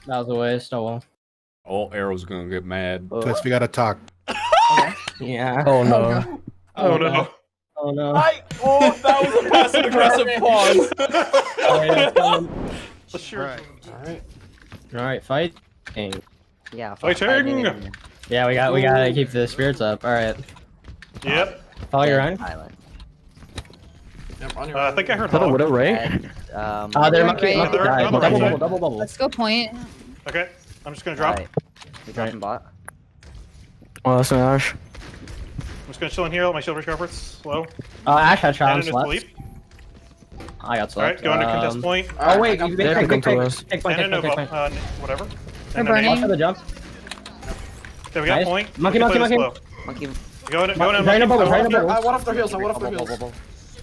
That was a waste. Oh well. Oh, Aero's gonna get mad. Guess we gotta talk. Yeah. Oh no. Oh no. Oh no. Oh, that was a passive aggressive pause. Oh, yeah, it's coming. Sure. Alright, fight. Yeah. Fighting. Yeah, we gotta keep the spirits up. Alright. Yep. Follow your run. Island. I think I heard Is that a Hog. widow, right? And, They're monkey They're died. on the Double right bubble, double bubble. Let's go point. Okay, I'm just gonna drop. Right. We dropping bot. Oh, that's an Ash. I'm just gonna chill in here. Let my shield recovers. Slow. Ash had And challenge into left. sleep. I got slept. Alright, going to contest point. Oh wait, you Yeah, take come point, to us. take point, And take a point, Nova. take point. Whatever. We're And a burning. nade. Watch for the jump. Okay, we got Nice. point. Monkey, We can monkey, play this monkey. slow. Monkey. Going in, Drain a bubble, drain a bubble. I went off their heels. I went off their Bubble, heels. bubble.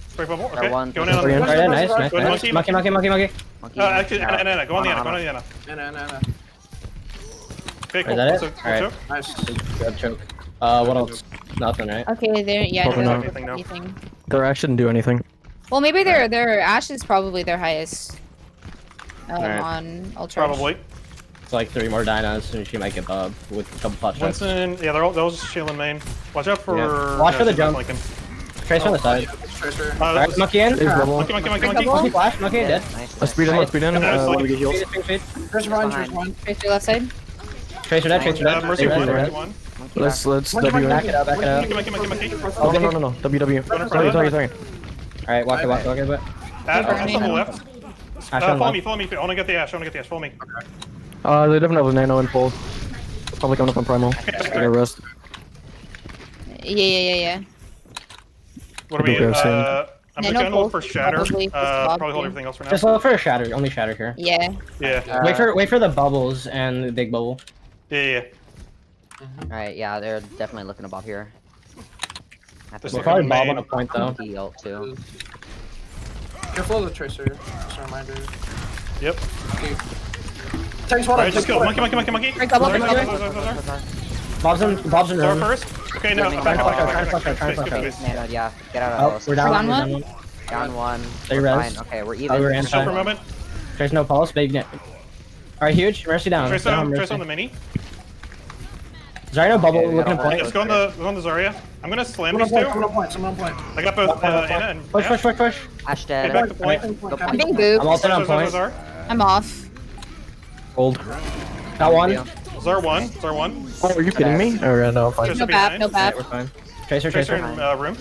Spray bubble. Got Okay. one. Going in on the Brilliant. Alright, nice, nice, Go to nice. monkey. Monkey, monkey, monkey, monkey. Monkey. Actually, Out. Anna. Go on the Anna. Go on the Anna. Anna. Okay, cool. Is that it? So, Alright. Nice. Good choke. What else? Nothing, right? Okay, there. Yeah, Probably no, not. Anything, no. anything. Their Ash didn't do anything. Well, maybe their Ash is probably their highest. Alright. On Ultra. Probably. It's like 3 more dinos, and she might get Bob with a couple pot shots. Winston, yeah, they're all those shielding main. Watch out for. Yeah. Watch for the she's jump. flanking. Trace on the side. Tracer. Alright, This- monkey in. There's bubble. Monkey. Monkey flash, monkey dead. Nice. Let's speed in, let's speed in. Yeah, Let me get heals. Speed, speed, speed. Tracer one. Tracer one. Tracer left side. Tracer dead, tracer dead. Mercy They ran, one. they ran. Mercy one. Monkey Let's Monkey, W. Back it up, back it up. Monkey. Oh, no. WW. Sorry. Alright, walk it, but. Ash on the left. Ash on Follow left. me. I wanna get the Ash. Follow me. They definitely have a nano in full. Probably coming up on primal. Just get a rest. Yeah. What are we? Go soon. I'm Yeah, just no gonna look for pulse, shatter. probably, Probably hold everything else for now. Just look for a shatter, only shatter here. Yeah. Yeah. Wait for the bubbles and the big bubble. Yeah. Alright, yeah, they're definitely looking above here. Have Just We'll look probably at the bob main. on a point though. Monkey ult too. Careful of the Tracer. Just a reminder. Yep. Takes one. Alright, just go. Monkey. Break double, break double. Bob's in Throw room. first. Okay, no. Try to flush her. Nano, yeah, get out of Oh, house. we're down. Down We're one? down one. Down one. They We're res. fine. Okay, we're Oh, even. we're in. Chill for a moment. There's no pulse, big net. Alright, huge. Mercy down. Trace Down, on Mercy. the mini. Zarya bubble Okay, we looking got at one. Let's point. go on the Zarya. I'm gonna slam Someone these on point. two. Someone on point. I got both Anna and Push. Ash Get dead. back to point. I'm being booped. I'm ulted on point. Zar. I'm off. Gold. Got one. Zar one. Oh, are you kidding me? Oh, yeah, no, fine. Tracer No behind. bap, no Alright, we're bap. fine. Tracer. Tracer in room.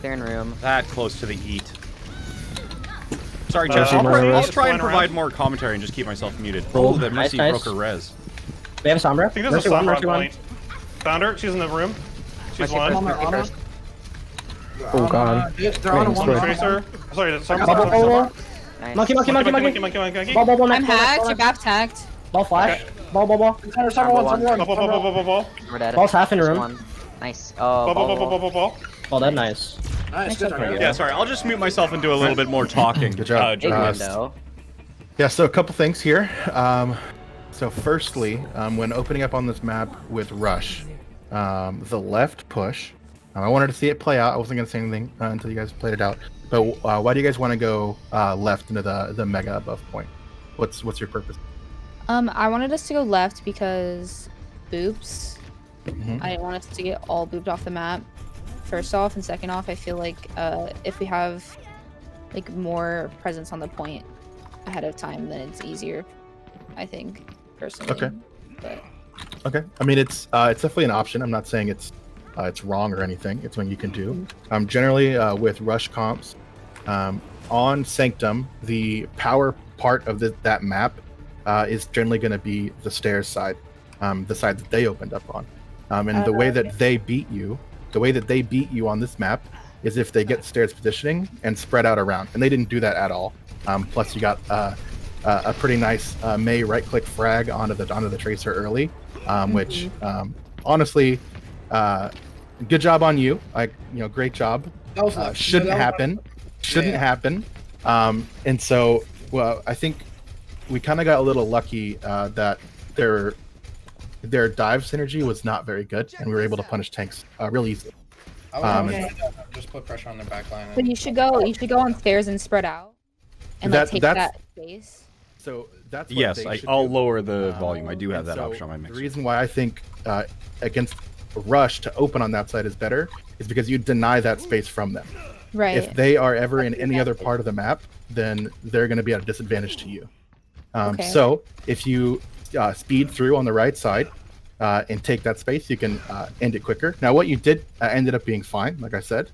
They're in room. That close to the eat. Sorry, Jesse, I'll try and provide provide more commentary and just keep myself muted. Cool. Oh, that Nice, Mercy nice. broke her res. We have Sombra. I think there's Mercy a one, Sombra Mercy on one. point. Found her. She's in the room. She's Mercy one. On Mercy her. first. Oh, God. They're on a one. Tracer. Sorry, the Sombra. Bubble, bubble. Nice. Monkey. Monkey. Ball, I'm next hacked. ball. You're bap tagged. Ball flash. Ball. Someone one. Ball. We're dead. Ball's half in Just room. one. Nice. Oh, Ball. Ball dead, nice. Nice. Good. Yeah, sorry, I'll just mute myself and do a little bit more talking. Good job. Big Just- window. Yeah, so a couple things here. So firstly, when opening up on this map with Rush, the left push, I wanted to see it play out. I wasn't going to say anything until you guys played it out. But why do you guys want to go left into the mega above point? What's your purpose? I wanted us to go left because boops. Mhm. I didn't want us to get all booped off the map. First off, and second off, I feel like if we have like more presence on the point ahead of time, then it's easier. I think personally. Okay. But Okay. I mean, it's definitely an option. I'm not saying it's wrong or anything. It's something you can do. Generally, with rush comps, on Sanctum, the power part of that map is generally going to be the stairs side, the side that they opened up on. And the way that they beat you on this map is if they get stairs positioning and spread out around, and they didn't do that at all. Plus, you got a pretty nice Mei right-click frag onto the tracer early, which honestly, good job on you. Great job. That was luck. Shouldn't Yeah, that was happen. Shouldn't happen. And so, well, I think we kind of got a little lucky that their dive synergy was not very good, and we were able to punish tanks really easily. I would just put pressure on their back line. you should go on stairs and spread out, and like, take that space. So that's what Yes, they should I'll do. lower the volume. I do have And that so option on my mixer. The reason why I think against Rush to open on that side is better is because you deny that space from them. Right. If they are ever in any other part of the map, then they're going to be at a disadvantage to you. Okay. So if you speed through on the right side and take that space, you can end it quicker. Now, what you did ended up being fine, like I said.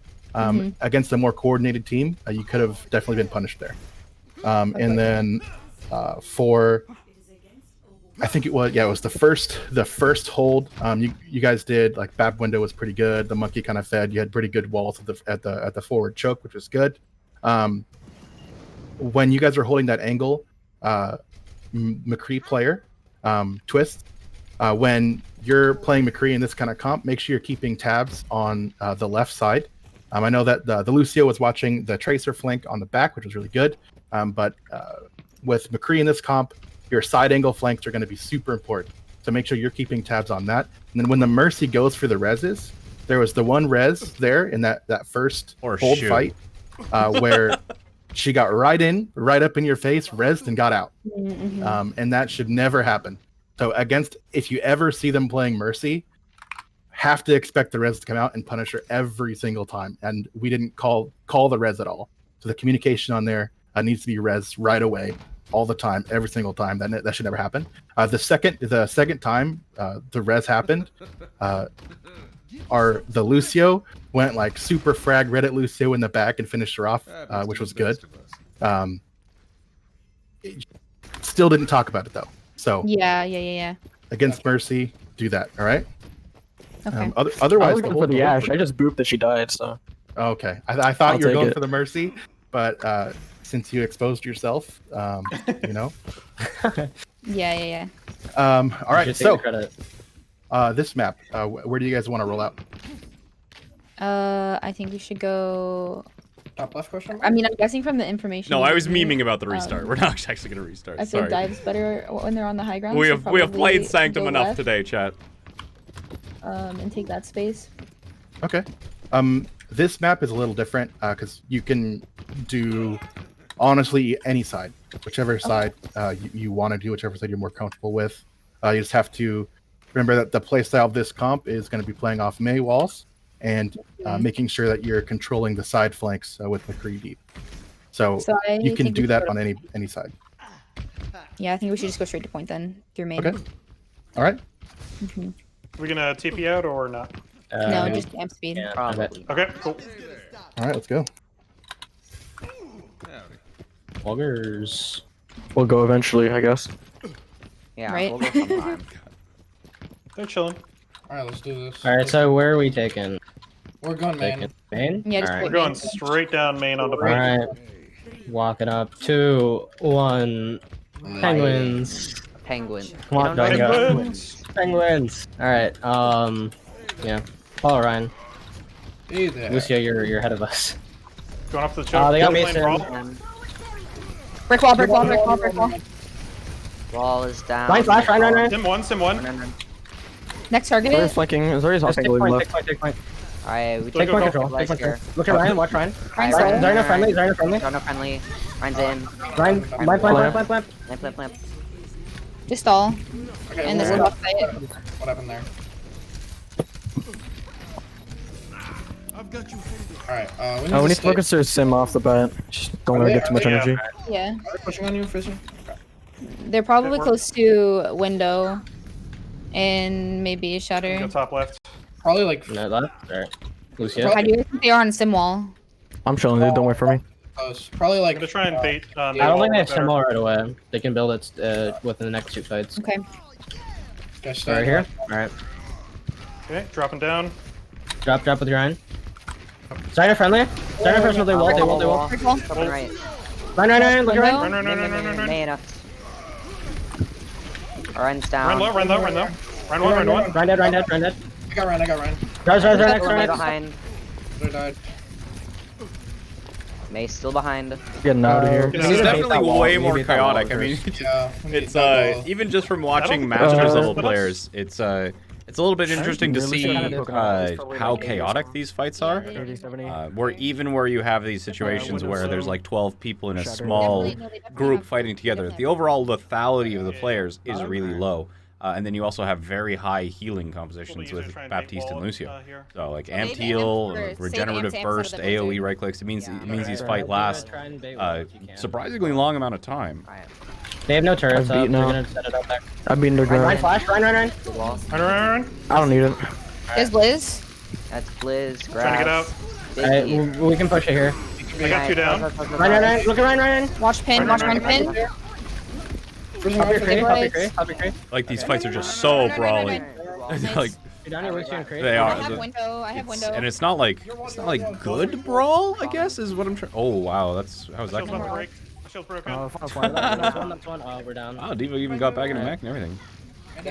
Against a more coordinated team, you could have definitely been punished there. And then for, I think it was the first hold. You guys did like Bab window was pretty good. The monkey kind of fed. You had pretty good walls at the forward choke, which was good. When you guys were holding that angle, McCree player, twist. When you're playing McCree in this kind of comp, make sure you're keeping tabs on the left side. I know that the Lucio was watching the Tracer flank on the back, which was really good. But with McCree in this comp, your side angle flanks are going to be super important. So make sure you're keeping tabs on that. And then when the Mercy goes for the reses, there was the one res there in that first hold fight where she got right up in your face, resed, and got out. And that should never happen. So if you ever see them playing Mercy, have to expect the res to come out and punish her every single time. And we didn't call the res at all. So the communication on there needs to be res right away, all the time, every single time. That should never happen. The second time the res happened, the Lucio went like super frag Reddit Lucio in the back and finished her off, which was good. Still didn't talk about it though. So Yeah. against Mercy, do that. All right. Okay. I Otherwise, was looking for the Ash. I just booped that she died, so. Okay, I thought I'll you were take going it. for the Mercy, but since you exposed yourself, you know. Yeah. All right, Just take so the credit. this map, where do you guys want to roll out? I think we should go. Top left question. I mean, I'm guessing from the information. No, you I was gave me, memeing about the restart. We're not actually going to restart. I feel Sorry. dives better when they're on the high ground. We so have played probably Sanctum go enough left, today, chat. and take that space. Okay. This map is a little different because you can do honestly any side, whichever side you want to do, whichever side you're more comfortable with. You just have to remember that the playstyle of this comp is going to be playing off May walls and making sure that you're controlling the side flanks with McCree deep. So I you can think do we that should- on any side. Yeah, I think we should just go straight to point then through main. Okay. All right. We gonna TP out or not? No, just amp speed. Yeah, Probably. Okay, cool. All right. Let's go. Loggers. We'll go eventually, I guess. Yeah, Right. we'll go sometime. They're chilling. All right, let's do this. All right, so where are we taking? We're going, man. Taking main? Yeah, just All We're right. going straight down main onto All point. right. Walking up. 2, 1. Penguins. Penguin. Come on, You don't know Django. Penguins. Penguins. All right. Yeah. Follow Ryan. Hey there. Lucio, you're ahead of us. Going off the choke. They got Lane Mason. brawl. brick wall. Wall is down. Ryan flash. Ryan. Sim one. Run. Next target. Zore's flanking. Zore's Just off take angle point. left. Take point. Alright, we Go, Take go, point go. control. Take Last point here. control. Look at Ryan. Watch Ryan. Ryan's Ryan, there. Zarina friendly. Zarina friendly. Don't know friendly. Ryan's in. Ryan. Plant. Lamp. Just stall. Okay, And this is what off site. happened there? All right. We We need to stay- focus their sim off the bat. Just don't let her get too much Yeah. energy. Yeah. Are they pushing on you, Fizzy? They're probably Okay, we're- close to window and maybe Go shutter. top left. Probably like No left. All right. Lucio. How do you think they are on sim wall? I'm chilling, dude. Don't wait for me. close. Probably I'm like. gonna try and bait. I don't think they have Symbol right away. They can build it within the next 2 fights. Okay. Guys, Right here. All right. Okay, dropping down. Drop with your Ryan. Zarina friendly. Zarina friendly. They will. Brick wall. Open right. Ryan. Look at Window. Ryan. Run. May enough. Ryan's down. Run low. Run one. Ryan dead. I got Ryan. Rise, May next. behind. They died. May still behind. Getting out of here. This This is is definitely definitely way way more more chaotic. chaotic. I mean, Yeah. it's That wall. even just from I watching don't- Masters level Uh, players, it's It's a little bit interesting to Really see kind of how chaotic these fights are. 30, 70. Where you have these situations where there's like 12 people in a Shatter. small Definitely group have fighting together, the overall lethality of the players is really low. And then you also have very high healing compositions with Baptiste and Lucio. So like amped Save heal, amps for- regenerative save amps burst, out of the AoE blizzard. right clicks. It means these Sure. fight last Try and bait one if you can. surprisingly long amount of time. Alright. They have no turrets I've up. beat They're now. gonna set it up back. I've been their Ryan ground. flash. Ryan. Good wall. Run. I don't need it. There's Blizz. That's Blizz, grass. Trying to get out. Alright, Biggie. we can push it here. I got 2 down. Ryan. Look at Ryan. Watch pin. Watch Ryan pin. Hop your crate. Boys. Hop your crate. Like these fights are just so brawly. Like You're down here with you in crate. they I are. have window. I have window. And it's not like good brawl, I guess, is what I'm trying. Oh wow, that's how's that Shield's about going? to break. Shield's broken. That's one. Oh, we're down. Oh, Diva even got back in the mech and everything.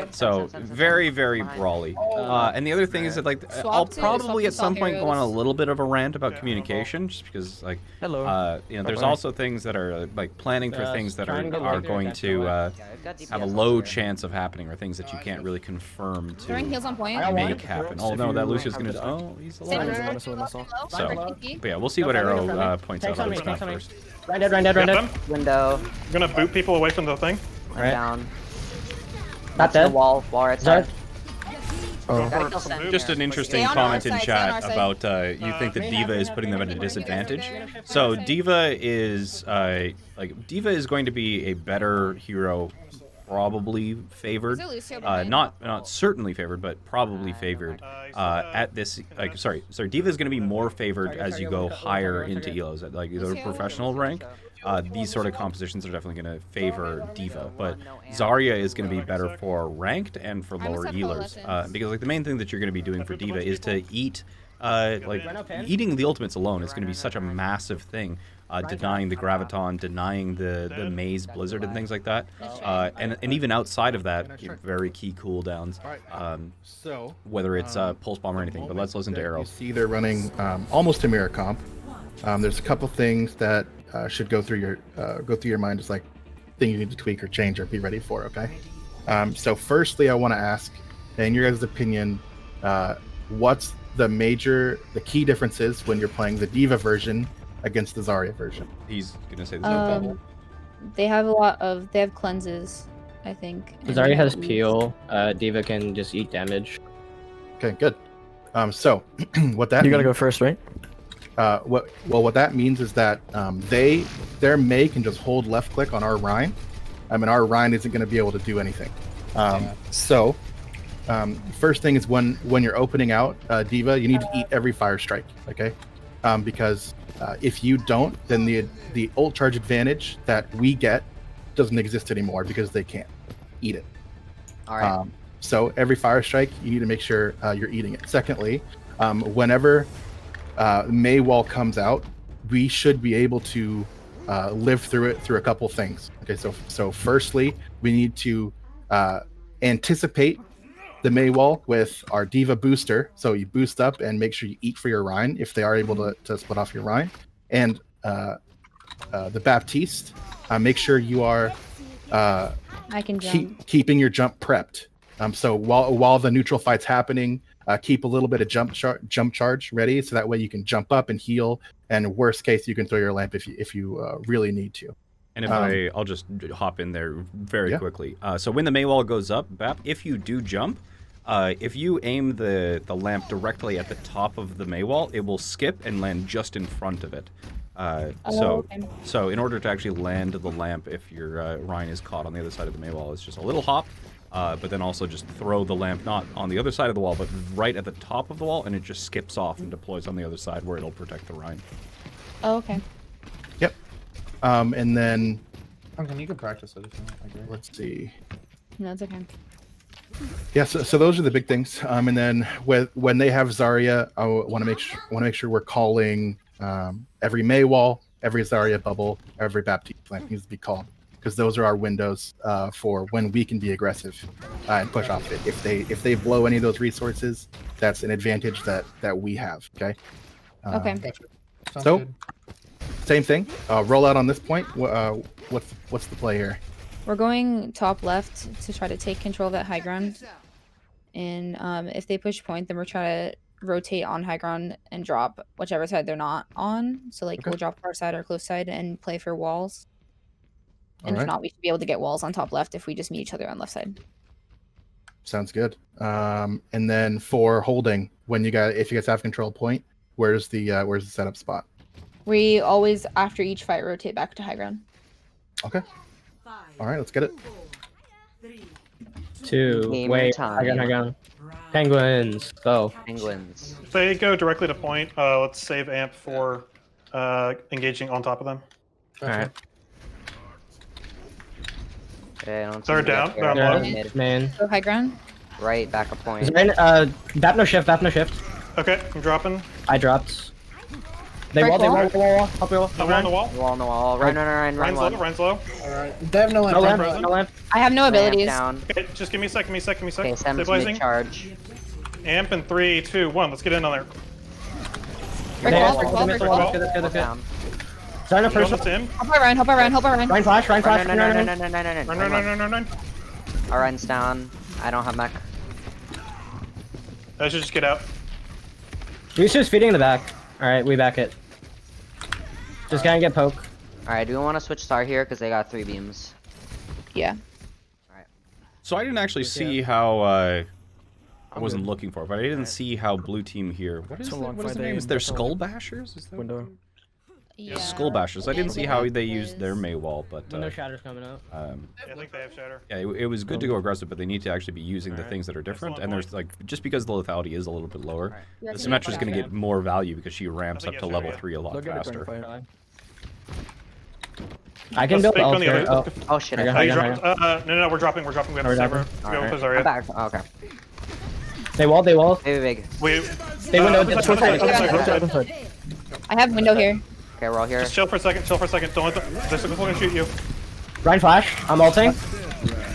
So very, very brawly. And the other thing is that like I'll probably at some point go on a little bit of a rant about communication, just because like Hello. you know there's also things that are like planning for things that are going to have a low chance of happening, or things that you can't really confirm Throwing to heals on point. make happen. Oh no, that Lucio's gonna. Oh, he's alive. So but yeah, we'll see what Aero points out other stuff first. Ryan dead. Got them. Window. I'm gonna boot people away from the thing. Alright. Down. Not The dead. wall right Zarya. side. Oh. Gotta kill center. Just an interesting Stay on our comment in side, stay on our chat side. about you think that Diva is putting them at a disadvantage. So Diva is going to be a better hero, probably favored, Is it Lucio behind? not certainly favored, but probably favored at this. Like sorry, Diva is going to be more favored as you go higher into elos at like either professional rank. These sort of compositions are definitely going to favor Diva, but Zarya is going to be better for ranked and for lower healers, because like the main thing that you're going to be doing for Diva is to eat, eating the ultimates alone is going to be such a massive thing, denying the graviton, denying the maze blizzard and things like that, and even outside of that, very key cooldowns, So whether it's pulse bomb or anything. But let's listen to Aero. you see they're running almost a mirror comp. There's a couple things that should go through your mind, just like things you need to tweak or change or be ready for. Okay. So firstly, I want to ask, in your guys' opinion, what's the key differences when you're playing the Diva version against the Zarya version? He's gonna say the same thing. They have they have cleanses, I think. and Zarya has they peel. Diva can just eat damage. Okay, good. So what that You gotta means- go first, right? what that means is that their May can just hold left click on our Rhine. I mean, our Rhine isn't going to be able to do anything. So first thing is when you're opening out Diva, you need to eat every fire strike, okay? Because if you don't, then the ult charge advantage that we get doesn't exist anymore because they can't eat it. All right. So every fire strike, you need to make sure you're eating it. Secondly, whenever May wall comes out, we should be able to live through it through a couple things. Okay, so firstly, we need to anticipate the May wall with our Diva booster. So you boost up and make sure you eat for your Rhine if they are able to split off your Rhine. And the Baptiste, make sure you are I can jump. keeping your jump prepped. So while the neutral fight's happening, keep a little bit of jump charge ready, so that way you can jump up and heal. And worst case, you can throw your lamp if you really need to. And if I'll just hop in there very quickly. So when the Maywall goes up, Bap, if you do jump, if you aim the lamp directly at the top of the Maywall, it will skip and land just in front of it. So in order to actually land the lamp, if your Rhine is caught on the other side of the Maywall, it's just a little hop. But then also just throw the lamp not on the other side of the wall, but right at the top of the wall, and it just skips off and deploys on the other side where it'll protect the Rhine. Oh, okay. Yep. And then Duncan, you can practice it if you want. I agree. let's see. No, it's okay. Yeah, so those are the big things. And then when they have Zarya, I want to make sure we're calling every May wall, every Zarya bubble, every Baptiste lamp needs to be called, because those are our windows for when we can be aggressive and push off it. If they blow any of those resources, that's an advantage that we have. Okay. Okay. Gotcha. Sounds So good. same thing. Roll out on this point. What's the play here? We're going top left to try to take control of that high ground. And if they push point, then we're trying to rotate on high ground and drop whichever side they're not on. So like Okay. we'll drop our side or close side and play for walls. And if Alright. not, we should be able to get walls on top left if we just meet each other on left side. Sounds good. And then for holding, if you guys have control point, where's the setup spot? We always after each fight rotate back to high ground. Okay. All right, let's get it. 2. Game Wait. time. High ground. Penguins. Go. Penguins. They go directly to point. Let's save amp for engaging on top of them. Alright. Okay, I don't They're think we down, got they're on Aero. low. Mid. Man. So high ground. Right, back a point. Bap no shift. Bap no shift. Okay, I'm dropping. I dropped. They Break wall. They wall. wall. Help your wall. I'm on the wall. Wall on the wall. Run, Ryan's low, one. Ryan's low. Alright. They have no No lamp. lamp. No lamp. I have no Ramp abilities. down. Okay, just give me a sec, give me a sec, give me a sec. Okay, Sam's Stabilizing. mid-charge. Amp in 3, 2, 1. Let's get in on there. Break Yeah, wall. Break wall. Break wall. wall. That's good. That's good. That's good. Down. Sorry, no You don't first. have to in. Help our Ryan. Help our Ryan. Help our Ryan. Ryan flash. Ryan flash. No. Run, run, run, run. Our Ryan's down. I don't have mech. I should just get out. Reese's feeding in the back. Alright, we back it. Just gotta get poke. Alright, do we want to switch star here? Because they got 3 beams. Yeah. So I didn't actually see how. I wasn't looking for it, but I didn't see how blue team here. What is the name? Is there Skull Bashers? Is that Window. Yeah. Skull Bashers. I didn't see how they used their May wall, but Window shatter's coming out. Yeah, I think they have shatter. yeah, it was good to go aggressive, but they need to actually be using the things that are different. And there's like just because the lethality is a little bit lower, the Symmetra is going to get more value because she ramps up to level 3 a lot They'll get it faster. during fight. I can Let's build fake on ult the here. other. Oh, Oh shit, I I got You high dropped. No, we're dropping. We have We're to save her. dropping. We go to I'm Zarya. back. Oh, okay. they wall. They wall. Big. We. They window. other Just side, one other side. side, other side. I have window here. Okay, we're all here. Just chill for a second. Chill for a second. Don't let them. They're still going to shoot you. Ryan flash. I'm ulting.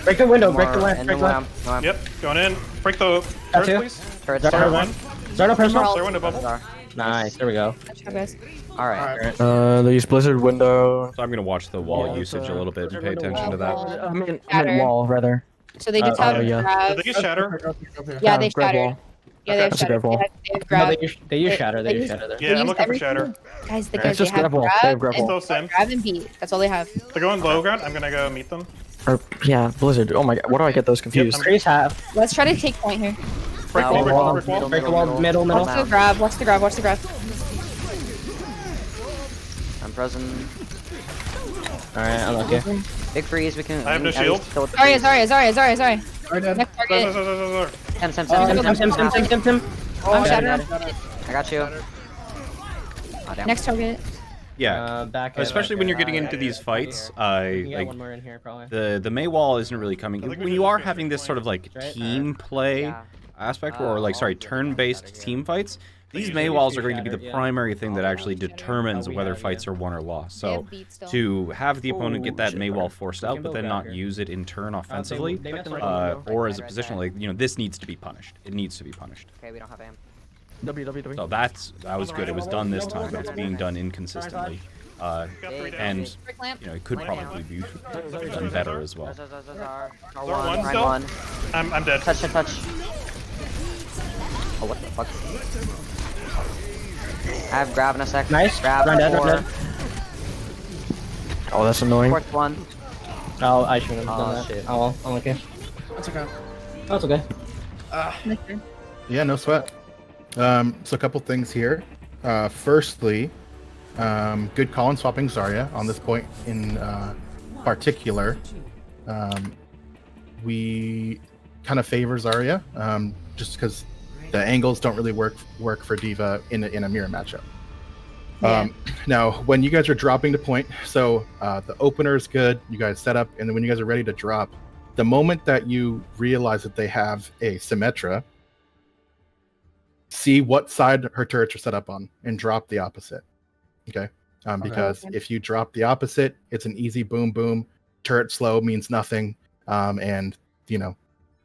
Break the window. Break the More lamp. in Break the the lamp. lamp. No lamp. Yep. Going in. Break the Got turret, two. please. Turret Zarya star. one. Zarya personal. They're window bubble. Star. Nice. There we go. Good job, guys. Alright. They use Blizzard window. So I'm gonna watch the wall Yeah, usage a little bit and pay Blizzard window attention to that. wall. I mean Shatter. wall rather. So they just Oh, have yeah. grab. Did they get shatter? Yeah, they grab shattered. wall. Yeah, they have That's a shatter. grab wall. They have No, grab. they use shatter. They use shatter there. Yeah, They I'm use looking for everything. shatter. Guys, the It's guys, just they have grab wall. They have grab grab wall. and Sim. grab and beat. That's all they have. They're going low ground. I'm gonna go meet them. Or yeah, Blizzard. Oh my god, what do I get those confused? Freeze half. Let's try to take point here. Break Now wall. Break wall. wall. Break wall. Break the wall. Middle. Watch the grab. Watch the grab. Watch the grab. I'm present. Alright, unlucky. Big freeze. We can. I have no we can at least shield. kill with the Zarya. Alright, dead. Next Sorry, target. sorry. Sim. Tim. I'm shattered. I got you. Oh, damn. Next target. Yeah, Back. especially when you're getting into these fights. You can get Like one more in here probably. the May wall isn't really coming. I think we When should you are just having this sort of like Right? team play Yeah. aspect, or like sorry, turn-based team fights. These usually May do walls are going to be the yeah. primary thing that actually determines we whether have, fights yeah. are won or lost. They So have beat still. to have the opponent get that shit, May bro. wall forced We out, can but build then back not here. use it in turn offensively, They met the window. or as a position like this needs to be punished. It needs to be punished. Okay, we don't have aim. W. So that was good. It was done this time. It's being done inconsistently, and Brick lamp. it could probably be done better as well. one still? One. I'm dead. Touch. Oh, what the fuck? I have grab in a sec. Nice. Grab Run dead, 4. run dead. Oh, that's annoying. Fourth one. Oh, I shouldn't have Oh, done that. shit. Oh well, unlucky. That's okay. Oh, it's okay. Next turn. Yeah, no sweat. So a couple things here. Firstly, good call on swapping Zarya on this point in particular. We kind of favor Zarya just because the angles don't really work for Diva in a mirror matchup. Now, when you guys are dropping to point, so the opener is good, you guys set up, and then when you guys are ready to drop, the moment that you realize that they have a Symmetra, see what side her turrets are set up on and drop the opposite. Okay? Because if you drop the opposite, it's an easy boom boom. Turret slow means nothing. And,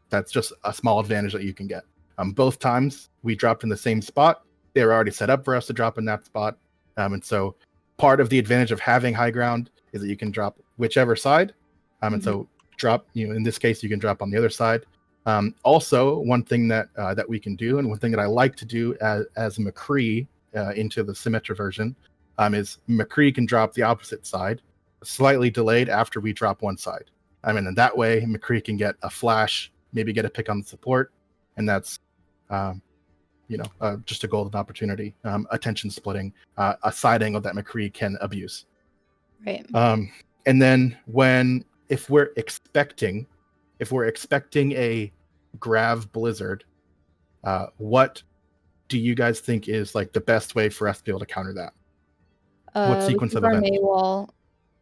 that's just a small advantage that you can get. Both times we dropped in the same spot. They were already set up for us to drop in that spot. And so part of the advantage of having high ground is that you can drop whichever side. And so drop, in this case, you can drop on the other side. Also, one thing that that we can do, and one thing that I like to do as McCree into the Symmetra version, is McCree can drop the opposite side, slightly delayed after we drop one side. And that way McCree can get a flash, maybe get a pick on the support, and that's just a golden opportunity. Attention splitting, a side angle that McCree can abuse. Right. And then if we're expecting a Grav Blizzard, what do you guys think is like the best way for us to be able to counter that? What sequence of events?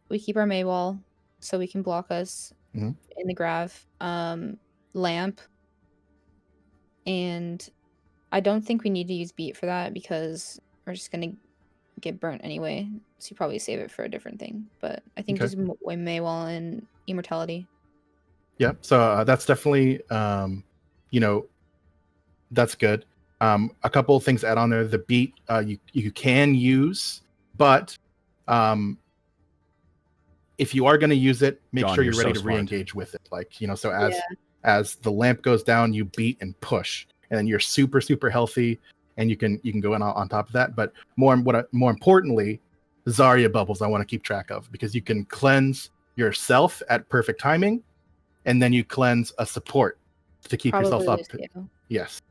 We keep our May wall so we can block us in the Grav. Lamp. And I don't think we need to use beat for that because we're just gonna get burnt anyway. So you probably save it for a different thing. But I think just May wall and immortality. Yeah, so that's definitely that's good. A couple of things to add on there. The beat you can use, but if you are going to use it, make sure you're ready to re-engage with it. Like, so as the lamp goes down, you beat and push, and then you're super, super healthy, and you can go in on top of that. But more importantly, Zarya bubbles I want to keep track of, because you can cleanse yourself at perfect timing, and then you cleanse a support to keep yourself up. Yes.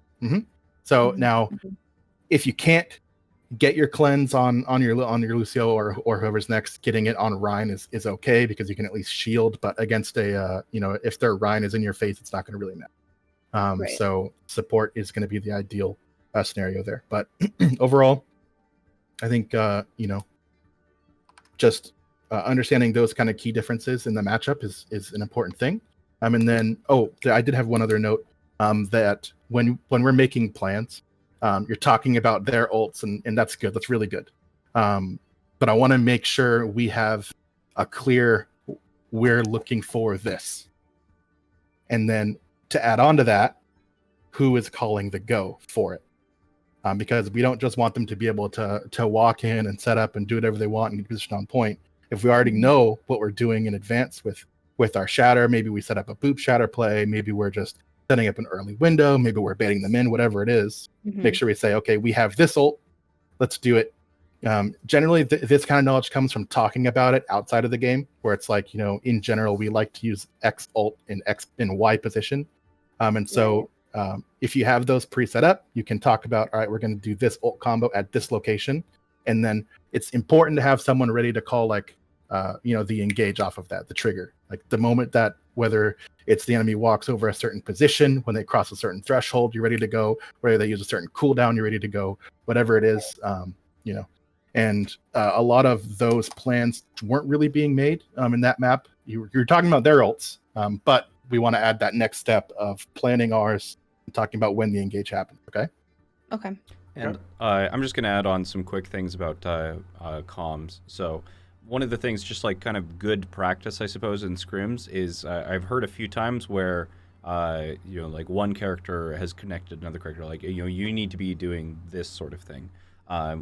So now, if you can't get your cleanse on your Lucio or whoever's next, getting it on Ryan is okay, because you can at least shield. But against if their Ryan is in your face, it's not going to really matter. So support is going to be the ideal scenario there. But overall, I think just understanding those kind of key differences in the matchup is an important thing. And then I did have one other note, that when we're making plans, you're talking about their ults, and that's good. That's really good. But I want to make sure we have a clear, we're looking for this. And then to add on to that, who is calling the go for it? Because we don't just want them to be able to walk in and set up and do whatever they want and get positioned on point. If we already know what we're doing in advance with our shatter, maybe we set up a boop shatter play, maybe we're just setting up an early window, maybe we're baiting them in, whatever it is. Make sure we say, okay, we have this ult, let's do it. Generally, this kind of knowledge comes from talking about it outside of the game, where it's like, in general, we like to use X ult in X in Y position. So if you have those pre-set up, you can talk about, all right, we're going to do this ult combo at this location. And then it's important to have someone ready to call, like, the engage off of that, the trigger. Like the moment that, whether it's the enemy walks over a certain position, when they cross a certain threshold, you're ready to go. Whether they use a certain cooldown, you're ready to go. Whatever it is, And a lot of those plans weren't really being made in that map. You're talking about their ults, but we want to add that next step of planning ours and talking about when the engage happens. Okay. Okay. And I'm just going to add on some quick things about comms. So one of the things, just like kind of good practice, I suppose, in scrims is I've heard a few times where, like one character has connected another character, like, you need to be doing this sort of thing,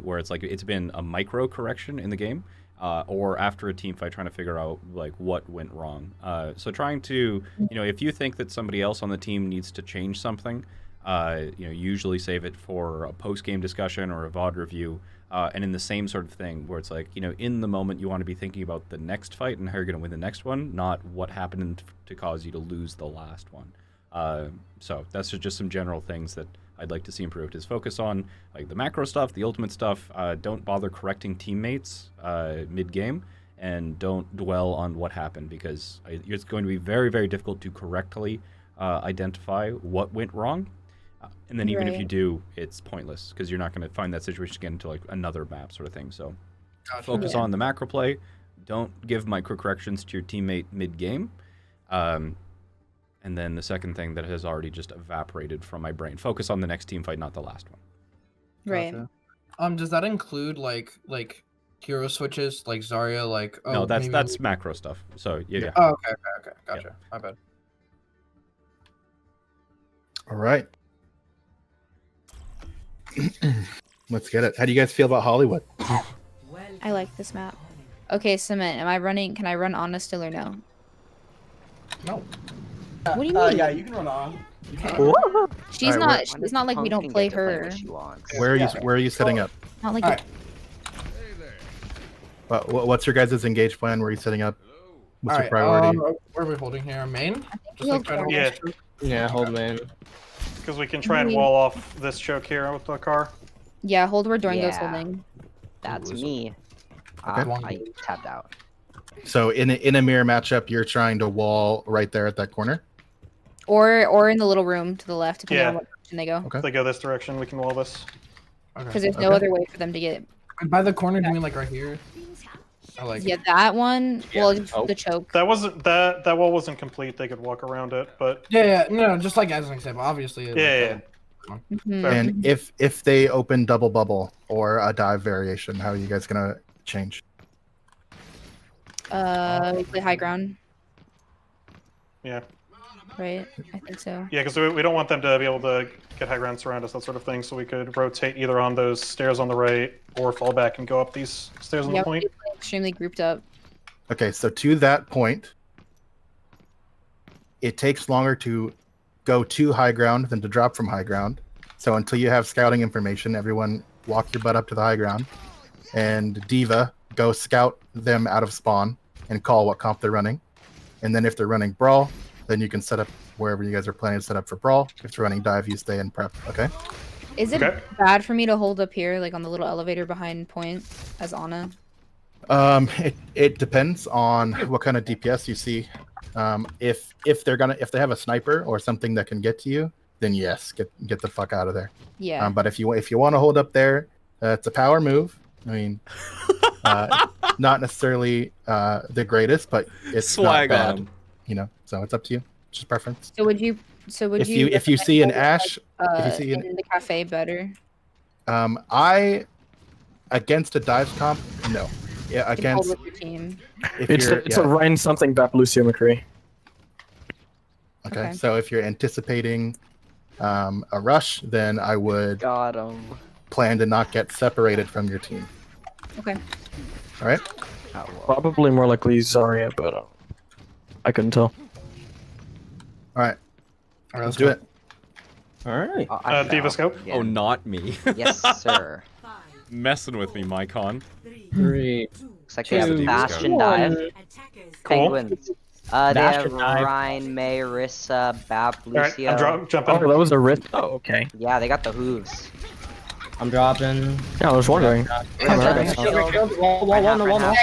where it's like it's been a micro correction in the game, or after a team fight trying to figure out like what went wrong. So trying to, if you think that somebody else on the team needs to change something, usually save it for a post-game discussion or a VOD review. And in the same sort of thing, where it's like, in the moment you want to be thinking about the next fight and how you're going to win the next one, not what happened to cause you to lose the last one. So that's just some general things that I'd like to see improved, is focus on like the macro stuff, the ultimate stuff. Don't bother correcting teammates mid-game, and don't dwell on what happened, because it's going to be very, very difficult to correctly identify what went wrong. And then even if you do, it's pointless, because you're not going to find that situation again until like another map sort of thing. So focus on the macro play. Don't give micro corrections to your teammate mid-game. And then the second thing that has already just evaporated from my brain, focus on the next team fight, not the last one. Right. Gotcha. Does that include like hero switches, like Zarya, like no, that's macro stuff. So yeah. Oh, okay, gotcha. Yeah. My bad. All right. Let's get it. How do you guys feel about Hollywood? I like this map. Okay, Cement, can I run Honest still or no? No. What do you mean? Yeah, you can run on. She's Alright, not. When She's does not like we Pumpkin don't play get to play her. what she wants? Where are you setting up? Not like. Alright. What's your guys' engage plan? Where are you setting up? What's your Alright, priority? where are we holding here? Main? Just we'll like try to hold Yeah. this choke? Yeah, hold man. Because we can try and wall off this choke here with the car. Yeah, hold where Doingo's Yeah. holding. That's me. Okay. I tapped out. So in a mirror matchup, you're trying to wall right there at that corner. Or in the little room to the left, depending Yeah. on what direction they go. Okay. If they go this direction, we can wall this. Because Okay. there's no Okay. other way for them to get. And by the corner, do you mean like right here? I like. Yeah, that one. Yeah. Well, just Oh. the choke. That wasn't that wall wasn't complete. They could walk around it, but Yeah, no, just like as an example. Obviously. yeah. Mhm. Fair. And if they open double bubble or a dive variation, how are you guys gonna change? We play high ground, Yeah. right? I think so. Yeah, because we don't want them to be able to get high ground, surround us, that sort of thing. So we could rotate either on those stairs on the right or fall back and go up these stairs on Yeah, the point. we play extremely grouped up. Okay, so to that point, it takes longer to go to high ground than to drop from high ground. So until you have scouting information, everyone walk your butt up to the high ground, and Diva, go scout them out of spawn and call what comp they're running. And then if they're running brawl, then you can set up wherever you guys are planning to set up for brawl. If they're running dive, you stay in prep. Okay. Is it Okay. bad for me to hold up here, like on the little elevator behind point, as Ana? It depends on what kind of DPS you see. If they have a sniper or something that can get to you, then yes, get the fuck out of there. Yeah. But if you want to hold up there, it's a power move. I mean, not necessarily the greatest, but it's Swag not on bad. 'em. You know, so it's up to you. It's just preference. So would you? So would If you recommend see an holding, Ash, if you see in the cafe better? I against a dive comp, no. Yeah, You can hold against with your team. if It's you're a Ryan something Bap Lucio McCree. Okay. Okay. So if you're anticipating a rush, then I would Got him. plan to not get separated from your team. Okay. All right. Oh, well. Probably more likely Zarya, but I couldn't tell. All right. Alright, Let's do it. All right. I Diva fell scope? again. Oh, not me. Yes, sir. Messing with me, Mycon. 3, Looks like they have 2, Bastion dive. 1. Cool. Penguins. They have Bastion dive. Ryan, May, Rissa, Bap, All right, Lucio. I'm jumping. Oh, that was a risk. Oh, okay. Yeah, they got the hooves. I'm dropping. Yeah, I was wondering. Rissa, Alright, shield. Wall, wall, wall, wall, wall.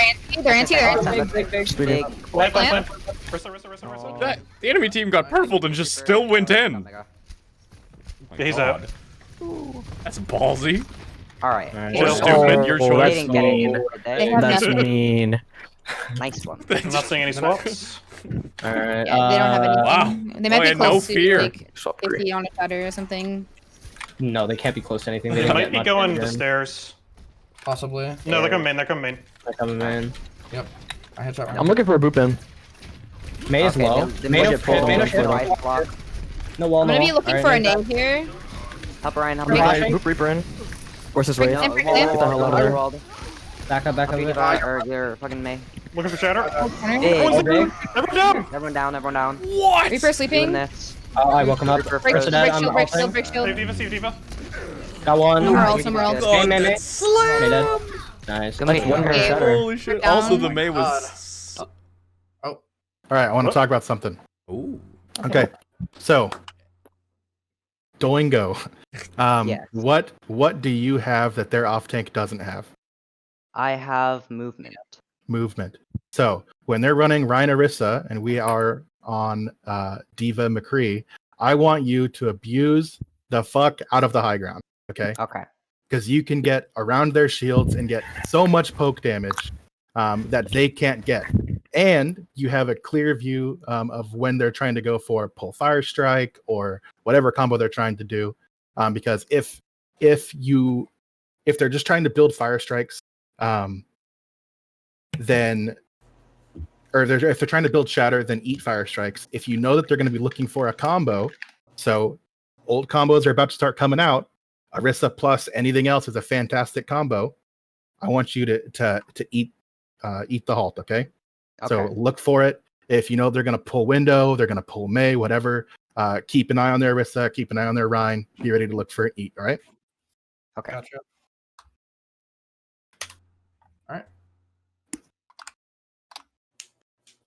They're anti. Big, big, big. Big. Plant. Rissa. That- the enemy team got purpled and just still went in. Oh my God. My Yeah, he's God. That's ballsy. Alright. Alright. Or Chill. stupid, your Oh, They choice. didn't get it, mean. did They they? have That's nothing. mean. Nice one. I'm not seeing any swaps. All right. Yeah, they don't have anything. Wow. They might Oh, be yeah, close no to fear. like Swap three. 50 on a cutter or something. No, they can't be close to anything. They They didn't might get be much going damage the in. stairs. Possibly. No, they're coming main. They're coming main. They're coming in. Yep. I headshot. I'm looking for a boop in. May is Okay, low. the May mid no get pulled shit. May no over shit. the right block. No wall. I'm No gonna be wall. looking All for a right, nade here. Help Ryan, help Pretty Ryan. much. Boop Reaper in. Versus Break Wraith. them, break Wall, them. wall, Get the hell out of there. wall. Back up. Back up. Help Back up. or you're fucking May. Looking for shatter. Big. Oh, big. Everyone down. Everyone down, everyone down. What? Reaper Doing sleeping. this. Oh, I woke him up. Reaper Break, frozen. break I'm shield, break ulting. shield, break shield. Save Diva. Save Diva. Got one. Somewhere else, somewhere else. May, May, May. Slam! May dead. Nice. Good Nice move. one hair Okay. shatter. Holy shit. Down. Also, the Oh my May was... All right. I want to talk about something. Ooh. Okay. So, Doingo. Yes. What do you have that their off tank doesn't have? I have movement. Movement. So when they're running Rhina Rissa and we are on Diva McCree, I want you to abuse the fuck out of the high ground. Okay. Okay. Because you can get around their shields and get so much poke damage that they can't get. And you have a clear view of when they're trying to go for pull fire strike or whatever combo they're trying to do. Because if they're just trying to build fire strikes, then if they're trying to build shatter, then eat fire strikes. If you know that they're going to be looking for a combo, so old combos are about to start coming out. Arissa plus anything else is a fantastic combo. I want you to eat the halt. Okay. So Okay. look for it. If you know they're going to pull window, they're going to pull May, whatever. keep an eye on their Orisa, keep an eye on their Rhine. Be ready to look for an eat. All right. Okay. Gotcha. Alright.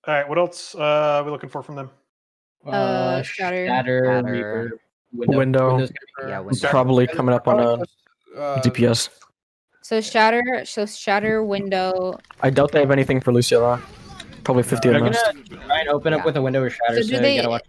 All right, what else are we looking for from them? Shatter. Shatter, Reaper, Window. Window's Yeah, It's window. probably coming up on a DPS. So shatter window. I doubt they have anything for Lucia though. Probably 50 They're at gonna most. try and open up Yeah. with a window or shatter, So so do you they? gotta watch.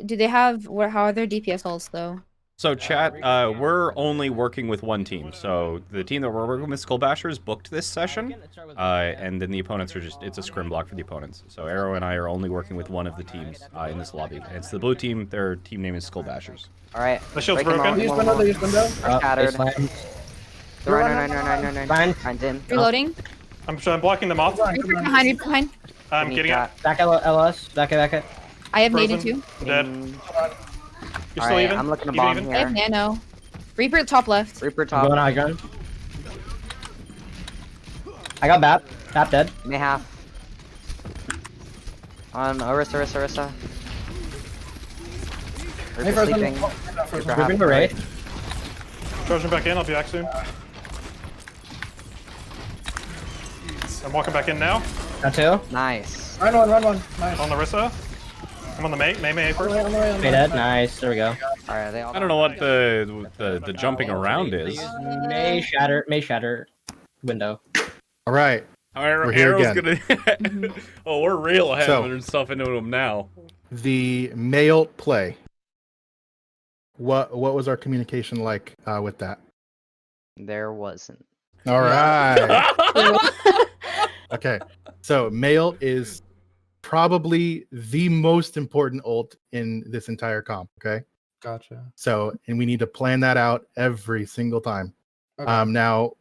Do they have? How are their DPS holds though? So chat, we're only working with one team. So the team that we're working with, Skull Bashers, booked this session, and then the opponents are it's a scrim block for the opponents. So Aero and I are only working with one of the teams in this lobby. It's the blue team. Their team name is Skull Bashers. All right. The shield's break 'em broken. all. Use window, they use window. Shattered. Baseline. The Rhine. Fine. Rhine's in. Reloading. I'm blocking them off. Reaper behind. I'm Need getting it. that. Back at LS. Back it. I have Frozen. naded too. I'm dead. Mm, You're still Alright, even? I'm looking to Even, bomb even? I have here. nano. Reaper top left. Reaper I'm top. going high ground. I got Bap. Bap dead. May half. On Orisa. Hey, Reaper Frozen. sleeping. Oh, Frozen. Reaper half. Moving to Ray. Trojan back in. I'll be back soon. I'm walking back in now. Got two. Nice. Run one. Nice. On the Rissa. I'm on the May On the way, on the way, on the May way. dead. Nice. There we go. Alright, they all. I don't know what the jumping around is. May shatter. Window. All right. We're here Arrow's again. gonna. Oh, we're real ahead. So- There's stuff into him now. The mail play. What was our communication like with that? There wasn't. All right. Okay. So mail is probably the most important ult in this entire comp. Okay. Gotcha. So, and we need to plan that out every single time. Okay. Now,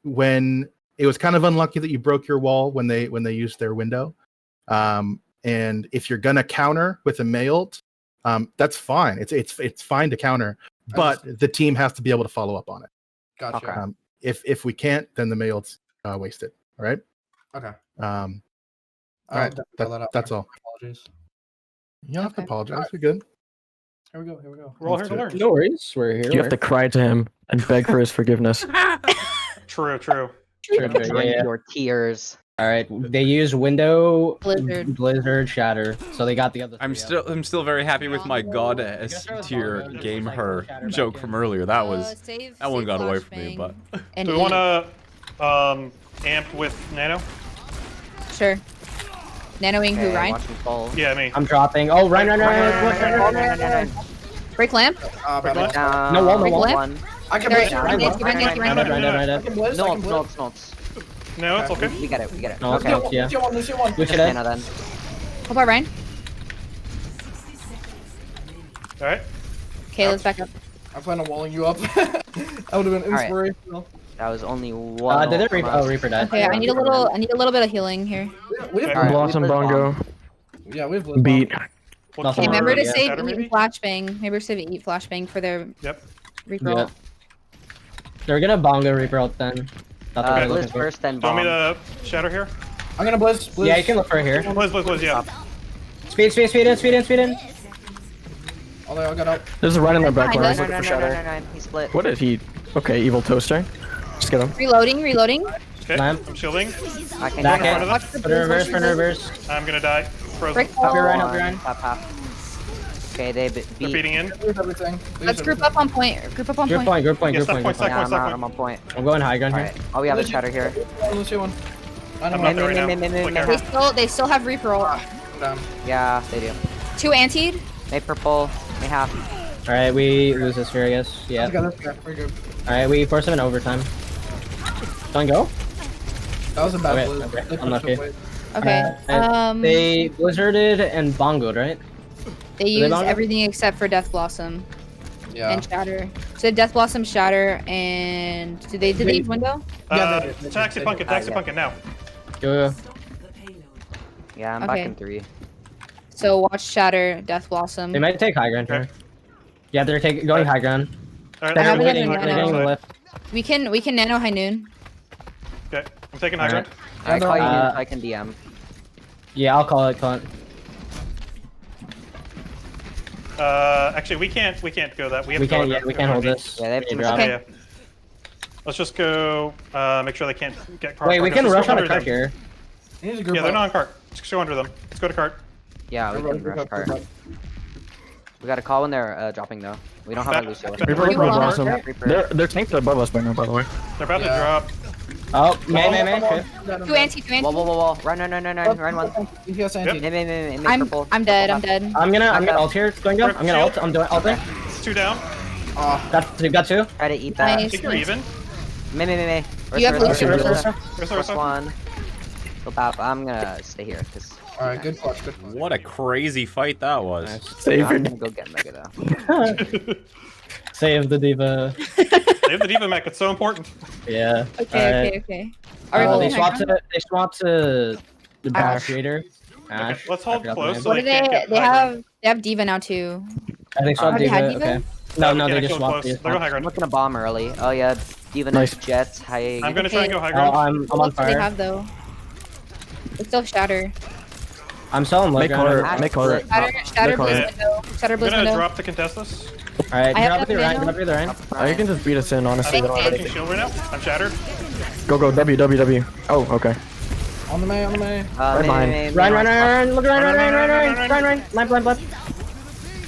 when it was kind of unlucky that you broke your wall when they used their window, and if you're gonna counter with a mailed, that's fine. It's fine to counter, but the team has to be able to follow up on it. Gotcha. Okay. If we can't, then the mailed's wasted. All right. Okay. All right. That's all. Apologies. You don't have to Okay. apologize. We're good. Here we go. We're all here to learn. No worries. We're here. You have to cry to him and beg for his forgiveness. True. Drink your tears. All right. They use window, Blizzard. shatter. So they got the other. I'm three still very happy with my god S tier game her joke from earlier. That one got away from me, but And Do we want to amp with Nano? Sure. Nanoing who, Okay, Ryan? watch me fall. Yeah, me. I'm dropping. Oh, run. Break lamp. Bad luck. No wall, no Break wall. lamp. I can Sorry, blitz. Ryan, Ryan, I can blitz. I can blitz. Notes. No, it's okay. We get it. No, Okay. yeah. Lucia one. Lucia Just dead. Nano then. Hope I Ryan. All right. Okay, let's back up. I plan on walling you up. That would have been Alright. inspirational. That was only one. Did ult it from Reaper? us. Oh, Reaper died. Okay, I need a little bit of healing here. We have Okay. Alright, Blossom we blitz Bongo. Yeah, we have blitz Beat. Look Nothing. Okay, for remember to Yeah. save Shatter, maybe? eat flashbang. Remember to save eat flashbang for their Yep. Reaper. Yeah. They're gonna bongo Reaper ult then. That's what they're looking Blitz for. first, then Do you want me bomb. to shatter here? I'm gonna blitz. Yeah, you can look for it here. Blizz, yeah. Speed in. Oh, they all got out. There's a run in their back Behind line. us. Looking for Shatter. He split. What did he? Okay, evil toaster. Just get him. Reloading. Okay, Lamp. I'm shielding. I can Back get it. him. Watch the Put it blitz, reverse, I'm gonna die. Frozen. Break Help your wall. Ryan, help your Ryan. Top half. Okay, they They're beat. feeding in. Use everything. Let's group up on point. Group up on Group point. point. Yeah, stack point, stack Yeah, point, I'm stack out. point. I'm on point. I'm going high ground here. Alright. Oh, we have a Shatter here. Lucia one. I'm not there right now. Click They arrow. still have Reaper ult. I'm down. Yeah, they do. 2 antied. May purple. May half. Alright, we lose this here, I guess. Yeah. Let's go. We're good. Alright, we force him in overtime. Don't go? That was a bad Okay, blitz. okay, They I'm pushed lucky. away. Okay. They blizzarded and bongoed, right? They they use bongo? everything except for Death Blossom Yeah. and Shatter. So Death Blossom, Shatter, and did they use window? Yeah, they did. Taxi They Punkin, did. Taxi Punkin now. Go. Yeah, I'm Okay. back in 3. So watch Shatter, Death Blossom. They might take high ground here. Okay. Yeah, they're going high ground. Alright, They're I'm have getting it gonna in the nano. lift. We can nano high noon. Okay, I'm taking high ground. I call you Uh, in so I can DM. Yeah, I'll call it. Actually, we can't go that. We have We to go can't. under- Yeah, we can't hold under- this. Yeah, they have too They much drop. Yeah, yeah. Let's just go. Make sure they can't get cart. Wait, we can Let's rush go on a under cart them. here. You need to group Yeah, they're up. not on cart. Let's go under them. Let's go to cart. Yeah, we can rush cart. We got a call when they're dropping though. We don't have Back- a Lucio. back- Reaper, You Reaper, want- awesome. Reaper. They're tanked above us by now, by the way. They're about Yeah. to drop. Oh, man. Okay. Two anti, two Whoa, anti. whoa. Run one. DPS anti. Make purple. I'm dead. I'm dead. I'm gonna ult here. Going go. I'm gonna ult. I'm doing ulting. It's 2 down. Got two. Try to eat that. Nice. I think you're even. Me. You have Lucio. Ursa. Plus one. Go bap. I'm gonna stay here because All right, good clutch, good clutch. What a crazy fight that was. Save I'm it. gonna go get Mega though. Save the diva. They have the diva mech. It's so important. Yeah. Okay. Are we They holding swapped high ground? to the back Ash. creator. Okay, let's hold I forgot the close name. so What they do can't get they high ground. have Diva now too. I think swapped Have they diva. had Diva? Okay. No, we they can't just kill swapped close. diva. They're going high I'm ground. looking to bomb early. Oh yeah, even Nice. Jets. High. I'm gonna try and go high Oh, ground. I'm on What do they fire. have though? It's still Shatter. I'm selling low Make color. ground. Make color. Shatter call Blizz it. window. Shatter I'm Blizz gonna window. drop to contest this. Alright, I have drop with the that Ryan. nano. Drop with the Ryan. You can just beat us in, honestly. I'm They don't have taking anything. shield right now. I'm shattered. Go. W. Oh, okay. On the May. Right behind. Ryan. Look, Ryan. Blind.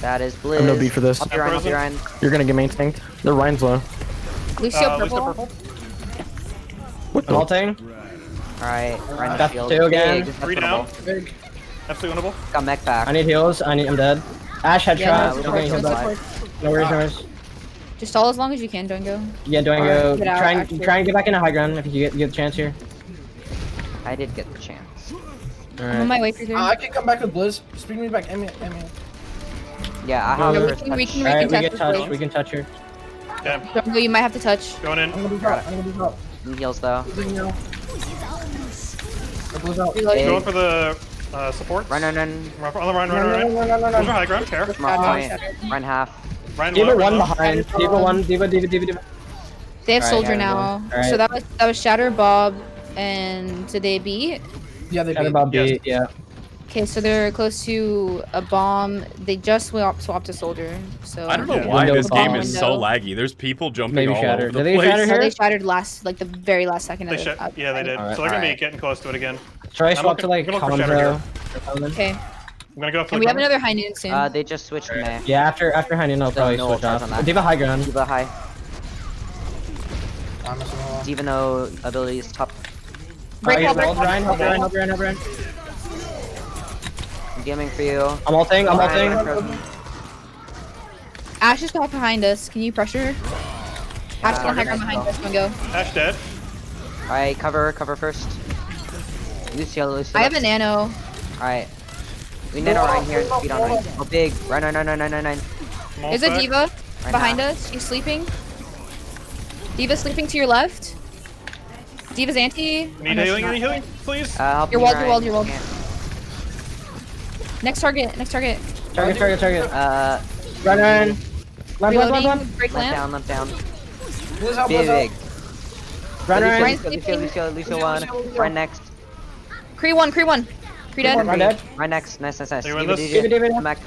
That is Blizz. I have no beat for this. Up your Ryan, up your Ryan. You're gonna get main tanked. Their Ryan's low. Lucio Lucio purple. What I'm the? ulting. Alright, Ryan Got shield. two again. Big, that's 3 down. winnable. Absolutely winnable. Got mech back. I need heals. I'm dead. Ash headshot. Yeah, we no, don't no, need no, to no, buy. No worries. Just stall as long as you can, Doingo. Yeah, doing Alright, go. get out, Try actually. and get back into high ground if you get the chance here. I did get the chance. I'm on Alright. my way for through. I can come back with Blizz. Speed me back. Emmy. Yeah, I have Yeah, the we first can, we touch. can Alright, we recontest get this touch. blade. We can touch her. Damn. Doingo, you might have to touch. Going in. I'm gonna be drop. Some heals though. Blizz out. Reloading. Going for the support. Run. On the run. Those are high ground. Care. Smart point. Shatter. Run half. Ryan Diva low, one Ryan low. behind. Diva one. Diva. They have Alright, Soldier yeah, now. Alright. So that was Shatter, Bob, and did they beat? Yeah, they Got beat. about Yes. beat. Yeah. Okay, so they're close to a bomb. They just swapped to Soldier. So I don't know Yeah. why Window this game bomb. is so laggy. There's people jumping Maybe all shatter. over the Did they place. shatter So here? they shattered the very last second. They of shut. the- Yeah, they did. Alright. So they're gonna be Alright. getting close to it again. Try I'm swap to like looking for shatter Conzo. here. Okay, I'm gonna go up to and the we have corner. another high noon soon. They just switched May. Yeah, after Honey, no, probably no switch ultras on off. that. Diva high ground. Diva high. I'm missing a lot. Even though abilities top. Break wall, break wall. Ryan, help Ryan. I'm DMing for you. I'm ulting. Ryan, Ash is off behind us. Can you pressure? Ash is on high ground behind us. One go. Ash dead. Alright, cover first. Lucio. I have a nano. Alright. We nano Ryan here. Speed on Ryan. Oh, big. Run. There's a Small Diva Right behind now. us. She's sleeping. Diva sleeping to your left. Diva's anti. Need healing, please. Help Your me, wall, Ryan. your wall, your wall. Can't. Next target. Target. Run. Reloading. Break Lamp lamp. down. Blizz out. Blizz Big. out. Run. Ryan's Lucio, sleeping. Lucio one. Ryan next. Cree one. Cree dead. Run dead. Ryan next. Nice. They win Diva, this? Diva. Come back.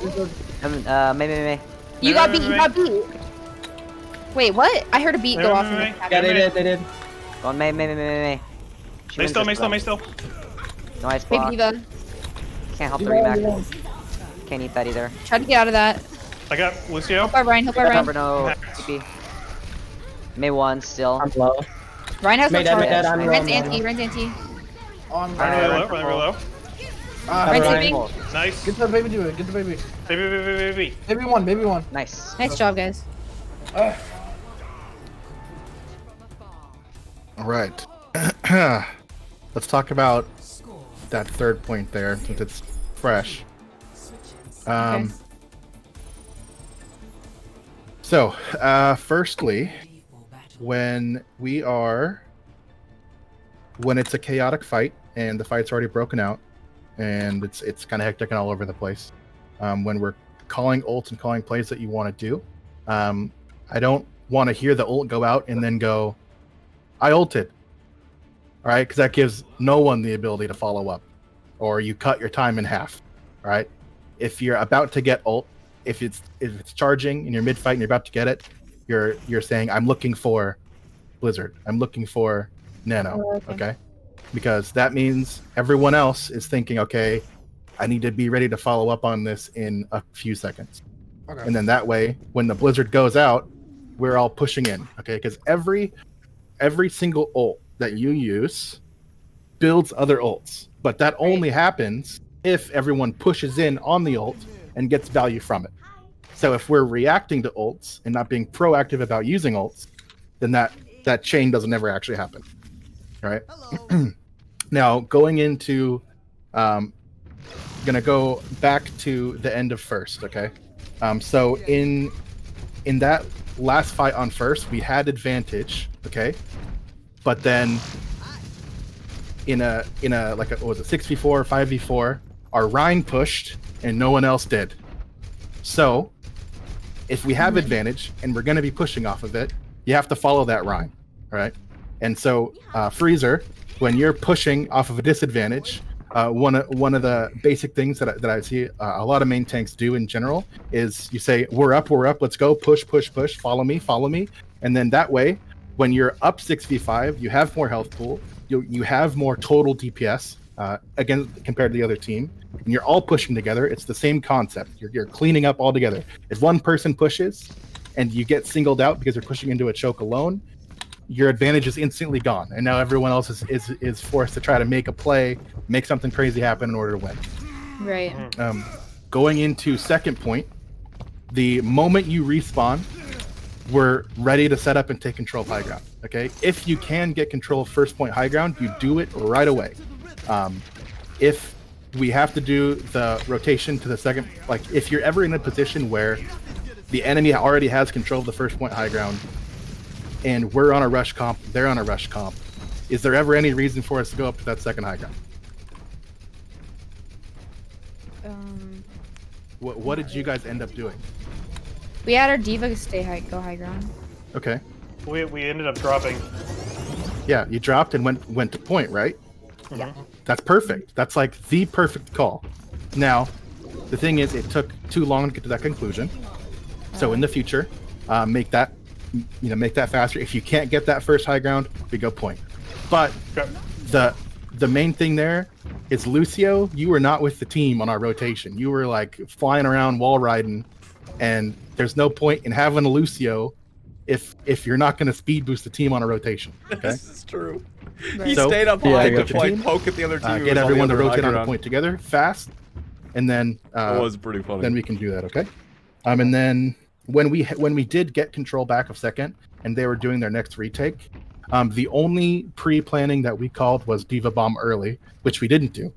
May. You got beat. You got beat. Wait, what? I heard a beat go off. in the Wait. Yeah, they did. Go on, May. She May wins still. this, bro. Nice Big block. Diva. Can't help the rematch. Can't eat that either. Try to get out of that. I got Lucio. Help our Ryan. Cover no. TP. May one still. I'm low. Ryan has no Made dead, charge. I'm low, Ryan's I'm anti. low. Ryan's anti. On. Running really low. Ryan's Ryan. sleeping. Nice. Get the baby. Do it. Get the baby. Baby. Baby one. Nice. Nice job, guys. All right. Let's talk about that third point there, since it's fresh. Okay. So, firstly, when it's a chaotic fight and the fight's already broken out, and it's kind of hectic and all over the place, when we're calling ults and calling plays that you want to do, I don't want to hear the ult go out and then go, I ulted. All right, because that gives no one the ability to follow up, or you cut your time in half. All right, if you're about to get ult, if it's charging and you're mid fight and you're about to get it, you're saying I'm looking for Blizzard. I'm looking for Nano. Okay. Because that means everyone else is thinking, okay, I need to be ready to follow up on this in a few seconds. Okay. And then that way, when the Blizzard goes out, we're all pushing in. Okay. Because every single ult that you use builds other ults, but that only happens if everyone pushes in on the ult and gets value from it. So if we're reacting to ults and not being proactive about using ults, then that chain doesn't ever actually happen. All right. Now going into, gonna go back to the end of first. Okay. So in that last fight on first, we had advantage. Okay. But then in a like what was it, 6v4, 5v4, our Rhine pushed and no one else did. So if we have advantage and we're going to be pushing off of it, you have to follow that Rhine, right? And so Freezer, when you're pushing off of a disadvantage, one of the basic things that I see a lot of main tanks do in general is you say, we're up, let's go, push, follow me. And then that way, when you're up 6v5, you have more health pool, you have more total DPS, again, compared to the other team, and you're all pushing together. It's the same concept. You're cleaning up all together. If one person pushes and you get singled out because you're pushing into a choke alone, your advantage is instantly gone, and now everyone else is forced to try to make a play, make something crazy happen in order to win. Right. Going into second point, the moment you respawn, we're ready to set up and take control of high ground. Okay, if you can get control of first point high ground, you do it right away. If we have to do the rotation to the second, like if you're ever in a position where the enemy already has control of the first point high ground and we're on a rush comp, they're on a rush comp, is there ever any reason for us to go up to that second high ground? What did you guys end up doing? We had our diva go high ground. Okay. We ended up dropping. Yeah, you dropped and went to point, right? Yeah. That's perfect. That's like the perfect call. Now, the thing is, it took too long to get to that conclusion. So in the future, make that faster. If you can't get that first high ground, we go point. But the main thing there is, Lucio, you were not with the team on our rotation. You were like flying around wall riding, and there's no point in having a Lucio if you're not going to speed boost the team on a rotation. Okay? This is true. Right. He So, stayed up yeah, high go to to like team, poke at the other team. who get was on the everyone to other rotate high on a ground. point together fast, and then That was pretty funny. then we can do that. Okay. And then when we did get control back of second, and they were doing their next retake, the only pre-planning that we called was Diva Bomb early, which we didn't do.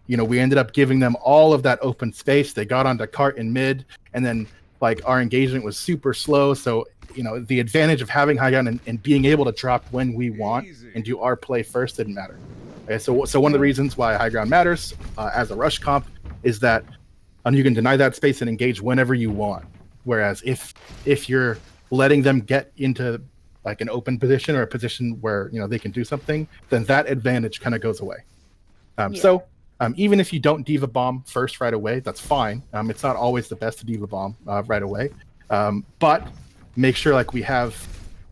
We ended up giving them all of that open space. They got onto cart in mid, and then like our engagement was super slow. So the advantage of having high ground and being able to drop when we want and do our play first didn't matter. Okay, so one of the reasons why high ground matters as a rush comp is that you can deny that space and engage whenever you want. Whereas if you're letting them get into like an open position or a position where they can do something, then that advantage kind of goes away. So even if you don't diva bomb first right away, that's fine. It's not always the best to diva bomb right away, but make sure like we have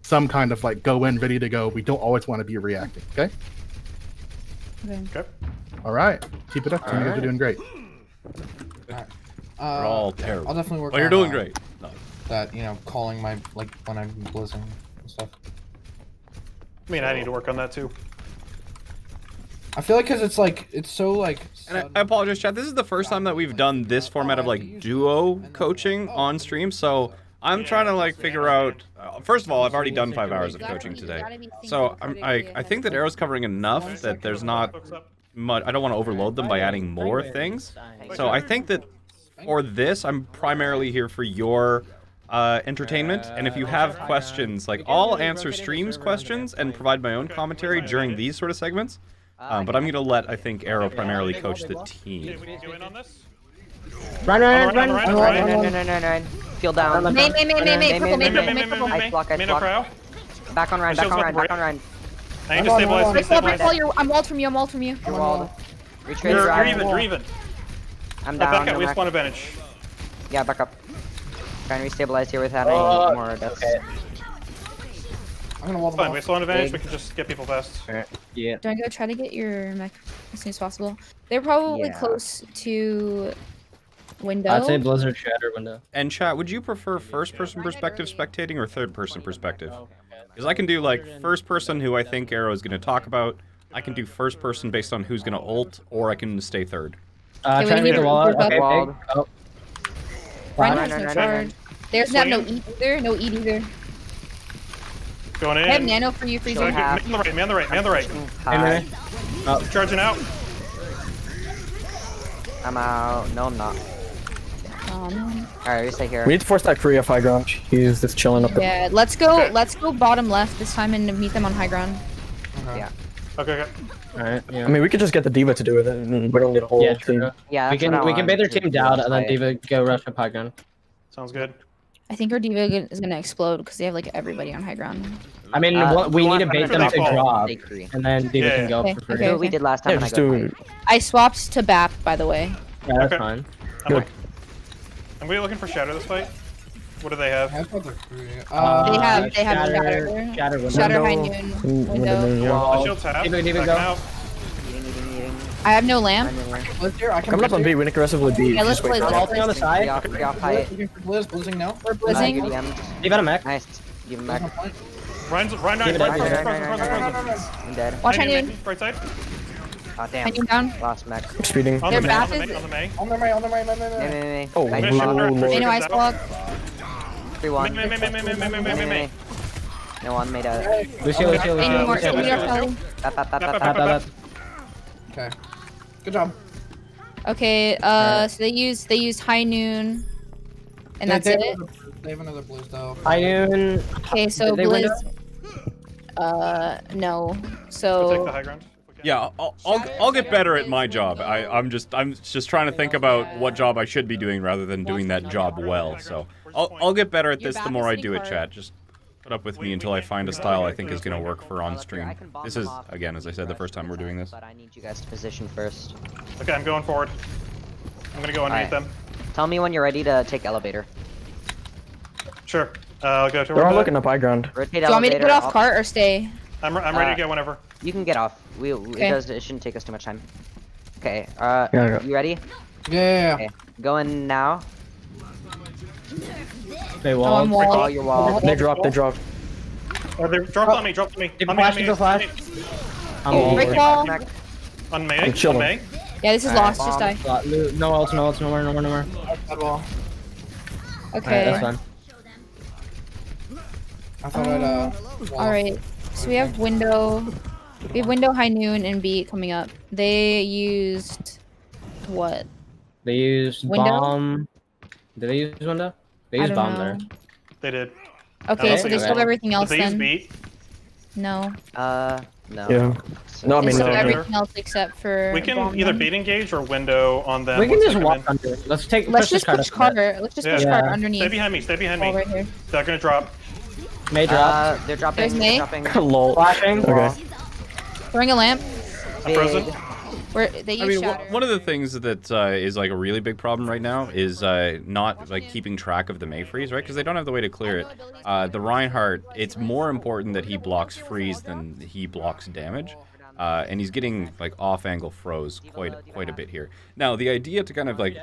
some kind of like go in ready to go. We don't always want to be reacting. Okay. Okay. All right. Keep it up. You guys are doing great. Alright. We're all terrible. I'll definitely work Well, you're on doing great. No. that, calling my, like, when I'm blizzing and stuff. I mean, I need to work on that too. I feel like because it's so, like... And I apologize, chat. This is the first time that we've done this format of, like, duo coaching on stream, so I'm trying to, like, figure out... first of all, I've already done 5 hours of coaching today. So I think that Aero's covering enough that there's not much... I don't want to overload them by adding more things. So I think that for this, I'm primarily here for your entertainment. And if you have questions, like, I'll answer streams questions and provide my own commentary during these sort of segments. But I'm going to let, I think, Aero primarily coach the team. Run. Feel down. Main, purple. Ice block. Back on Ryan. I need to stabilize. I'm walled from you. You're walled. You're even. I'm Back down. up, No we have mech. spawn advantage. Yeah, back up. Trying to restabilize here without any more deaths. Okay. I'm gonna wall them Fine, off. we have spawn advantage, Big. we can just get people fast. Alright. Yeah. Do I go try to get your mech as soon as possible? They're probably Yeah. close to window. I'd say Blizzard Shatter window. And chat, would you prefer first-person perspective spectating or third-person perspective? Because I can do like first-person, who I think Aero is going to talk about. I can do first-person based on who's going to ult, or I can stay third. Okay, Try to we make the need wall to out. move Okay, up. big. Oh. Ryan Flash. has no Run. charge. There's not no Swing. eat either. No eat either. Going in. I have nano for you, Sorry, freezing. half. man on the right, man on the right, man on the right. Hi. Charging out. I'm out. No, I'm not. Alright, we stay here. We need to force that Kree off high ground. He's just chilling up there. Yeah, let's go. Okay. Let's go bottom left this time and meet them on high ground. Yeah. Okay. Alright, yeah. I mean, we could just get the diva to do it, and we don't need a whole Yeah, team. true. Yeah, We that's what I can want bait their to team do down this and then fight. Diva go rush up high ground. Sounds good. I think our diva is gonna explode because they have like everybody on high ground. I mean, we need to bait them to Fall. drop, Stay Kree. and then Diva Yeah, can go yeah. up for Okay, free. Do what we did last time Yeah, when I just got do. fight. I swapped to BAP, by the way. Yeah, that's Okay. fine. Are we looking for Shatter this fight? What do they have? I've got the Kree. They have Shatter. Shatter window. Shatter high Window. noon window. My shield tap. Diva, Backing go. out. Eating. I have no lamp. Blizz here. I can Coming up on Blizz B, here. we can aggressively B. Yeah, let's Just wait play. for Let's it. Ulti on the play. side. Free off height. Looking for Blizz. Blizzing now. We're blizzing. Diva on a mech. Nice. Give him back. Ryan, Give it frozen, back. frozen. I'm dead. Watch high High noon. right side. Oh, High damn. noon down. Lost mech. Speeding. On Their the May, on back the is- May, on the May. On the right. On the right. Me. Oh, Nice. May, Shatter, Lord. They know ice out. block. 3-1. May. No one made a. Lucio. Any more? Lucio, Any more Lucio. Kelly? Tap. Tap that. Okay. Good job. Okay. So they used high noon, and that's it. They have another Blizz though. Iron. Okay, so Did they window? Blizz. No. We'll take the So high ground. Yeah, I'll get better at my job. I'm just trying to think about what job I should be doing rather than doing that job well. So I'll get better at this the more I do it, chat. Just put up with me until I find a style I think is gonna work for on stream. This is, again, as I said, the first time we're doing this. But I need you guys to position first. Okay, I'm going forward. I'm gonna go underneath Alright. them. Tell me when you're ready to take elevator. Sure. I'll go to They're all looking up high ground. Rotate do you want me to elevator. get off I'll- cart or stay? I'm ready to go whenever. You can get off. Okay. It shouldn't take us too much time. Okay. Yeah. You ready? Yeah. Okay. Go in now. They Oh, I'm wall. All wall. your wall. They dropped. Or they dropped on me, dropped on me. Diva On me, flash, on me, Diva flash. on me. I'm Break wall. wall. On May, I'm on chilling. May. Yeah, this is Alright, lost. Just die. No else, nowhere. Bad wall. Okay. Alright, that's fine. I thought I'd wall. All right. So we have window. We have window, high noon, and B coming up. They used what? They used Window? bomb. Did they use window? They I used don't bomb know. there. They did. Okay, Oh, so they okay. still have everything Did else they use then. beat? No. No. Yeah. No, I They mean, still no. have everything else except for. We can bomb either then. beat engage or window on them. We can once just they come walk in. under. Let's take. Let's push just this push card up a bit. Carter. Let's just push Yeah. Carter Yeah. underneath. Stay behind me, stay behind Wall me. right here. They're gonna drop. May drop. They're dropping. There's May. They're dropping. lol. Flashing. Okay. Throwing a lamp. I'm frozen. Big. Where they use I mean, shatter. one of the things that is like a really big problem right now is not like keeping track of the May freeze, right? Because they don't have the way to clear it. The Reinhardt, it's more important that he blocks freeze than he blocks damage, and he's getting like off-angle froze quite a bit here. Now, the idea to kind of like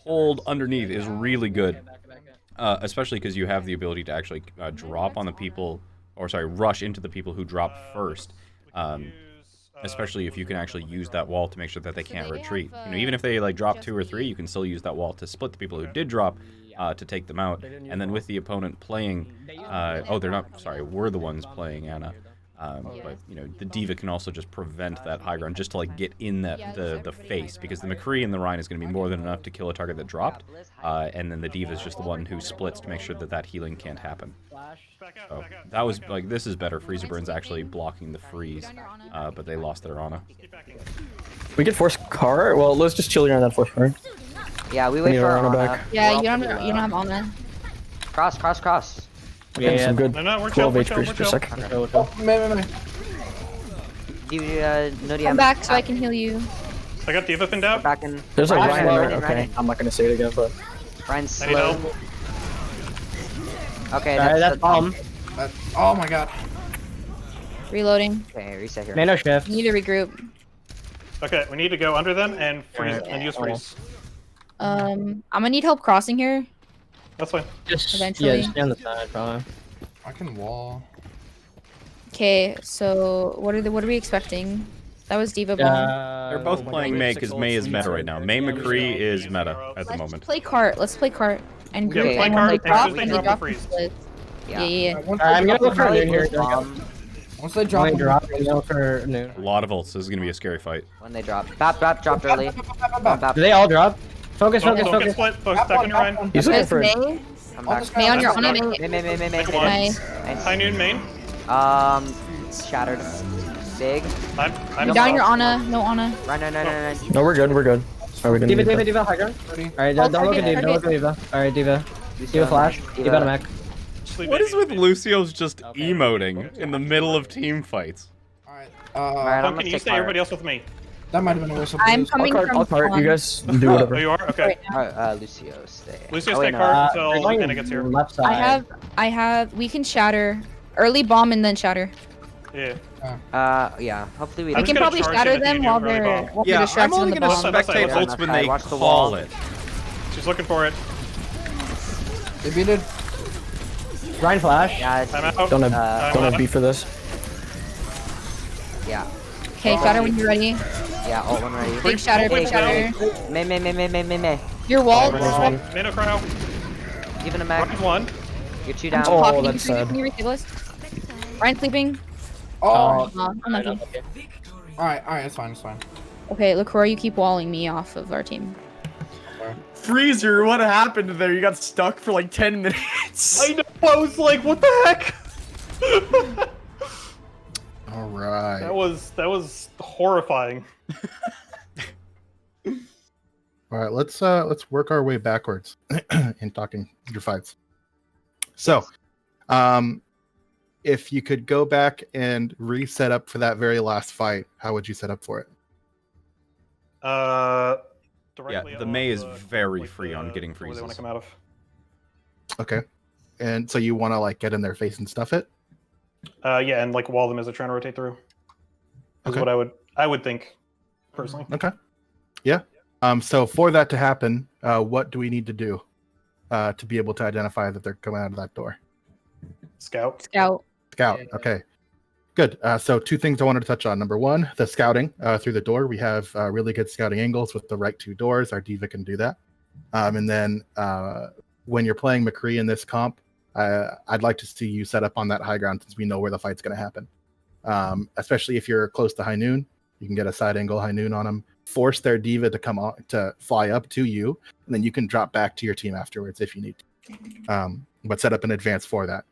hold underneath is really good, especially because you have the ability to actually drop on the people, or sorry, rush into the people who drop first. Especially if you can actually use that wall to make sure that they can't retreat. You know, even if they like drop 2 or 3, you can still use that wall to split the people who did drop to take them out. And then with the opponent playing, oh, they're not. Sorry, we're the ones playing Anna. But you know, the Diva can also just prevent that high ground, just to like get in that the face, because the McCree and the Rhine is going to be more than enough to kill a target that dropped, and then the Diva is just the one who splits to make sure that that healing can't happen. So that was like, this is better. Freezer Burn's actually blocking the freeze, but they lost their Ana. We could force car. Well, let's just chill here on that force car. Yeah, we We wait need for our our Ana Ana. back. Yeah, We're you all don't. pretty You don't low. have Ana. Cross. Getting some good No, we're chill, 12 we're HP chill, we're per chill. second. May. Do you, no Come DM. back so I can heal you. I got D.Va pinned out. Back in. There's a Ryan's Ryan there. ready, Okay, ready. I'm not gonna say it again, but Ryan's I need slow. help. Okay, Alright, that's bomb. Oh my god. Reloading. Okay, reset here. Nano shift. We need to regroup. Okay, we need to go under them and freeze Alright. and use freeze. I'm gonna need help crossing here. That's fine. Just Eventually. yeah, just stay on the side, probably. I can wall. Okay, so what are we expecting? That was D.Va bomb. They're both playing May because May is meta right now. May McCree is meta at the Let's moment. play cart. Let's play cart and Yeah, group. play And cart, when they and drop, as they and drop, they drop, freeze. split. Yeah. Yeah. Once I'm gonna look for Probably noon here. blue bomb Once they drop. Only drop. I'm gonna look for noon. A lot of ults. This is gonna be a scary fight. when they drop. Bap dropped early. Bap. Do they all drop? Focus, Don't focus, get focus. split. Focus back on your Ryan. he's looking There's for. May. Come I'll back. just May on your That's honor. fine. May. May. One. Nice. High noon main. Shattered. Big. I'm You're down your Ana. No Ana. Run. No, we're good. We're good. Are we gonna D.Va, need that? D.Va, high ground. Alright, Oh, don't look at target, D.Va, don't look at D.Va. Alright, D.Va. D.Va flash. D.Va to mech. What is with Lucio's just emoting in the middle of team fights? Alright. Alright, I'm Can gonna you take stay cart. everybody else with me? That might have been a waste of I'm blues. coming from I'll cart. You spawn guys do Oh, whatever. you are? Okay. right now. Alright, Lucio, stay. Lucio, Oh, stay wait, no. cart They're until going Anna gets here. left side. I have. We can shatter. Early bomb and then shatter. Yeah. Yeah. Hopefully we I'm We just can gonna probably charge shatter him if them you do while early they're bomb. while Yeah, they're I'm distracted on only the gonna bomb. spectate Let's ults when they watch the call wall. it. She's looking for it. They beat it. Ryan flash. Yeah, it's, I'm out. Don't have beat for this. yeah. Okay, shatter when you're ready. Yeah, ult one ready. Big shatter, big shatter. May. Your wall. Nano cryo. Even a mech. Ryan's one. You're two down. Oh, Popping. that's sad. Can you receive us? Ryan sleeping. Oh. Unlucky. Alright, it's fine, Okay, LaCroix, you keep walling me off of our team. Freezer, what happened there? You got stuck for like 10 minutes. I know. I was like, what the heck? All right. That was horrifying. All right, let's work our way backwards in talking your fights. So, if you could go back and reset up for that very last fight, how would you set up for it? Directly the on May is the- very like free on getting where they want freezes. to come out of. Okay, and so you want to like get in their face and stuff it? Yeah, and like wall them as they're trying to rotate through. Is Okay. what I would think, personally. Okay. Yeah. So for that to happen, what do we need to do to be able to identify that they're coming out of that door? Scout. Scout. Scout. Okay. Good. So two things I wanted to touch on. Number one, the scouting through the door. We have really good scouting angles with the right two doors. Our D.Va can do that. And then when you're playing McCree in this comp, I'd like to see you set up on that high ground since we know where the fight's going to happen. Especially if you're close to high noon, you can get a side angle high noon on them. Force their D.Va to come on to fly up to you, and then you can drop back to your team afterwards if you need to. But set up in advance for that.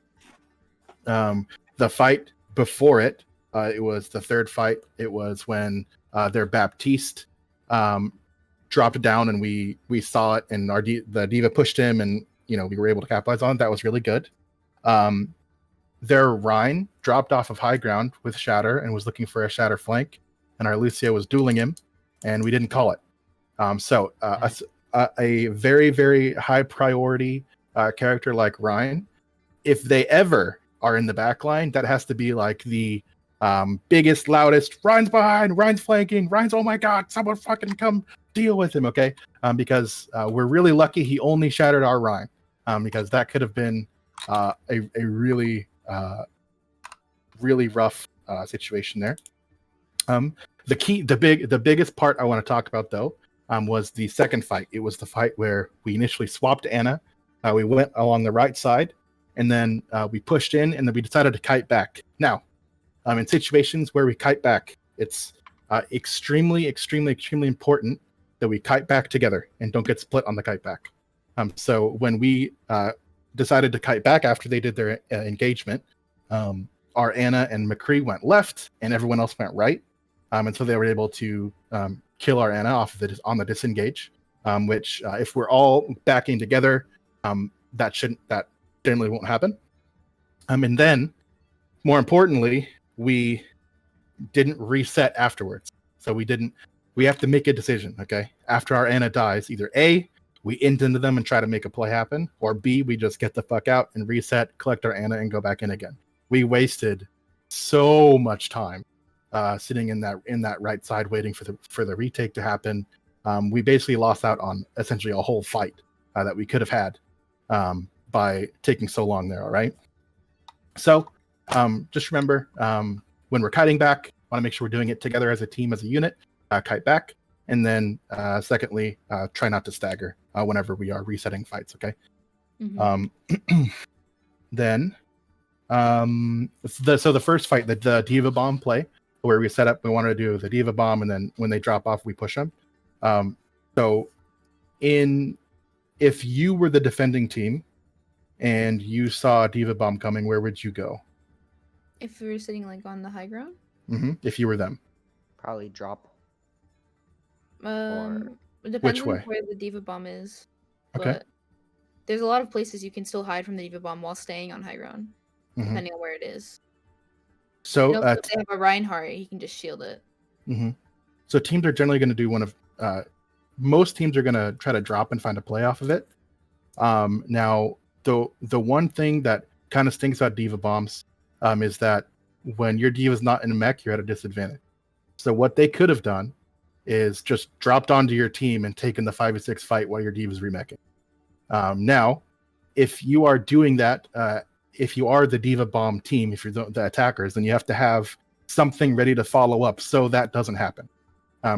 The fight before it, it was the third fight. It was when their Baptiste dropped down, and we saw it, and the D.Va pushed him, and we were able to capitalize on it. That was really good. Their Rhine dropped off of high ground with Shatter and was looking for a Shatter flank, and our Lucio was dueling him, and we didn't call it. A very, very high priority character like Ryan, if they ever are in the back line, that has to be like the biggest, loudest, Ryan's behind, Ryan's flanking, Ryan's, oh my god, someone fucking come deal with him, okay? Because we're really lucky he only shattered our Ryan, because that could have been a really, really rough situation there. The biggest part I want to talk about though was the second fight. It was the fight where we initially swapped Anna. We went along the right side, and then we pushed in, and then we decided to kite back. Now, in situations where we kite back, it's extremely, extremely, extremely important that we kite back together and don't get split on the kite back. So when we decided to kite back after they did their engagement, our Anna and McCree went left, and everyone else went right. And so they were able to kill our Anna off of on the disengage, which if we're all backing together, that generally won't happen. And then, more importantly, we didn't reset afterwards. So we didn't we have to make a decision. Okay, after our Ana dies, either A, we int into them and try to make a play happen, or B, we just get the fuck out and reset, collect our Ana, and go back in again. We wasted so much time sitting in that right side waiting for the retake to happen. We basically lost out on essentially a whole fight that we could have had by taking so long there. All right. So just remember, when we're kiting back, want to make sure we're doing it together as a team, as a unit. Kite back, and then secondly, try not to stagger whenever we are resetting fights. Okay. Then so the first fight, the Diva Bomb play, where we set up, we wanted to do the Diva Bomb, and then when they drop off, we push them. So if you were the defending team and you saw a Diva Bomb coming, where would you go? If we were sitting like on the high ground? If you were them. Probably drop. It depends Which on way? where the Diva Bomb is. Okay. But there's a lot of places you can still hide from the Diva Bomb while staying on high ground, depending on where it is. So You know, if they have a Reinhardt, he can just shield it. So teams are generally going to do one of most teams are going to try to drop and find a play off of it. Now, the one thing that kind of stinks about Diva Bombs is that when your Diva is not in a mech, you're at a disadvantage. So what they could have done is just dropped onto your team and taken the 5v6 fight while your Diva is remeching. Now, if you are doing that, if you are the Diva Bomb team, if you're the attackers, then you have to have something ready to follow up so that doesn't happen.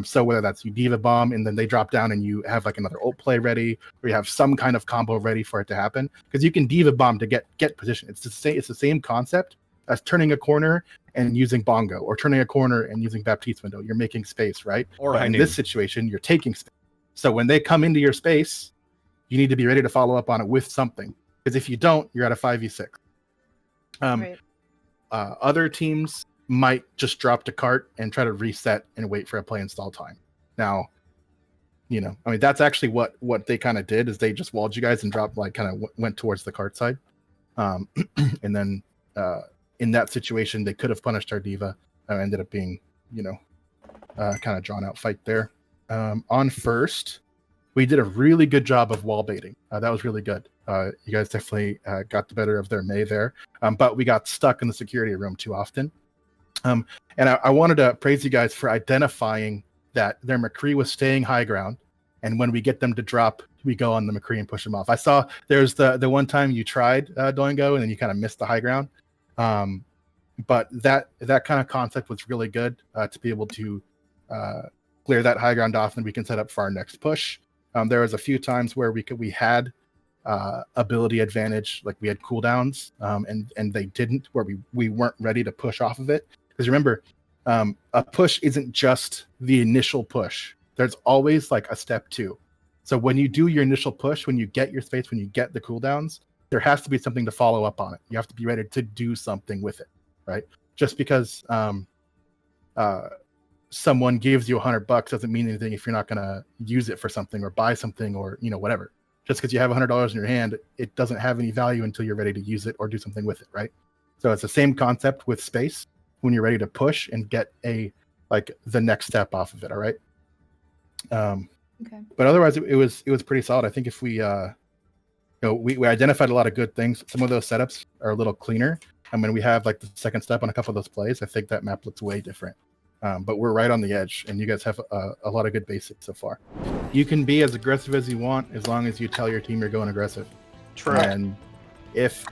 So whether that's you Diva Bomb and then they drop down and you have like another ult play ready, or you have some kind of combo ready for it to happen, because you can Diva Bomb to get position. It's the same concept as turning a corner and using Bongo, or turning a corner and using Baptiste window. You're making space, right? Or but in this situation, you're taking space. So when they come into your space, you need to be ready to follow up on it with something. Because if you don't, you're at a 5v6. Right. Other teams might just drop to cart and try to reset and wait for a play install time. Now, I mean, that's actually what they kind of did, is they just walled you guys and dropped, like, kind of went towards the cart side. And then in that situation, they could have punished our Diva. Ended up being, kind of drawn out fight there. On first, we did a really good job of wall baiting. That was really good. You guys definitely got the better of their Mei there. But we got stuck in the security room too often. And I wanted to praise you guys for identifying that their McCree was staying high ground. And when we get them to drop, we go on the McCree and push them off. I saw there's the one time you tried Doingo and then you kind of missed the high ground. But that kind of concept was really good to be able to clear that high ground off, and we can set up for our next push. There was a few times where we had ability advantage, like we had cooldowns, and they didn't, where we weren't ready to push off of it. Because remember, a push isn't just the initial push. There's always like a step 2. So when you do your initial push, when you get your space, when you get the cooldowns, there has to be something to follow up on it. You have to be ready to do something with it, right? Just because someone gives you $100 doesn't mean anything if you're not going to use it for something or buy something or whatever. Just because you have $100 in your hand, it doesn't have any value until you're ready to use it or do something with it, right? So it's the same concept with space when you're ready to push and get the next step off of it. All right. Okay. But otherwise, it was pretty solid. I think if we we identified a lot of good things. Some of those setups are a little cleaner, and when we have like the second step on a couple of those plays, I think that map looks way different. But we're right on the edge, and you guys have a lot of good basics so far. You can be as aggressive as you want as long as you tell your team you're going aggressive. True. And if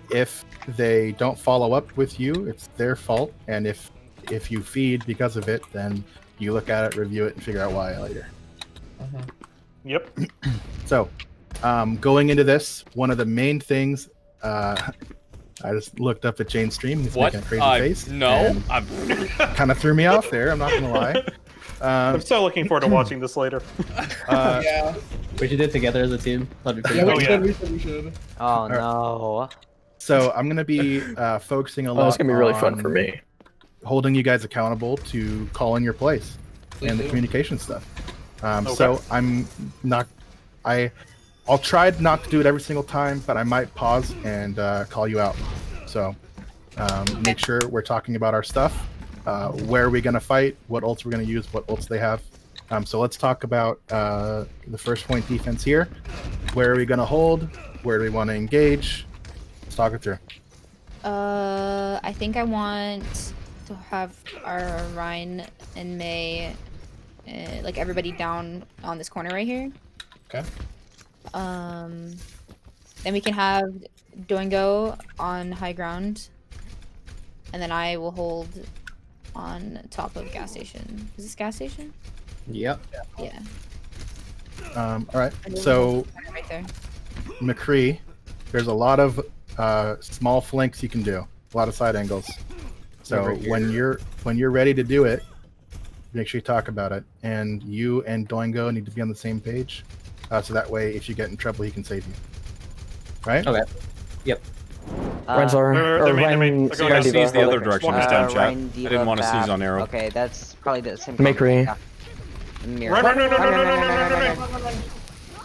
they don't follow up with you, it's their fault. And if you feed because of it, then you look at it, review it, and figure out why later. Yep. So, going into this, one of the main things, I just looked up at Jayne's stream. He's making a crazy face. No, Kind of threw me off there. I'm not gonna lie. I'm so looking forward to watching this later. Yeah. We should do it together as a team. That'd be pretty Yeah, cool. we should. Oh no. So I'm gonna be focusing a lot. Oh, it's gonna be really fun on for me. holding you guys accountable to calling your plays and the communication stuff. So I'm not. I'll try not to do it every single time, but I might pause and call you out. So make sure we're talking about our stuff. Where are we going to fight? What ults we're going to use? What ults they have? So let's talk about the first point defense here. Where are we going to hold? Where do we want to engage? Let's talk it through. I think I want to have our Ryan and May, like everybody down on this corner right here. Okay. Then we can have Doingo on high ground, and then I will hold on top of gas station. Is this gas station? Yep. Yeah. All right. So Right there. McCree, there's a lot of small flanks you can do, a lot of side angles. So Over here. when you're ready to do it, make sure you talk about it. And you and Doingo need to be on the same page, so that way if you get in trouble, he can save you. Right? Okay. Yep. Ryan's are they're or main- they're main- Ryan. they're So going I down. sneeze the other direction this time, chat. Ryan, I didn't want to Diva, sneeze on Aero. Okay, that's probably the same. Makery. Yeah. Mirror. Run, run, run, run, run, run, Run, run, run, run, run, run.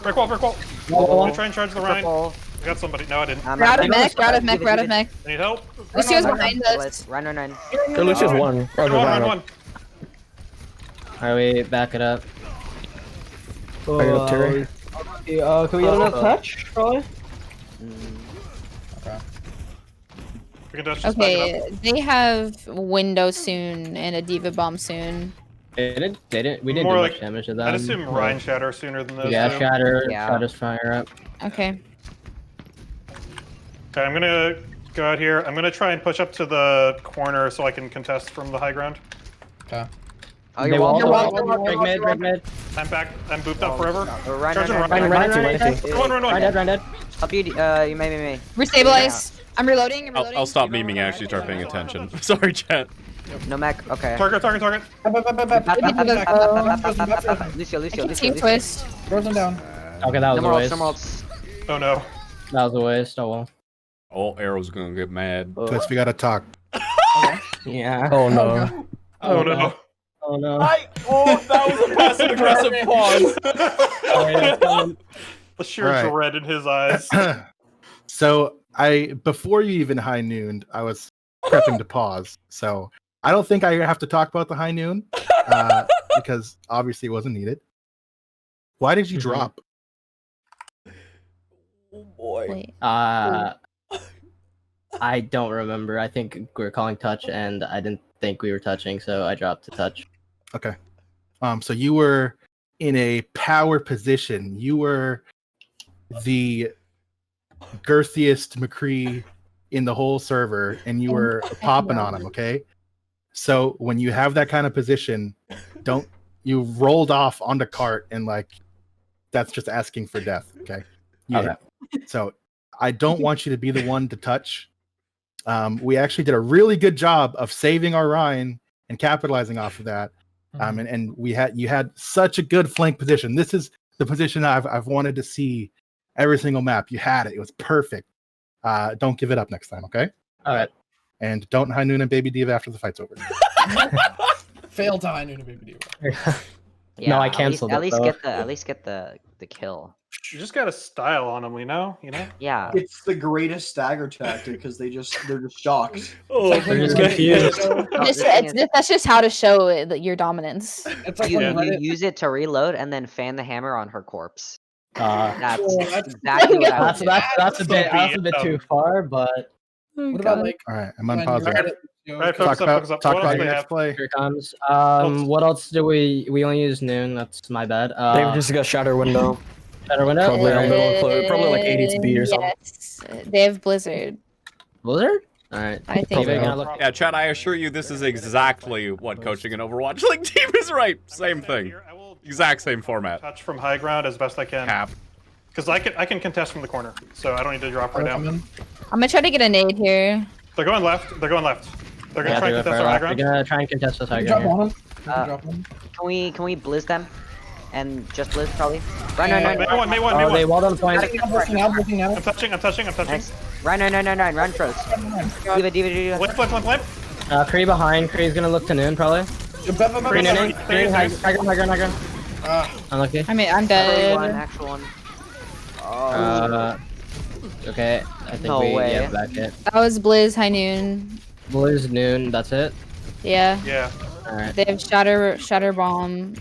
Break wall, break wall. I'm try and charge the Rhine. Purple. I got somebody. No, I didn't. We're out of mech. We're out of mech. We're out of mech. I need help. Lucio's Run, behind run, us. Run, run, run. Or Lucius one. Or Run, run, Ryan. run. Alright, we back it up. Are you up, Terry? Can we get another touch, probably? We can just back it up. Okay, they have window soon and a diva bomb soon. They didn't. We didn't More do like- much damage to them. I'd assume Rhine shatter sooner than those. Yeah, two. Yeah. Shatter's fire up. Okay. Okay, I'm gonna go out here. I'm gonna try and push up to the corner so I can contest from the high ground. Oh, They you're wall. wall. Break mid. I'm back. I'm booped up forever. Run, Charge run, and run, run. run. Run. Ryan dead. Help you, you may. Restabilize. I'm reloading. I'll stop memeing and actually start paying attention. Sorry, chat. No mech. Okay. Target. Lucio. Team twist. Frozen down. Okay, that was No a more waste. ults, no more ults. Oh no. That was a waste. Oh well. Oh, Aero's gonna get mad. Twist, we gotta talk. Yeah. Oh no. Oh no. Oh no. Oh, that was a passive aggressive pause. Oh, yeah, it's coming. The sheer Alright. dread in his eyes. So before you even high nooned, I was prepping to pause. So I don't think I have to talk about the high noon because obviously it wasn't needed. Why did you Mhm. drop? Oh boy. Wait. I don't remember. I think we were calling touch, and I didn't think we were touching, so I dropped to touch. Okay. So you were in a power position. You were the girthiest McCree in the whole server, and you were popping on him. Okay. So when you have that kind of position, you rolled off on the cart, and like that's just asking for death. Okay. Okay. So I don't want you to be the one to touch. We actually did a really good job of saving our Rhine and capitalizing off of that. And you had such a good flank position. This is the position I've wanted to see every single map. You had it. It was perfect. Don't give it up next time, okay? All right. And don't high noon and baby diva after the fight's over. Failed to high noon baby diva. Yeah, No, I at least- canceled At it, least though. get the kill. You just got a style on them, you know? Yeah. It's the greatest stagger tactic because they're just shocked. Oh, They're just confused. That's just how to show your dominance. It's like Yeah. when You Reddit, use it to reload and then fan the hammer on her corpse. That's that's- exactly what I would That's do. a bit too far, but what about like All right, I'm when unpausing. you're Reddit, you know, Right, Talk focus up. about What else your they next have? play. here it comes. What else do we only use noon? That's my bad. They've just got shatter window. Better window. Probably a little close. Probably like 80 speed or something. Yes, they have Blizzard. Blizzard. All right. I think. Maybe I so. gotta look. Yeah, Chat, I assure you this is exactly what coaching in Overwatch League team is right. Same thing. Exact same format. Touch from high ground as best I can. Cap. Because I can contest from the corner, so I don't need to drop right now. coming. I'm gonna try to get a nade here. They're going left. They're gonna Yeah, try do and it contest for our high left. We're ground. gonna try and contest this high Drop ground. on him. Uh, Drop him. Can we blizz them? And just blizz probably? Run. May one. Oh, they walled on point. I'm blocking out, blocking out. I'm touching. Nice. Run, Froze. Diva. Flip. Kree behind. Kree's gonna look to noon probably. Kree nooning. Kree high ground. Unlucky. I'm One, dead. actual one. Oh. Okay. I think No we way. back it. That was Blizz, high noon. Blues noon. That's it. Yeah. Yeah. Alright. They have shatter bomb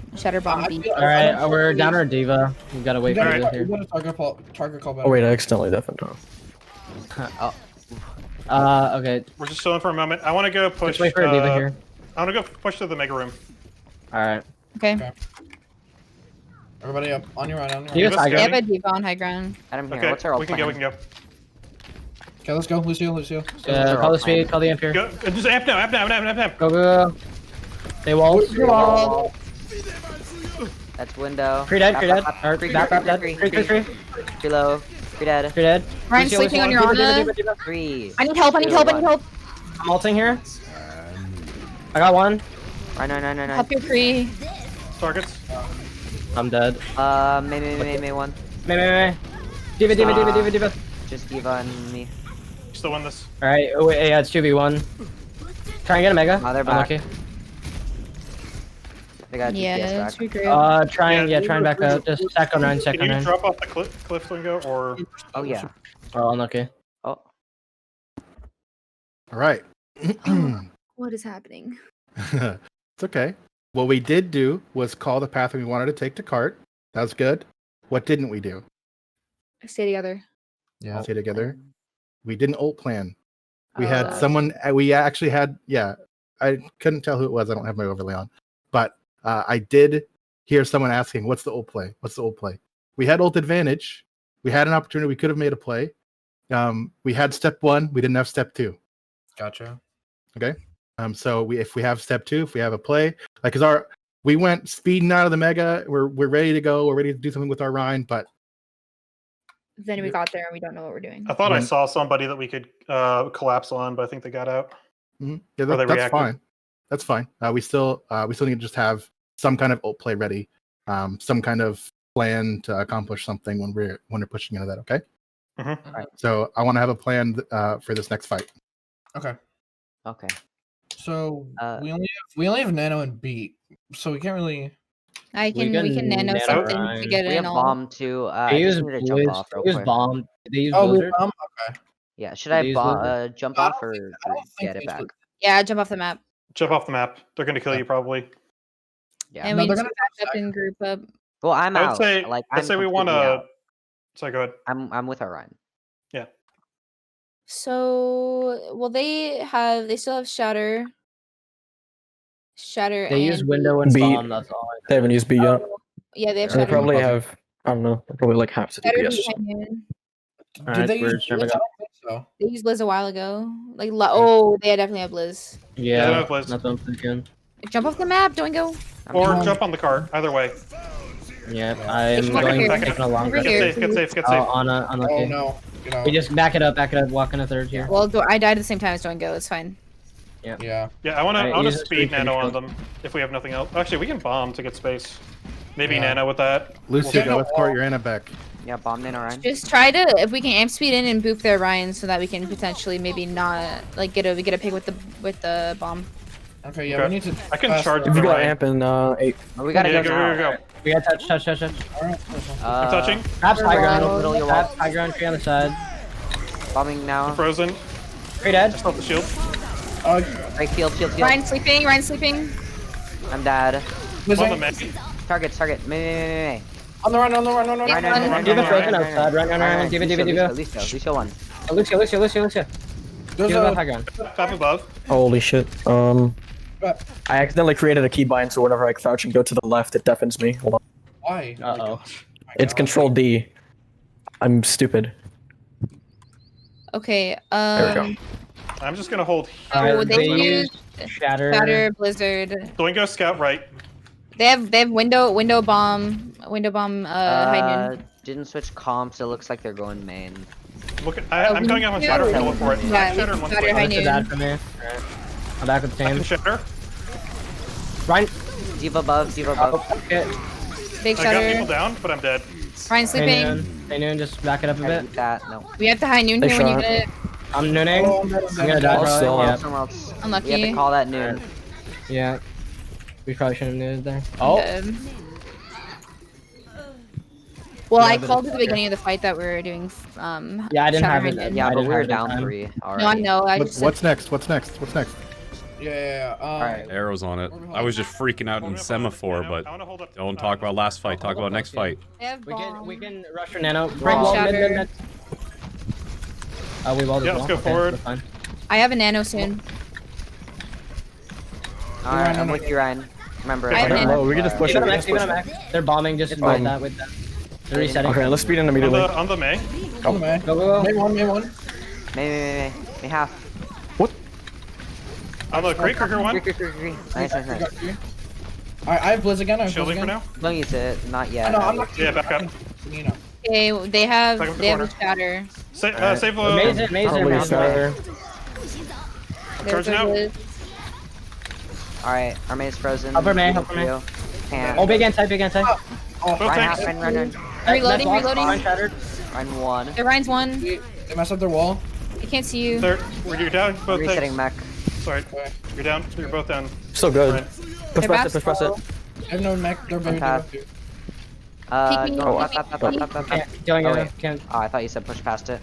B. Alright, we're down our diva. We gotta wait for this We here. got a target call back. Oh wait, I accidentally definitely. Okay. We're just chilling for a moment. I want to go push. Just wait for a diva here. I want to go push to the mega room. Alright. Okay. Everybody up on your run. Diva's high They have ground. a diva on high ground. Adam here. Okay, What's our ult we can plan? go. We can go. Okay, let's go. Lucio. Yeah, call the speed, call the amp here. Go. Just amp now. Amp. Go. They wall. Wall. That's window. Pre-dead. Or Free, back, dead. free. Free. Below. Pre-dead. Pre-dead. Ryan's Lucio, sleeping on Lucio, your diva, Ana. diva. 3. I need help. I'm I'm ulting here. I got one. Run. Help your pre. Targets. I'm dead. May one. May. Diva. Just Diva and me. Still win this. Alright, oh, wait, yeah, it's 2v1. Try and get a mega. Oh, they're back. Unlucky. They got Yeah, DPS let's back. regroup. Try and back up. Just second 9, Can second you 9. drop off the cliff and go, or? Oh yeah. Oh, unlucky. Oh. All right. What is happening? It's okay. What we did do was call the path we wanted to take to cart. That was good. What didn't we do? Stay together. Yeah. Stay together. We didn't ult plan. We had someone. We actually had. Yeah, I couldn't tell who it was. I don't have my overlay on, but I did hear someone asking, "What's the ult play? What's the ult play?" We had ult advantage. We had an opportunity. We could have made a play. We had step 1. We didn't have step 2. Gotcha. Okay. So if we have step 2, if we have a play, like, we went speeding out of the mega. We're ready to go. We're ready to do something with our Rhine, but Then we got there and we don't know what we're doing. I thought I saw somebody that we could collapse on, but I think they got out. yeah, Or they that's reacted. fine. That's fine. We still need to just have some kind of ult play ready, some kind of plan to accomplish something when we're pushing into that. Okay. Mm-hmm. All right. So I want to have a plan for this next fight. Okay. Okay. So we only have Nano and Beat, so we can't really. We can nano something to get We in have all. bomb too. They I use just need to jump off real quick. bomb. They use Oh, blizzard. okay. Yeah, should I jump off or I don't think get it they back? should. Yeah, jump off the map. Jump off the map. They're going to kill you probably. Yeah. And No, we they're need to gonna back up and group up. Well, I'm I would out. say. Like, I'd say we want completely to. out. Sorry, go ahead. I'm with Orion. So, well, they still have shatter. They use and window and Beat. bomb. That's all. They haven't used B yet. yeah, they have And they shatter. probably have, I don't know, probably like half the Shatter DPS. behind noon. Did Alright, they we're use jumping Blitz? I up. don't think so. They used Blizz a while ago. Like, they definitely have Blizz. Yeah, Yeah, no, Blizz. that's what I'm thinking. Jump off the map. Don't go. Or jump on the cart. Either way. Yeah, I'm Over going here. taking a long Over rest. here. Get safe. Unlucky. Oh no. You know. We just back it up, walk in a third here. Well, I died at the same time as Don't go. It's fine. Yeah. Yeah, I want Alright, to use a speed speed nano on shield. them if we have nothing else. Actually, we can bomb to get space. Maybe Yeah. nano with that. Lucio, Yeah. go with court your Ana back. Yeah, bomb in Orion. Just try to, if we can amp speed in and boop their Ryan, so that we can potentially maybe not like get a pick with the bomb. Okay. Yeah. Okay. We need to. I can fast charge forward. If you the got Ryan. amp in 8. Oh, we gotta Yeah, go go, now. go. We got touch. All right. I'm touching. Perhaps high ground. Middle, your Perhaps wall. high ground tree on the side. Bombing now. Frozen. Pretty dead. Just off the shield. Right, field. Ryan sleeping. I'm dead. On the mech. Target. May. On the run. Run. Diva frozen outside. Run. Diva. Lucio one. Lucio. There's Diva a. high ground. Top above. Holy shit. I accidentally created a keybind, so whenever I crouch and go to the left, it deafens me. Hold on. Why? Uh-oh. It's Control D. I'm stupid. Okay. There we go. I'm just gonna hold. Alright, they use shatter. Shatter, Blizzard. Doingo scout right. They have window bomb, high noon. Didn't switch comps. It looks like they're going main. Look, I'm coming out on shatter. Go for it. Yeah, Shatter in one Shatter place. high That's noon. bad for me. Alright. I'm back with the I can team. shatter. Ryan. Diva above. Okay. Big I got people Shatter. down, but I'm dead. Ryan Stay sleeping. noon. Just back it up a I bit. beat that. No. We have the high noon They here when you shot. get it. I'm nooning. I'm gonna die I'll probably. still- Yeah. Somewhere else. Unlucky. We have to call that noon. Yeah. We probably shouldn't have nooted there. Oh. Well, Yeah, I but called it's at the beginning of the fight that we were doing. Yeah, I didn't Shatter have high it. noon. Yeah, I but didn't we have were it in down time. 3 already. No, I know. I just What's next? What's next? said Yeah. Alright. Arrows on it. I was just freaking out in semaphore, but don't talk about last fight. Talk about next fight. We can rush your nano. Break Bomb wall, shatter. mid. We walled as Yeah, well. let's go Okay, forward. that's fine. I have a nano soon. Alright, I'm with you, Ryan. Remember, I have it's an- No, we can just push Even it. on Max, even on Max. They're bombing, just fight that with them. They're resetting. Okay, let's speed in immediately. On the May. On the May. Go. May one. May half. On the Creek, Creeker one. Green. Nice. Alright, I have Blizz again. Shielding for now. Don't use it, not yet. No, I'm not. Yeah, back up. Okay, they have Back up the a corner. shatter. Save the. Mazer. Charging out. Alright, our May's frozen. Upper May. Can't. Oh, big anti. Run half, run. Reloading. Run one. The Ryan's one. They messed up their wall. I can't see you. Third. You're down. Both Resetting tanks. mech. Sorry. You're down. You're both down. So good. Right. Push They're press it. I have no mech. They're very Path. good. Peek me, Go peek up. me. Doing Oh, it. wait. Can't. Oh, I thought you said push past it.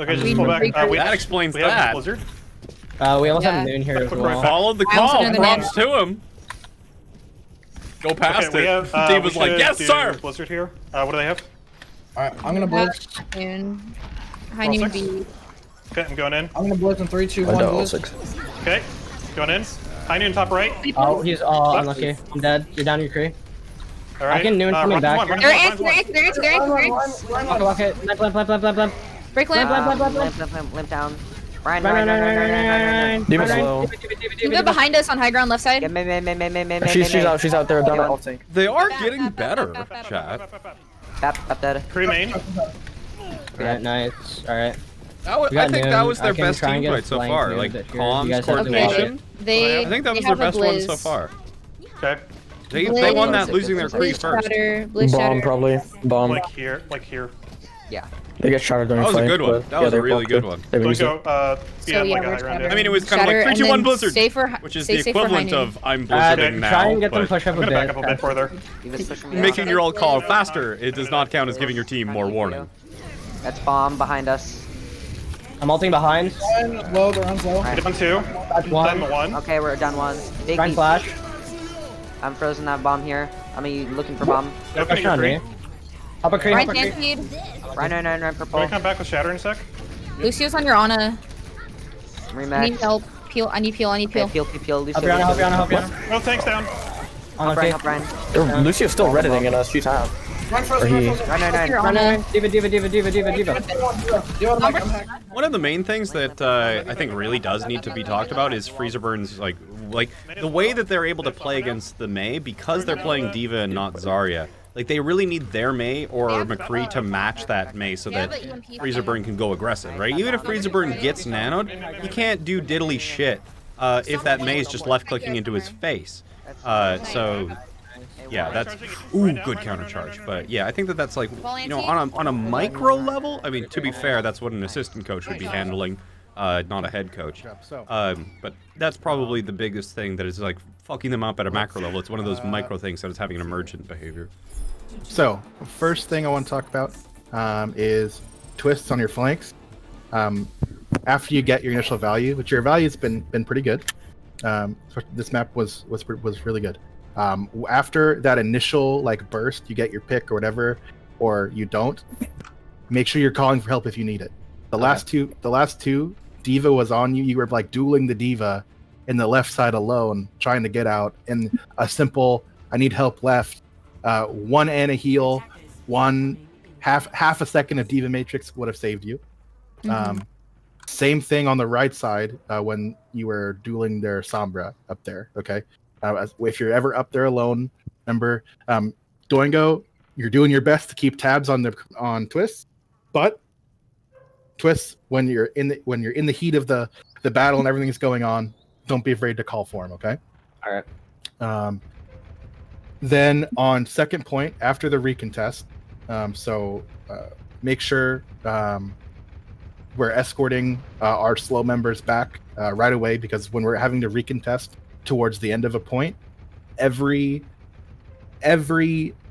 Okay, just pull back. That explains we have that. Blizzard. We also Yeah. have Noon here as well. Followed the I also call. know the Props to him. Go past Okay, we have. it. Dave we was like, should yes, do sir. Blizzard here. What do they have? Alright, I'm gonna Blizz. Noon. High noon B. Okay, I'm going in. I'm gonna Blizz in 3, 2, I 1. know all Blizz. 6. Okay, going in. High noon top right. Oh, he's unlucky. I'm dead. You're down your Cree. All right. I can Noon coming back. They're anti. Okay. Lamp. Break lamp. Limp down. Ryan. Demon's low. You go behind us on high ground left side. She's out there. Down off tank. They are getting better, chat. Up dead. Cree main. Yeah, nice. Alright. I think that was their I can best try and team get fight so flank far. here, Like, but here, comms, you guys have to coordination. They. I think that was they their have a best one Blizz. so far. Okay. They won that losing their Cree Blizz first. shatter. Blizz Bomb shatter. probably. Bomb. Like here. Yeah. They get shattered during That was a fight, good one. but That yeah, was a they're really both good one. They So we used go. it. So yeah, like a we're high ground. shatter. I mean, it was kind of Shatter, like 3, 2, and 1 then Blizzard, stay for, which is stay the safe for high equivalent noon. of I'm blizzarding now. Try and get them but push up I'm a gonna back up a bit. bit further. You was pushing me making out. your ult call faster, it does not count as giving your team more warning. That's bomb behind us. I'm ulting behind. Ryan's low, they're on low. Down two. That's one. Down one. Okay, we're down one. Big Ryan beat. flash. I'm frozen that bomb here. I mean, looking for bomb. Opening Pressure your on Cree. me. Hop a Cree. Ryan Hop a Cree. fancied. Run, purple. Can we come back with Shatter in a sec? Lucio's on your Ana. I Remax. need help. Peel. I need peel. Okay, peel. Lucio. Help you on. No, tanks down. Unlucky. Help Ryan. Lucio's still redditing in us. She's half. Run frozen, Or he- run frozen. Run. Your Ana. Diva. Yo, I'm hacked. One of the main things that I think really does need to be talked about is Freezer Burn's like the way that they're able to play against the Mei because they're playing Diva and not Zarya. Like they really need their Mei or McCree to match that Mei so that Freezer Burn can go aggressive, right? Even if Freezer Burn gets nanoed, he can't do diddly shit if that Mei is just left clicking into his face. So yeah, that's good countercharge. But yeah, I think that that's like on a micro level. I mean, to be fair, that's what an assistant coach would be handling, not a head coach. But that's probably the biggest thing that is like fucking them up at a macro level. It's one of those micro things that is having an emergent behavior. So, first thing I want to talk about is twists on your flanks. After you get your initial value, which your value's been pretty good. This map was really good. After that initial like burst, you get your pick or whatever, or you don't. Make sure you're calling for help if you need it. The last two, Diva was on you. You were like dueling the Diva in the left side alone, trying to get out. And a simple, I need help left. One Ana heal, half a second of Diva Matrix would have saved you. Same thing on the right side when you were dueling their Sombra up there. Okay, if you're ever up there alone, remember, Doingo, you're doing your best to keep tabs on twists, but twists when you're in the heat of the battle and everything's going on, don't be afraid to call for him. Okay. All right. Then on second point, after the recontest, make sure we're escorting our slow members back right away, because when we're having to recontest towards the end of a point, every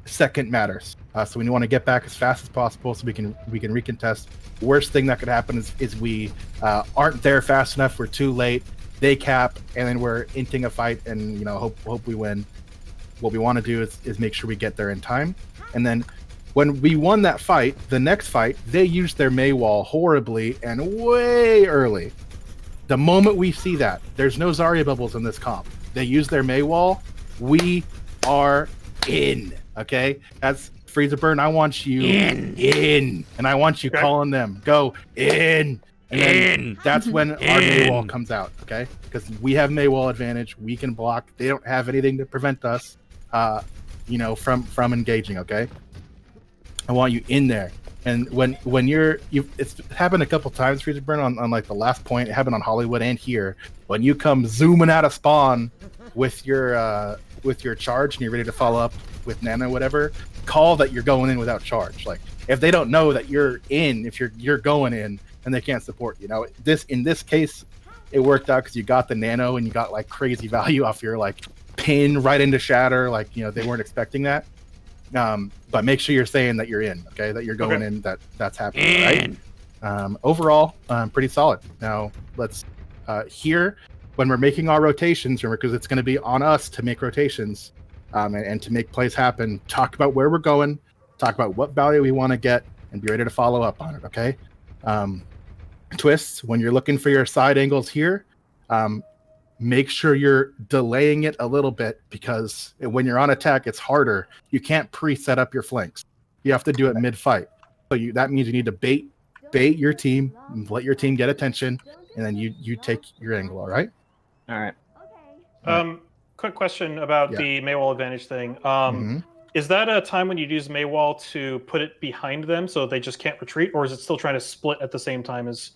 second matters. So we want to get back as fast as possible so we can recontest. Worst thing that could happen is we aren't there fast enough, we're too late, they cap, and then we're inting a fight, and hope we win. What we want to do is make sure we get there in time, and then when we won that fight, the next fight they used their Mei wall horribly and way early. The moment we see that, there's no Zarya bubbles in this comp. They use their Mei wall. We are in. Okay, that's Freezer Burn. I want you in, and I want you calling them go in. And then that's when our Mei wall comes out. Okay, because we have Mei wall advantage. We can block. They don't have anything to prevent us, from engaging. Okay, I want you in there. And when it's happened a couple times, Freezer Burn, on like the last point. It happened on Hollywood and here. When you come zooming out of spawn with your charge and you're ready to follow up with Nana, whatever, call that you're going in without charge. Like if they don't know that you're in, if you're going in, and they can't support you. Now in this case, it worked out because you got the Nano and you got like crazy value off your like pin right into Shatter. Like they weren't expecting that. But make sure you're saying that you're in, okay? That you're going in, that's happening, right? Overall, pretty solid. Now let's here when we're making our rotations, remember, because it's going to be on us to make rotations and to make plays happen. Talk about where we're going, talk about what value we want to get, and be ready to follow up on it, okay? Twists, when you're looking for your side angles here, make sure you're delaying it a little bit, because when you're on attack, it's harder. You can't pre-set up your flanks. You have to do it mid-fight. So that means you need to bait your team, let your team get attention, and then you take your angle. All right. All right. Quick question about the Mei wall advantage thing. Is that a time when you use Mei wall to put it behind them so they just can't retreat, or is it still trying to split at the same time as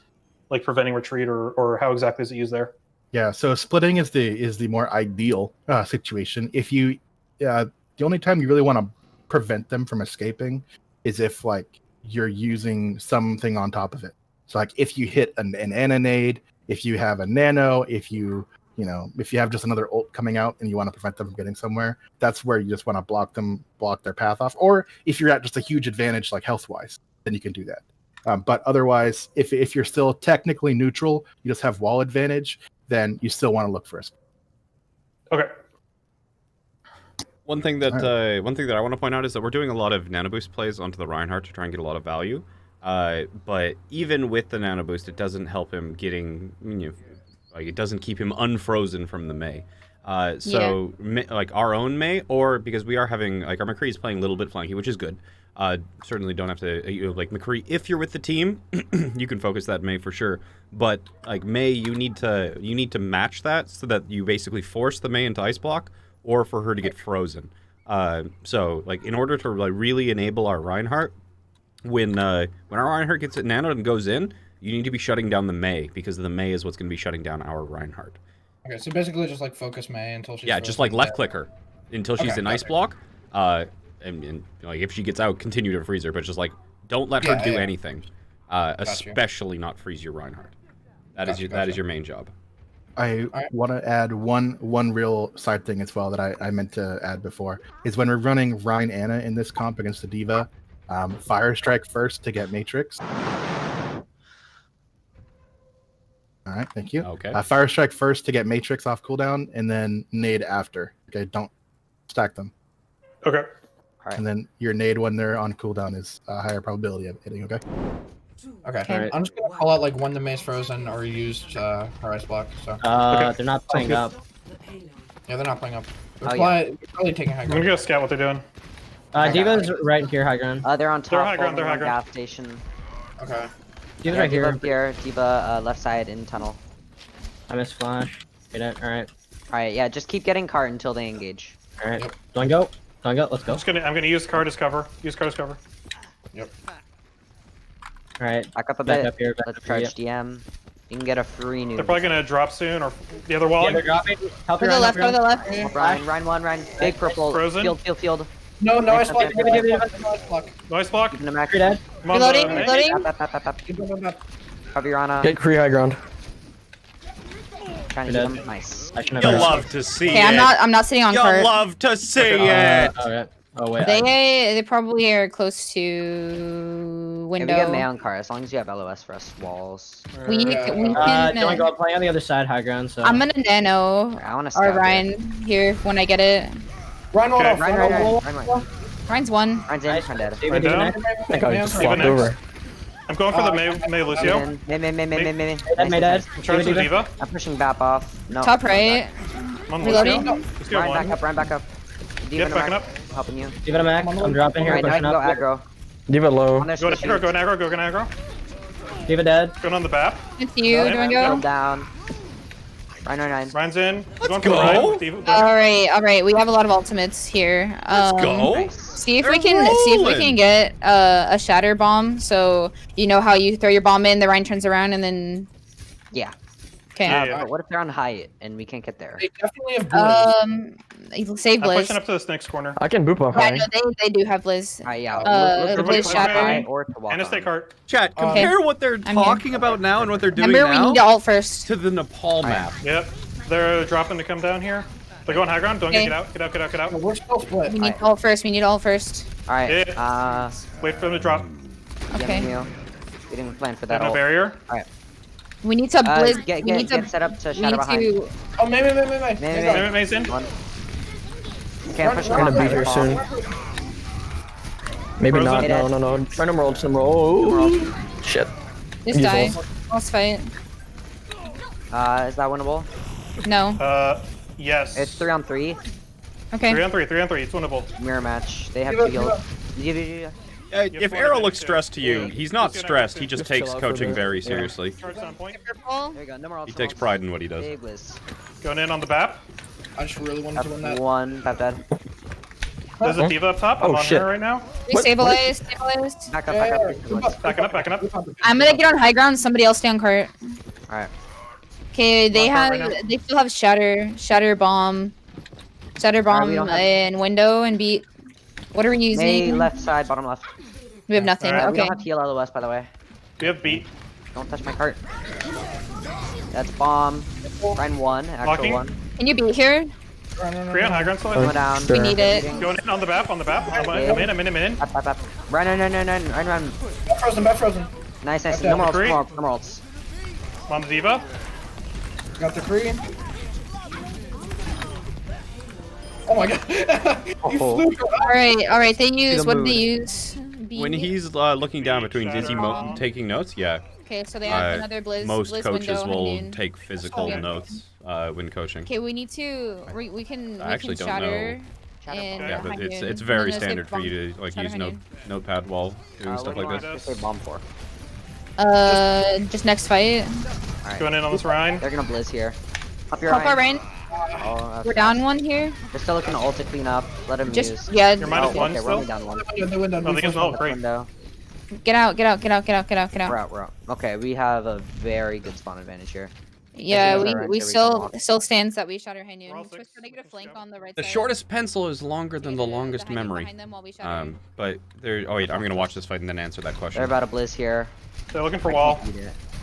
like preventing retreat, or how exactly is it used there? Yeah, so splitting is the more ideal situation. If you, the only time you really want to prevent them from escaping is if like you're using something on top of it. So like if you hit an Ananade, if you have a Nano, if you have just another ult coming out and you want to prevent them from getting somewhere, that's where you just want to block their path off. Or if you're at just a huge advantage like health wise, then you can do that. But otherwise, if you're still technically neutral, you just have wall advantage, then you still want to look for us. Okay. One thing that I want to point out is that we're doing a lot of nano boost plays onto the Reinhardt to try and get a lot of value. But even with the nano boost, it doesn't help him getting, it doesn't keep him unfrozen from the Mei. Like our own Mei, or because we are having like our McCree is playing a little bit flanky, which is good. Certainly don't have to like McCree. If you're with the team, you can focus that Mei for sure. But like Mei, you need to match that so that you basically force the Mei into ice block, or for her to get frozen. So like in order to like really enable our Reinhardt, when our Reinhardt gets it nanoed and goes in, you need to be shutting down the Mei, because the Mei is what's going to be shutting down our Reinhardt. Okay, so basically just like focus Mei until she's just like left click her until she's in ice block. And like if she gets out, continue to freeze her, but just like don't let her do anything, especially not freeze your Reinhardt. That is your main job. I want to add one real side thing as well that I meant to add before, is when we're running Rein Anna in this comp against the Diva, Fire Strike first to get Matrix. All right, thank you. Okay. Fire Strike first to get Matrix off cooldown, and then nade after. Okay, don't stack them. Okay. All right. And then your nade when they're on cooldown is a higher probability of hitting. Okay. Okay. Right. I'm just gonna call out like when the Mei's frozen or used her ice block. So. They're not playing up. Yeah, they're not playing up. They're probably taking high I'm ground. gonna go scout what they're doing. Diva's right here, high ground. They're on top. They're high ground, holding they're high one ground. gas station. Okay. Diva's right here. Diva here. Diva left side in tunnel. I missed flash. Get it. All right. All right. Yeah. Just keep getting cart until they engage. All right. Yep. Don't go. Don't go. Let's go. I'm gonna use card as cover. Use card as cover. Yep. All right. Back up a Back bit. up here. Back Let's up here, charge DM. You can get a free new. They're probably gonna drop soon, or the other wall. Yeah, they're dropping. Help Go to your the left, go to the left. Ryan, Ryan. Big purple. Frozen. Field. No ice block. Diva, No ice block. Nice block. Keeping them active. You're dead. Come on, Reloading, Mei. reloading. Cover your Ana. Get Kree high ground. Trying to You're get dead. them. Nice. I shouldn't You have love to see Okay, it. I'm not sitting on You cart. love to see it. All right. Oh wait. They probably are close to window. we get May on car as long as you have LOS for us walls. We Do can. you want to go play on the other side, high ground? So I'm gonna nano I want to or scout Ryan here when I get it. Ryan, hold off. Ryan. Ryan's one. Ryan's in, Ryan dead. Ryan down. I think I just Steven walked next. over. I'm going for the May Lucio. May. May Nice, dead. I'm charging the Diva. I'm pushing Bap off. No. Top right. I'm on Reloading. Lucio. Lucio Ryan one. back up. Ryan back up. Yep, backing up. I'm helping you. Give it a max. I'm dropping here. Alright, now I Pushing can go up. aggro. Leave it low. On their Go to switch. aggro, go aggro. Give it dead. Going on the BAP. It's you. Yeah, Do I Drill go? down. Ryan. Ryan's in. Going go. for Ryan. Diva. All right. We have a lot of ultimates here. Let's go. Nice. See if we They're can rolling. get a shatter bomb. So you know how you throw your bomb in, the Ryan turns around, and then Yeah. okay. Yeah. But what if they're on height and we can't get there? They definitely have Blizz. Save I'm Blizz. pushing up to this next corner. I can boop off Yeah, high. no, they do have Blizz. Alright, yeah. Blizz look to shatter. high or to walk And a on. stake heart. Chat, compare what they're I'm talking about now and what they're doing Remember, we now need to ult first. to the Nepal map. Yep. They're dropping to come down here. They're going high ground. Don't Okay. get out. We're still split. We need ult first. We need ult first. Alright, Yeah. Wait for them to drop. Okay. We didn't plan for They that. have no ult. barrier. We need to Blizz. Get we need to. set up to We shadow need behind. to. Oh, May. May. May's in. One. Okay, I'm pushing I'm gonna on beat her height. soon. Maybe Frozen. not. No. Try no more ults, no more. Oh, shit. Just Use die. ults. Last fight. Is that winnable? No. Yes. It's 3-on-3. Okay. 3-on-3. It's winnable. Mirror match. They have 2 heals. If Aero looks stressed to you, he's not stressed. He just takes coaching very seriously. Charge on point. Purple. There you go. No more ults. He takes pride in what he does. Big Blizz. Going in on the BAP. I just really wanted to win that. That's 1. Bap dead. There's a Diva up top. I'm Oh, on shit. her right now. Stabilized. Back up. Backing up. I'm gonna get on high ground. Somebody else stay on cart. Alright. Okay, they Lock out have. right now. They still have shatter bomb, we don't have- and window and beat. What are we May using? left side, bottom left. We have nothing. Alright, We don't Okay. have heal LOS, by the way. We have beat. Don't touch my cart. That's bomb. Ryan 1. Actual Locking. 1. Can you beat here? 3 on high ground. Still Coming in. down. Sure. We need it. Going in on the BAP. I'm in. Bap. Run. Back frozen. Nice. Okay. No more ults. Three. No more ults. I'm on the Diva. Got the free. Oh my god. You flew. All right. They use. the What did they mood. use? Beat? When he's looking down between, is he taking notes? Yeah. Okay, so they have another Blizz. Most Blizz coaches window, will Honeymoon. take physical Okay. notes when coaching. Okay, we need to. We can. I actually don't shatter. Shadow And Yeah, but it's Honeymoon. very And then standard skip for you to like Shadow use Honeymoon. notepad while doing stuff What like do you this. want to say bomb for? Just next fight. Alright. Going in on this Ryan. They're gonna blizz here. Up your Pop our Ryan. rain. Oh, that's We're down one here. They're still looking to ult to clean up. Let him use. Just yeah. You're minus Oh, one okay, we're still. only down 1. The window. Oh, they can all great. Window. Get out. Get out. We're out. Okay, we have a very good spawn advantage here. Yeah, Everyone's we alright, we here we still come stands that we shatter high We're all noon. six. Can I get a Let's flank go. on the right The side? shortest pencil is longer than the longest high noon memory. behind them while we shatter. But there. Oh wait, I'm gonna watch this fight and then answer that They're question. about to blizz here. They're looking for wall.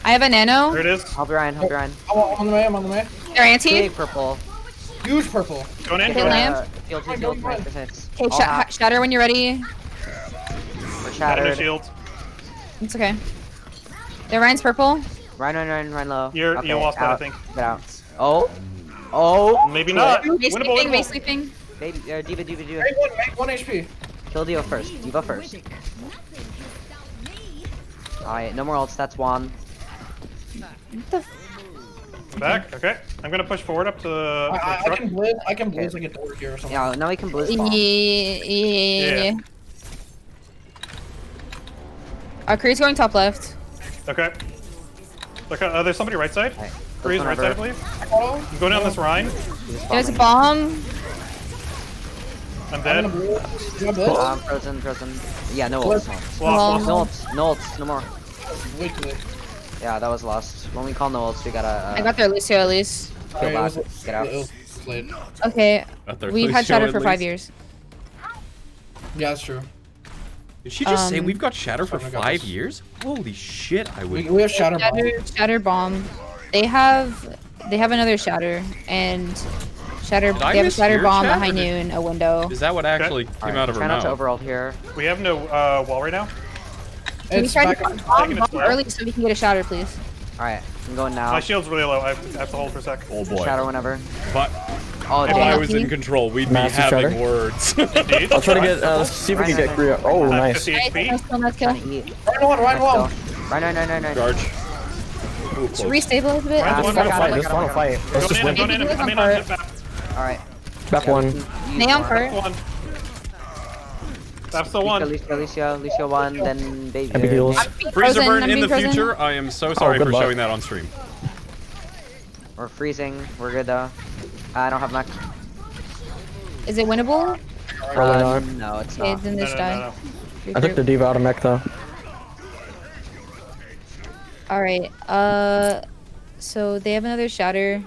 I have a nano. There it is. Help your Ryan. I'm on the way. They're anti. Big purple. Huge purple. Going in. Okay, Going in. lamp. Field 2 Go, field go, go. 9%. Okay, shatter when you're ready. We're Out of the shattered. shield. It's okay. Their Ryan's purple. Ryan low. You Okay, lost that, I out. think. Get out. Oh. Maybe not. Base Winnable. sleeping. Base sleeping. Baby, Diva. Make 1 HP. Kill Diva first. Alright, no more ults. That's 1. What the? Back. Okay. I'm gonna push forward up to the I truck. can blizz. I can get the work here or something. Yeah, now we can blizz bomb. Yeah. Our crew's going top left. Okay. Look, there's somebody right side. Alright, Three is right side, I believe. I'm going down this Rhine. There's a bomb. I'm dead. Frozen. Yeah, no ults. Lost. No ults. No more. Way too late. Yeah, that was lost. When we call no ults, we gotta I got their Lucio at least. kill back. Get out. It was late. Okay. Got their We've had Lucio shatter at for 5 least. years. Yeah, that's true. Did she just say Um, we've got Shatter for Shatter got 5 this. years? Holy shit! I would. We have shatter bomb. Shatter bomb. They have another shatter and shatter. Did I They have a miss shatter your bomb, a chat, high or did- noon, a window. Is that what actually came out of her Try not to mouth? overult here. We have no wall right now. Can we It's try back to on. bomb early so we can get a shatter, please? Alright, I'm going now. My shield's really low. I have to hold for a sec. Oh boy. Shadow whenever. But Oh, if Jayne. I was in control, we'd be Master having Shatter. words. Indeed. I'll try to get. Let's see if we can get Korea. Oh, nice. 50 HP. Nice kill, nice kill. Trying to eat. Run one. Run. Charge. Ooh, Should close. restabilize a bit. Right, Ah, one, fuck, one, got it. This final fight. Let's just Going win. in. I'm in on it back. Alright. Back one. Neon first. One. That's the one. Lucio one, then baby. Heavy heals. Freezer burn I'm in the being frozen. future. I am so sorry good for luck. showing that on stream. We're freezing. We're good though. I don't have mech. Is it winnable? Probably not. No, it's Okay, not. then this die. No. I took the diva out of mech though. Alright, so they have another shatter.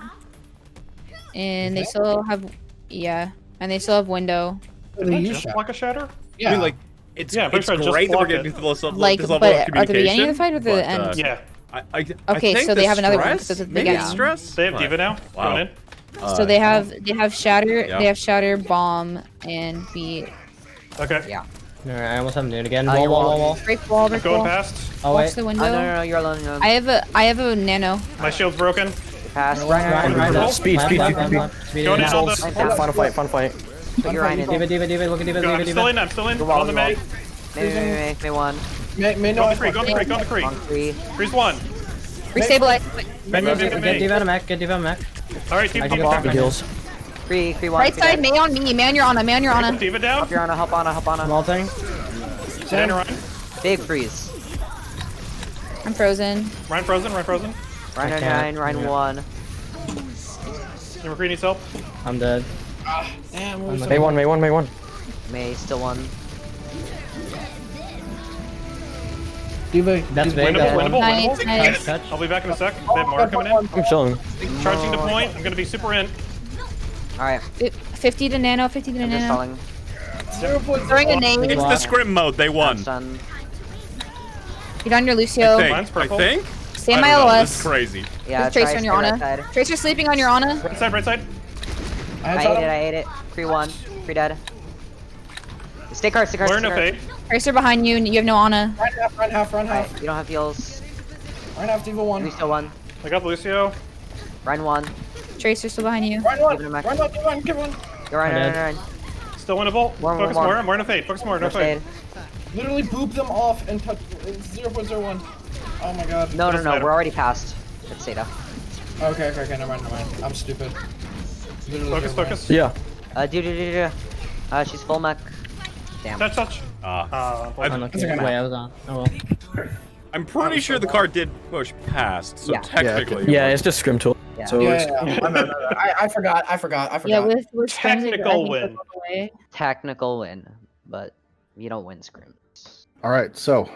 And they still have, yeah, and they still have window. Just block a shatter? Yeah. I mean, like, it's Yeah, pretty it's sure just great that we're block getting it. to this level, Like, this level of but at the beginning of the communication. fight or the but, end? Yeah. I Okay, think so they the have another one, stress, so it's the maybe beginning. stress. They have but- Diva now. Wow. Going in. So they have shatter, yeah. they have shatter, bomb, and beat. Okay. Yeah. Alright, I almost have nude again. You're Wall. Break wall, break Going wall. past. Oh Watch wait. the Oh, window. no, you're alone. No. I have a nano. My shield's broken. Pass. Ryan, Speed. Going in now. all this. Final fight. Put your Ryan in. Diva, look at Diva, I'm still in. I'm on the May. May one. Go on the Kree. Go on the Kree. Long three. Kree's one. Restabilize. Get Diva to mech, Alright, keep I can keep go back. Big heals. Kree one. Right side, May on me. Man, you're on a. Man, you're on a. Diva down. Help Yana, help Anna. Small thing. Jayne Aero. Big freeze. I'm frozen. Ryan frozen. Ryan 9, Ryan 1. Number Kree needs help. I'm dead. May one. May still one. That's big. Winnable. Nice, nice. Touch. I'll be back in a sec. Bit more coming in. I'm chilling. Charging to point. I'm gonna be super in. Alright, 50 to nano, 50 to I'm just nano. stalling. Throwing a nade. It's the scrim mode. They won. Stun. Get on your I Lucio. Mine's think. purple. Stay in I my don't know, This is LOS. crazy. Yeah, There's Tracer try on your stay right Ana. side. Tracer sleeping on your Ana. Right side. I ate it. Kree 1. Kree dead. Stay card. We're no fade. Tracer behind you, and you have no Ana. Run half. Alright, you don't have heals. Run half, Diva 1. Lucio 1. I got Lucio. Ryan 1. Tracer still behind you. Run one. Give it a mech. Give one. You're Ryan. Still winnable. Focus more. I'm wearing a fade. Focus more. No fade. Literally boop them off and touch 0.01. Oh my god. No, we're already past. It's Zeta. Okay, never mind. I'm stupid. Literally Focus. Yeah. She's full mech. Damn. Touch. Unlucky. Wait, I was on. Oh well. I'm pretty sure the car did push past, so Yeah. technically. Yeah, it's just scrim tool. Yeah. So Yeah, it's, no. I forgot. Yeah, with scrims, Technical I think win. that's the way. Technical win, but you don't win scrims. All right, so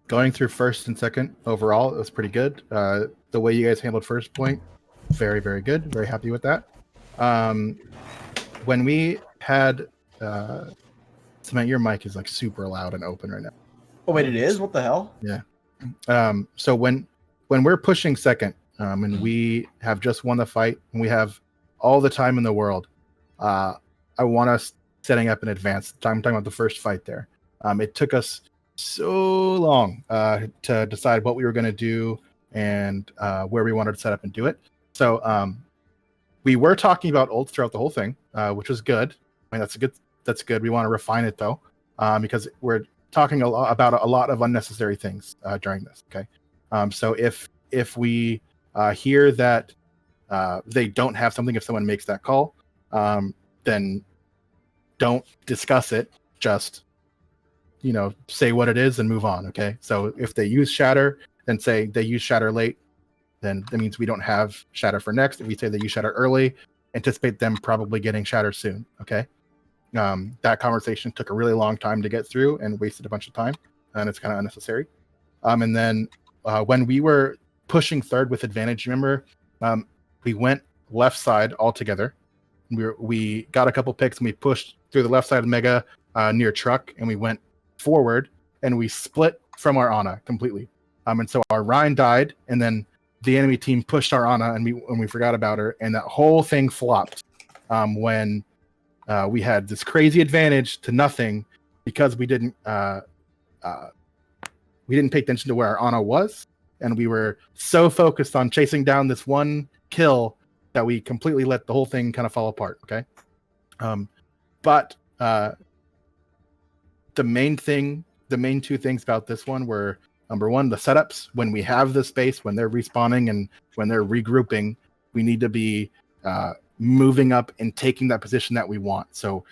going through first and second overall, it was pretty good. The way you guys handled first point, very, very good. Very happy with that. When we had Cement, your mic is like super loud and open right now. Oh wait, it is? What the hell? Yeah. So when we're pushing second, and we have just won the fight, and we have all the time in the world, I want us setting up in advance. I'm talking about the first fight there. It took us so long to decide what we were going to do and where we wanted to set up and do it. So we were talking about ults throughout the whole thing, which was good. I mean, that's good. We want to refine it though, because we're talking about a lot of unnecessary things during this. Okay. So if we hear that they don't have something, if someone makes that call, then don't discuss it. Just, say what it is and move on. Okay. So if they use Shatter, then say they use Shatter late, then that means we don't have Shatter for next. If we say they use Shatter early, anticipate them probably getting Shatter soon. Okay. That conversation took a really long time to get through and wasted a bunch of time, and it's kind of unnecessary. And then when we were pushing third with advantage, remember, we went left side all together. We got a couple picks and we pushed through the left side of Mega near truck, and we went forward and we split from our Ana completely. And so our Rhine died, and then the enemy team pushed our Ana, and we forgot about her, and that whole thing flopped when we had this crazy advantage to nothing because we didn't we didn't pay attention to where our Ana was, and we were so focused on chasing down this one kill that we completely let the whole thing kind of fall apart. Okay. But the main two things about this one were, number one, the setups. When we have the space, when they're respawning and when they're regrouping, we need to be moving up and taking that position that we want. So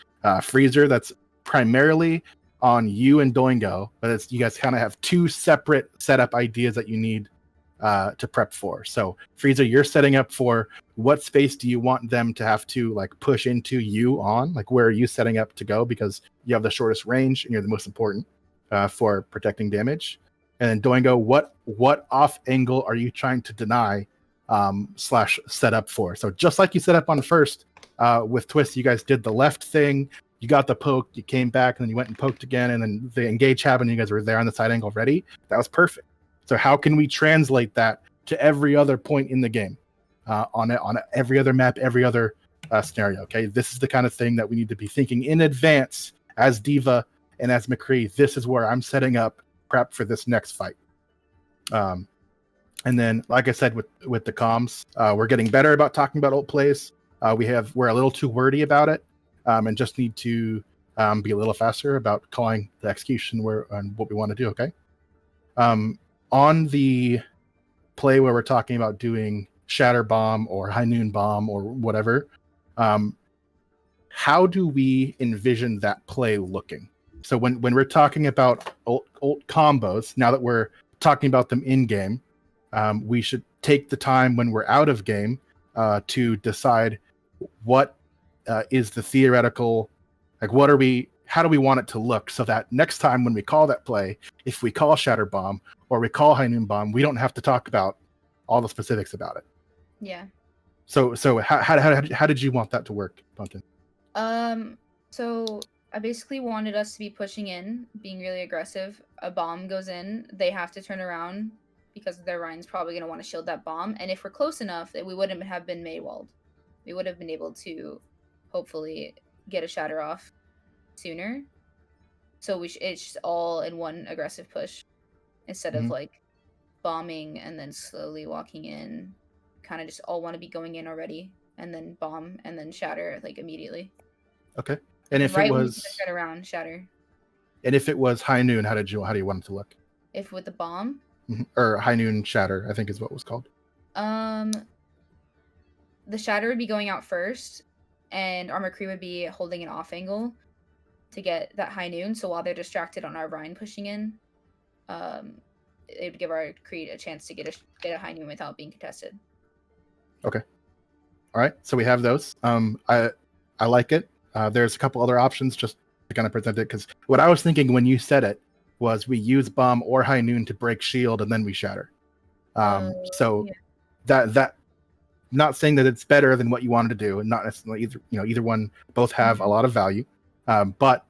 Freezer, that's primarily on you and Doingo, but you guys kind of have two separate setup ideas that you need to prep for. So Freezer, you're setting up for what space do you want them to have to like push into you on? Like where are you setting up to go? Because you have the shortest range and you're the most important for protecting damage. And then Doingo, what off angle are you trying to deny / set up for? So just like you set up on first with Twist, you guys did the left thing. You got the poke, you came back, and then you went and poked again, and then the engage happened, and you guys were there on the side angle ready. That was perfect. So how can we translate that to every other point in the game, on every other map, every other scenario? Okay, this is the kind of thing that we need to be thinking in advance as D.Va and as McCree. This is where I'm setting up prep for this next fight. And then, like I said, with the comms, we're getting better about talking about ult plays. We're a little too wordy about it. And just need to be a little faster about calling the execution and what we want to do, okay? On the play where we're talking about doing Shatter Bomb or High Noon Bomb or whatever, how do we envision that play looking? So when we're talking about ult combos, now that we're talking about them in-game, we should take the time when we're out of game to decide what is the theoretical, like how do we want it to look so that next time when we call that play, if we call Shatter Bomb or we call High Noon Bomb, we don't have to talk about all the specifics about it. Yeah. So how did you want that to work, Pumpkin? So I basically wanted us to be pushing in, being really aggressive. A bomb goes in, they have to turn around because their Ryan's probably going to want to shield that bomb. And if we're close enough, that we wouldn't have been Maywalled. We would have been able to hopefully get a shatter off sooner. So it's just all in one aggressive push instead of like bombing and then slowly walking in. Kind of just all want to be going in already and then bomb and then shatter like immediately. Okay. And if right it was turn around, shatter. And if it was High Noon, how do you want it to look? If with the bomb? Or High Noon Shatter, I think is what it was called. The shatter would be going out first, and our McCree would be holding an off angle to get that High Noon. So while they're distracted on our Ryan pushing in, it would give our Creed a chance to get a High Noon without being contested. Okay. All right. So we have those. I like it. There's a couple other options just to kind of present it, because what I was thinking when you said it was we use bomb or High Noon to break shield and then we shatter. So yeah. that not saying that it's better than what you wanted to do, and not necessarily either one, both have a lot of value, but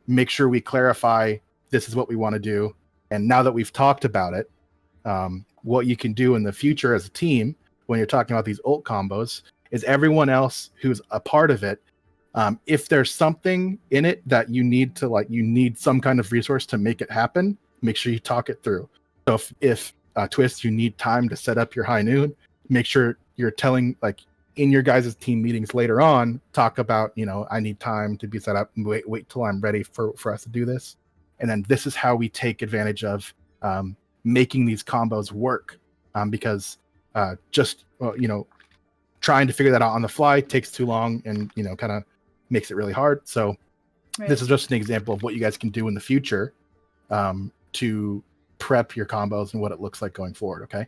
make sure we clarify this is what we want to do. And now that we've talked about it, what you can do in the future as a team when you're talking about these ult combos is everyone else who's a part of it, if there's something in it that you need you need some kind of resource to make it happen, make sure you talk it through. So if Twist, you need time to set up your High Noon, make sure you're telling, like, in your guys' team meetings later on, talk about, I need time to be set up, and wait till I'm ready for us to do this. And then this is how we take advantage of making these combos work, because trying to figure that out on the fly takes too long and, kind of makes it really hard. So This is just an example of what you guys can do in the future to prep your combos and what it looks like going forward. Okay.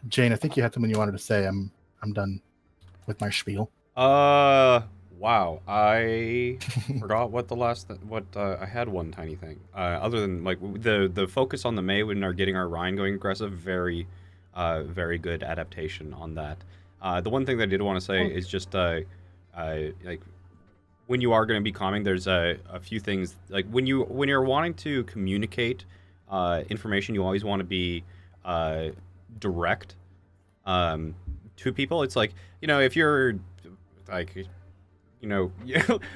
Jayne, I think you had something you wanted to say. I'm done with my spiel. Wow, I forgot what I had one tiny thing. Other than like the focus on the Mei when are getting our Ryan going aggressive, very good adaptation on that. The one thing that I did want to say is just like when you are going to be calming, there's a few things, like when you're wanting to communicate information, you always want to be direct to people. It's like, if you're like you know,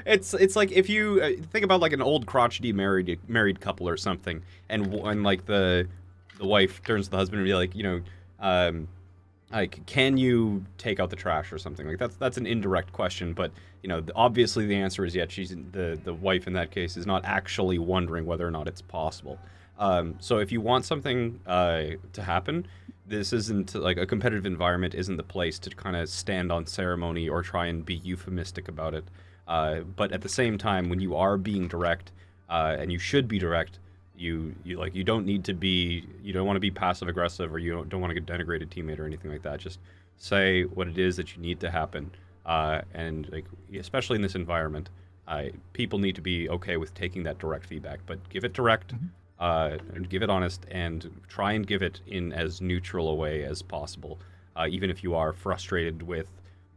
it's like if you think about like an old crotchety married couple or something, and like the wife turns to the husband and be like, you know, like, can you take out the trash or something? Like that's an indirect question, but you know, obviously the answer is yes. She's the wife in that case is not actually wondering whether or not it's possible. So if you want something to happen, this isn't like a competitive environment isn't the place to kind of stand on ceremony or try and be euphemistic about it. But at the same time, when you are being direct, and you should be direct, you don't need to be, you don't want to be passive aggressive, or you don't want to denigrate a teammate or anything like that. Just say what it is that you need to happen, and like especially in this environment, people need to be okay with taking that direct feedback, but give it direct, and give it honest, and try and give it in as neutral a way as possible, even if you are frustrated with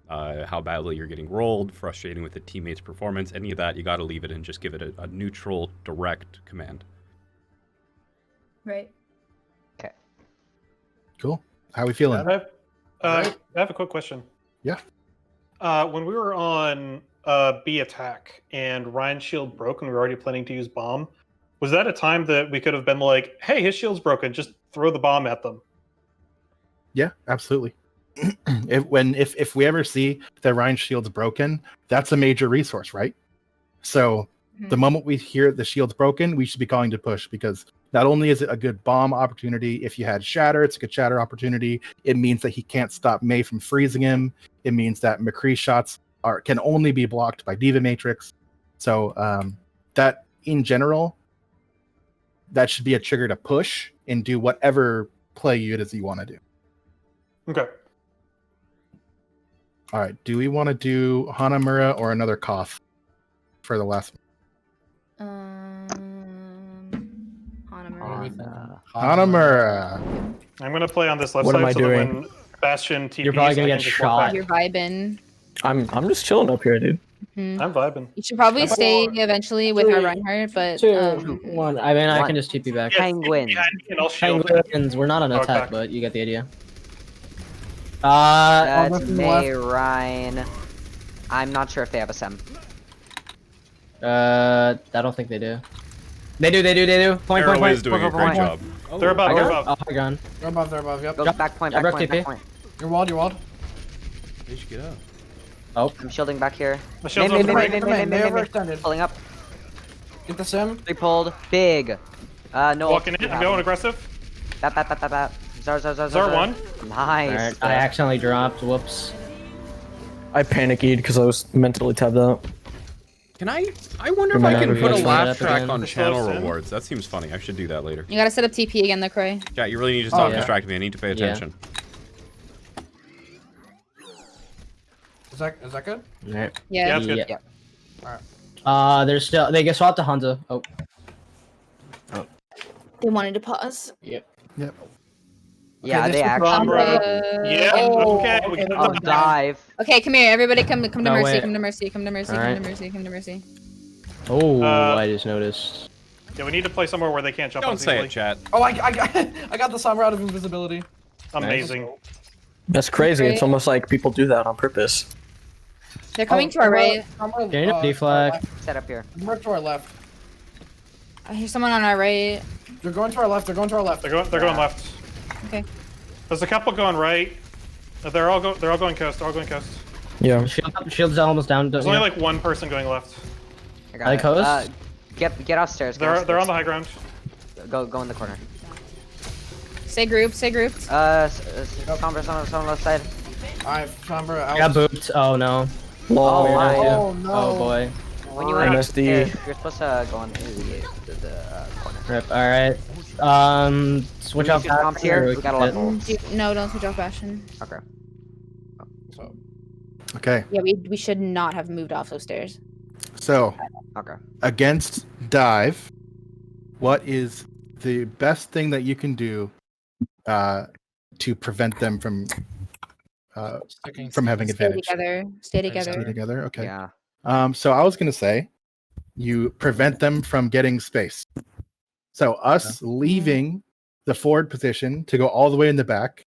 how badly you're getting rolled, frustrating with the teammate's performance, any of that, you got to leave it and just give it a neutral, direct command. Right. Okay. Cool. How are we feeling? I have a quick question. Yeah. When we were on B attack and Ryan's shield broke and we were already planning to use bomb, was that a time that we could have been like, hey, his shield's broken, just throw the bomb at them? Yeah, absolutely. If we ever see that Ryan's shield's broken, that's a major resource, right? So the moment we hear the shield's broken, we should be calling to push, because not only is it a good bomb opportunity, if you had shatter, it's a good shatter opportunity. It means that he can't stop Mei from freezing him. It means that McCree shots can only be blocked by Diva Matrix. So that in general, that should be a trigger to push and do whatever play it is you want to do. Okay. All right. Do we want to do Hanamura or another Koth for the last one? Hanamura. I'm going to play on this left What side am I so doing? that when Bastion TPs, You're probably I gonna can get just walk shot. back. You're vibing. I'm just chilling up here, dude. I'm vibing. You should probably stay eventually with our Reinhardt, but 2, 1. I mean, I One. can just TP back. Penguin. And I'll shield him. Penguins. We're not on Oh, attack, okay. but you get the idea. That's Over from the May left. Ryan. I'm not sure if they have a SEM. I don't think they do. They do. Point. Aero is doing a point, great point. job. They're above, High they're ground? above. Oh, high ground. They're above, yep. Go back point, I back broke point, TP. back point. You're walled. They should get up. Oh, I'm shielding back here. The shield's May, over the May, right. May, Come May, in, May, they May, May. overextended. Pulling up. Get the sim. They pulled. Big. No. Walking in, I'm going aggressive. That. Zar 1. Nice. alright. I accidentally dropped. Whoops. I panicked because I was mentally tabbed out. Can I wonder if Am I I can gonna put a be laugh up track again? on Just channel close in. rewards. That seems funny. I should do that later. you gotta set up TP again, though, Cray. Chat, you really need to stop yeah. distracting me. I need to pay attention. Is that good? Alright. Yeah, it's good. Yeah. There's still. They get swapped to Hanzo. Oh. They wanted to pause. Yep. Yeah, this they was actually. Yeah, Oh, okay. okay, We can that's I'll fine. dive. Okay, come here, everybody. Come to No, mercy. wait. Come to mercy. Come to mercy. Alright. Come to mercy. Come to mercy. Oh, Uh, I just noticed. Yeah, we need to play somewhere where they can't jump on Don't say easily. it, chat. Oh, I got the summer out of invisibility. Amazing. That's crazy. It's Right. almost like people do that on purpose. They're coming to our right. Getting a deflag. Set up here. They're to our left. I hear someone on our right. They're going to our left. They're going to our left. They're going left. Okay. There's a couple going right. They're all going coast. They're all going coast. Yeah. Shield's almost down. There's only like one person going left. I got Are they it. coast? Get upstairs. They're on the high ground. Go in the corner. Stay grouped. Stay grouped. Someone left side. Alright, Somber out. I got booped. Oh no. Oh, Weird my. idea. Oh, no. Oh boy. When you went MSD. upstairs, you're supposed to go into the corner. Rip. All right. Switch off. Use comps here. We got a level. No, don't switch off Bastion. Okay. Okay. Yeah, we should not have moved off those stairs. So Okay. against dive, what is the best thing that you can do to prevent them from having Stay advantage? together. Stay Stay together. together. Okay. Yeah. So I was gonna say, you prevent them from getting space. So us leaving the forward position to go all the way in the back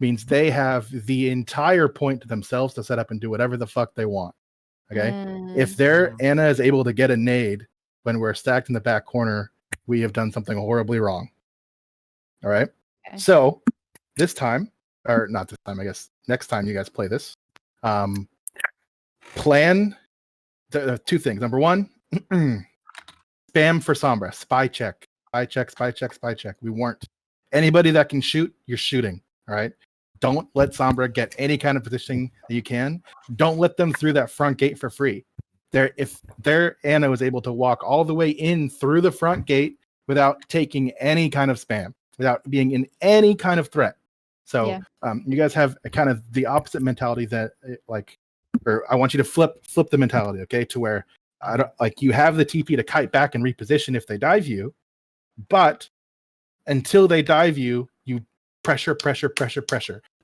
means they have the entire point to themselves to set up and do whatever the fuck they want. Okay, if their Ana is able to get a nade when we're stacked in the back corner, we have done something horribly wrong. All right. Okay. So this time, or not this time, I guess next time you guys play this, plan two things. Number one, spam for Sombra, spy check, spy check, spy check, spy check. We weren't. Anybody that can shoot, you're shooting. All right. Don't let Sombra get any kind of positioning that you can. Don't let them through that front gate for free. If their Ana was able to walk all the way in through the front gate without taking any kind of spam, without being in any kind of threat. So you guys have a kind of the opposite mentality that or I want you to flip the mentality, okay, to where I don't like you have the TP to kite back and reposition if they dive you, but until they dive you, you pressure.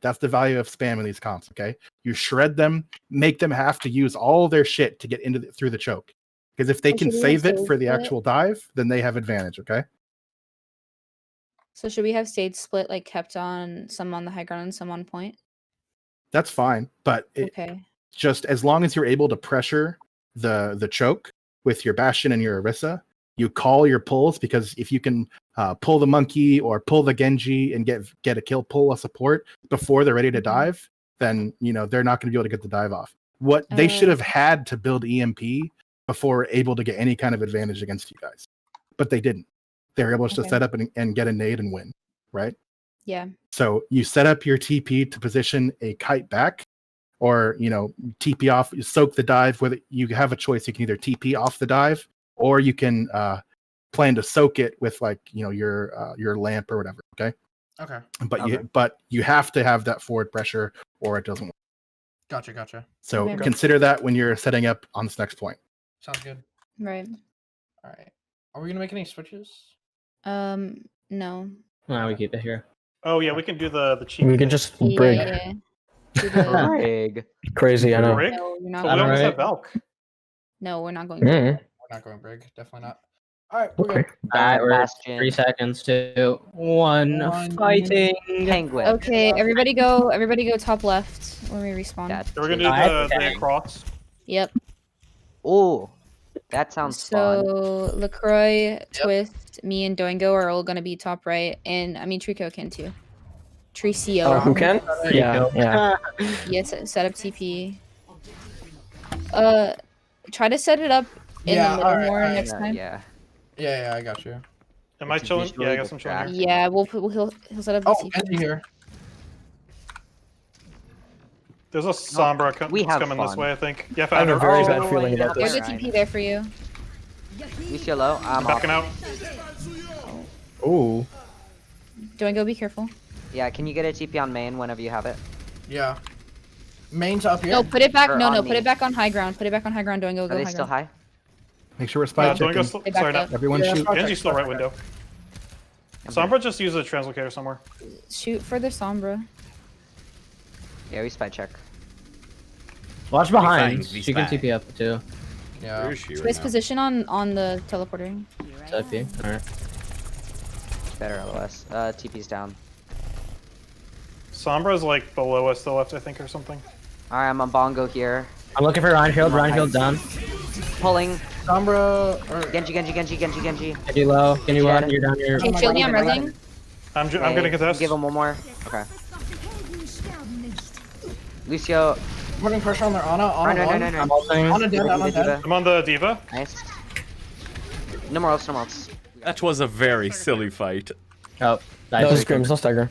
That's the value of spam in these comps, okay? You shred them, make them have to use all their shit to get into through the choke. Because if they can save it for the actual dive, then they have advantage, okay? So should we have stage split like kept on some on the high ground and some on point? That's fine, but just as long as you're able to pressure the choke with your Bastion and your Orisa, you call your pulls, because if you can pull the monkey or pull the Genji and get a kill, pull a support before they're ready to dive, then they're not going to be able to get the dive off. What they should have had to build EMP before able to get any kind of advantage against you guys, but they didn't. They were able to set up and get a nade and win, right? Yeah. So you set up your TP to position a kite back, or TP off, you soak the dive. Whether you have a choice, you can either TP off the dive, or you can plan to soak it with your lamp or whatever. Okay. Okay. But you have to have that forward pressure, or it doesn't work. Gotcha. So consider that when you're setting up on this next point. Sounds good. Right. All right. Are we gonna make any switches? No. No, we keep it here. Oh yeah, we can do the cheap. We can just brig. Yeah. Brig. Crazy, I know. Brig? No, you're not But we going almost Alright. have Valk. No, we're not going. We're not going brig. Definitely not. All right. We're good. Alright, we're Bastion. 3 seconds to 1 fighting. Penguin. Okay, everybody go top left when we respawn. That's So we're gonna do the cross. Yep. Oh, that sounds fun. So LaCroix, Twist, me, and Doingo are all gonna be top right, and I mean Trico can too. Tricio. Who can? Yeah. Yes, set up TP. Try to set it up in the middle more next time. Yeah. Yeah, I got you. Am I chilling? Yeah, I guess I'm chilling here. Yeah, he'll set up the TP. Andy here. There's a Sombra we have coming this fun. way, I think. Yeah, I have a found her. very bad feeling about There's this. a TP there for you. Lucio low. I'm Backing out. Ooh. Doingo, be careful. Yeah, can you get a TP on main whenever you have it? Yeah. Main's up here. No, put it back. Or No, on put me. it back on high ground. Put it back on high ground. Doingo, Are go they high still ground. high? Make sure we're spy checking. Doingo, sorry, not. Everyone shoot. Genji's still right window. Sombra just use a translocator somewhere. Shoot for the Sombra. Yeah, we spy check. Watch behind. Be She can spy. TP up too. Yeah. Where is she right Twist now? position on the teleporter. TP. Alright. Better LOS. TP's down. Sombra's like below us to the left, I think, or something. Alright, I'm on Bongo here. I'm looking for Ryan Field. Ryan Field down. Pulling. Sombra. Genji. Can you low? Can you run? You're down here. Okay, shield me, I'm resing. I'm gonna contest. Give him one more. Okay. Lucio. Putting pressure on their Ana. No. I'm ulting. Ana dead. Ana dead. I'm on the Diva. Nice. No more ults. That was a very silly fight. Oh, No scrims, no stagger.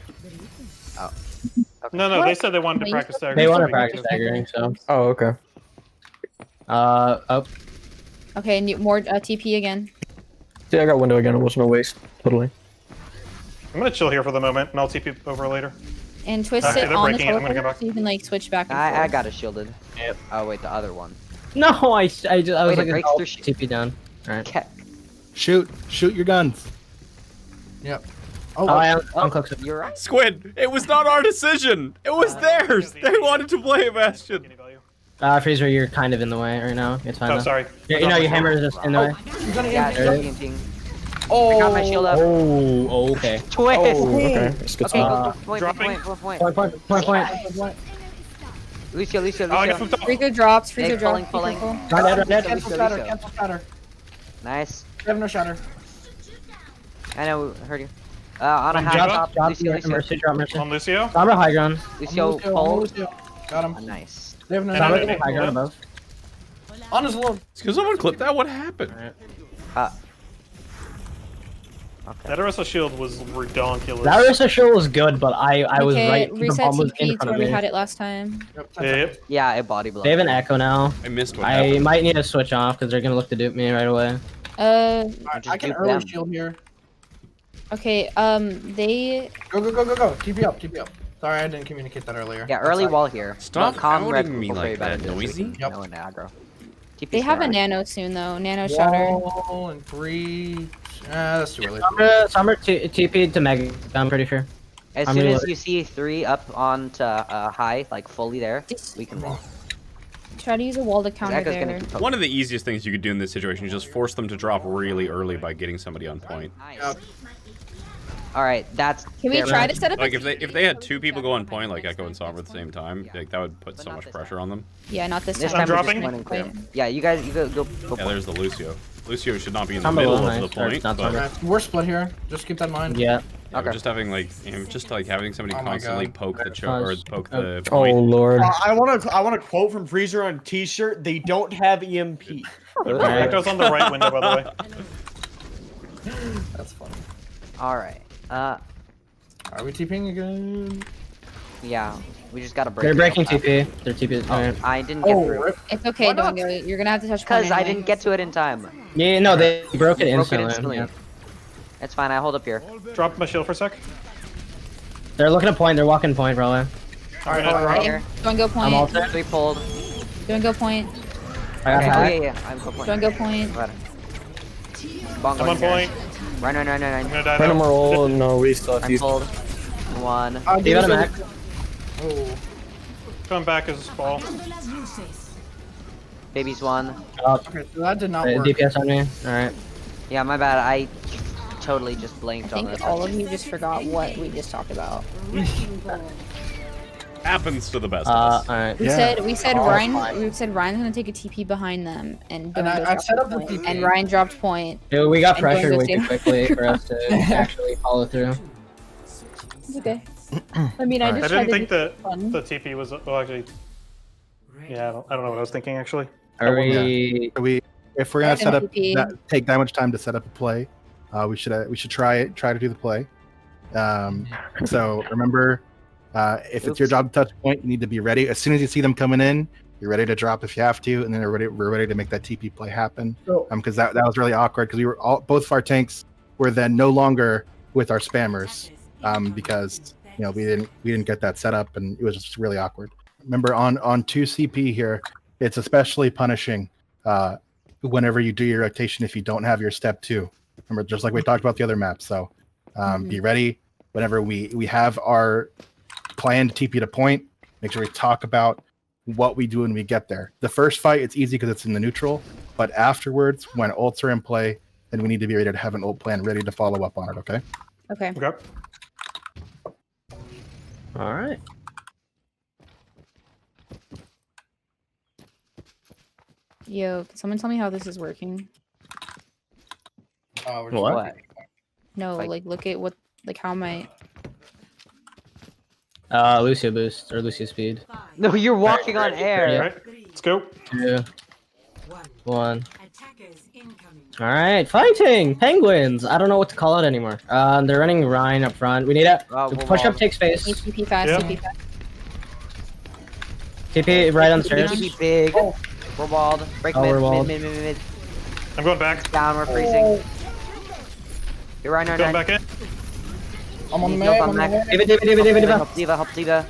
No, they said they wanted to practice stagger. They want to so we practice can- staggering, so. Oh, okay. Up. Okay, more TP again. Yeah, I got window again. It wasn't a waste. Totally. I'm gonna chill here for the moment, and I'll TP over later. And twist Okay, it they're on the breaking it. I'm gonna go teleporter back. so you can like switch back and I forth. got it shielded. Yep. Oh wait, the other one. No, I was Wait, it like, breaks through TP down. Alright. Okay. Shoot your guns. Yep. Oh, I'm cooked. You're right. Squid, it was not our decision. It was theirs. They wanted to play a Bastion. Freezer, you're kind of in the way right now. It's fine. Oh, though. sorry. You know, your hammer is just in the way. Yeah, There it it's is. painting. I got my shield up. Oh, okay. Twist. Oh, okay. It's good Okay, spot. go point. Dropping. Point. Lucio. Oh, I got flipped off. Freezer drops. Hey, Freezer drops. pulling. Be careful. Right dead. Cancel shatter. Cancel shatter. Nice. We have no shatter. I know, heard you. On a high Drop, top. Lucio. Mercy, drop Mercy. On Lucio. Sombra high ground. Lucio, hold. Got him. Nice. They have no Sombra shatter. high ground above. On his low. Can someone clip that? What happened? Okay. That Arisa shield was redonkulous. That Arisa shield was good, but I was Okay, right. The reset bomb was in TP to front of where we me. had it last time. Yep. Yeah, it body blow. They have an echo now. I missed what I happened. might need to switch off because they're gonna look to dupe me right away. I can dupe early them. shield here. Okay, they... Go. TP up. Sorry, I didn't communicate that earlier. Yeah, early wall here. Stop Calm red outing me will like carry better that, this noisy. week. Yep. No one aggro. TP They have a Sarah. nano soon, though. Nano shatter. Wall in 3. That's too early. Sombra TP to Meg. I'm pretty sure. As I'm soon really- as you see 3 up onto high, like fully there, we can wall. Try to use a wall to counter Zaka's there. gonna keep One of the easiest things you could do in this situation is just force them to drop really early by getting somebody on point. Nice. Alright, that's... Can we their try match. to set up Like a if they had 2 people go on point, like Echo and Sombra at the same time, like that would put so much pressure on them. Yeah, not this This time. time we're dropping? just point and clear. Yeah, you guys, you go Yeah, there's the Lucio. Lucio should not be in the Sombra middle low, of nice. the Or point, not but Sombra. We're split here. Just keep that in mind. Yeah. yeah, we're just having like having somebody Oh my constantly God. poke the or poke the Oh point. lord. I want a quote from Freezer on T-shirt. They don't have EMP. Echo's on the right window, by the way. That's funny. Alright. Are we TPing again? Yeah. We just gotta break They're it breaking up. TP. They're TP. Alright. I didn't get through. rip. It's okay, don't go. You're gonna have to touch point Because I anyway. didn't get to it in time. Yeah, no, they broke it Broke it instantly. instantly. Yeah. It's fine, I hold up here. Drop my shield for a sec. They're looking at point. They're walking point, probably. Alright, Right here. Don't go I'm point. ulted. 3 pulled. Don't go point. I got Okay, oh high. yeah, I'm full point. Don't go point. Got it. Bongo I'm on in here. point. Run. I'm gonna die Random now. roll, no, we still have I'm to use. pulled. 1. You got a Mac. Oh. Coming back as a ball. Baby's 1. Okay, so that did not work. DPS on me. Alright. Yeah, my bad. I totally just I blanked on think this. all of you just forgot what we just talked about. Happens to the best of us. Alright. We Yeah. said Oh, Ryan. fine. We said Ryan's gonna take a TP behind them, and And I dropped set up the point, TP. and Ryan dropped point. Dude, we got And pressured Doing way the too same. quickly for us to actually follow through. It's okay. I mean, I I just didn't tried think to that fun. the TP was. Well, actually. Yeah, I don't know what I was thinking actually. Are we? If we're gonna set up MVP. take that much time to set up a play, we should try to do the play. So remember, if it's your job to touch point, you need to be ready. As soon as you see them coming in, you're ready to drop if you have to, and then we're ready to make that TP play happen. Because that was really awkward because we were both of our tanks were then no longer with our spammers, because we didn't get that set up, and it was just really awkward. Remember on 2 CP here, it's especially punishing whenever you do your rotation if you don't have your step 2. Remember, just like we talked about the other maps. So be ready whenever we have our planned TP to point. Make sure we talk about what we do when we get there. The first fight, it's easy because it's in the neutral, but afterwards, when ults are in play, then we need to be ready to have an ult plan ready to follow up on it. Okay. Okay. Okay. All right. Yo, can someone tell me how this is working? We're What? No, Like- like look at what, like how am I? Lucio boost or Lucio speed. No, you're walking on air. Yeah. Alright, let's go. 2, 1. All right, fighting penguins. I don't know what to call it anymore. They're running Ryan up front. We need to We'll push wall. up, take space. TP fast, Yeah. TP fast. TP right on stairs. Be big. We're walled. Break Oh, mid, we're walled. mid. I'm going back. Down, we're freezing. You're right, Going back in. I'm on the He's map. on I'm on the Mac. map. Diva. Help Diva.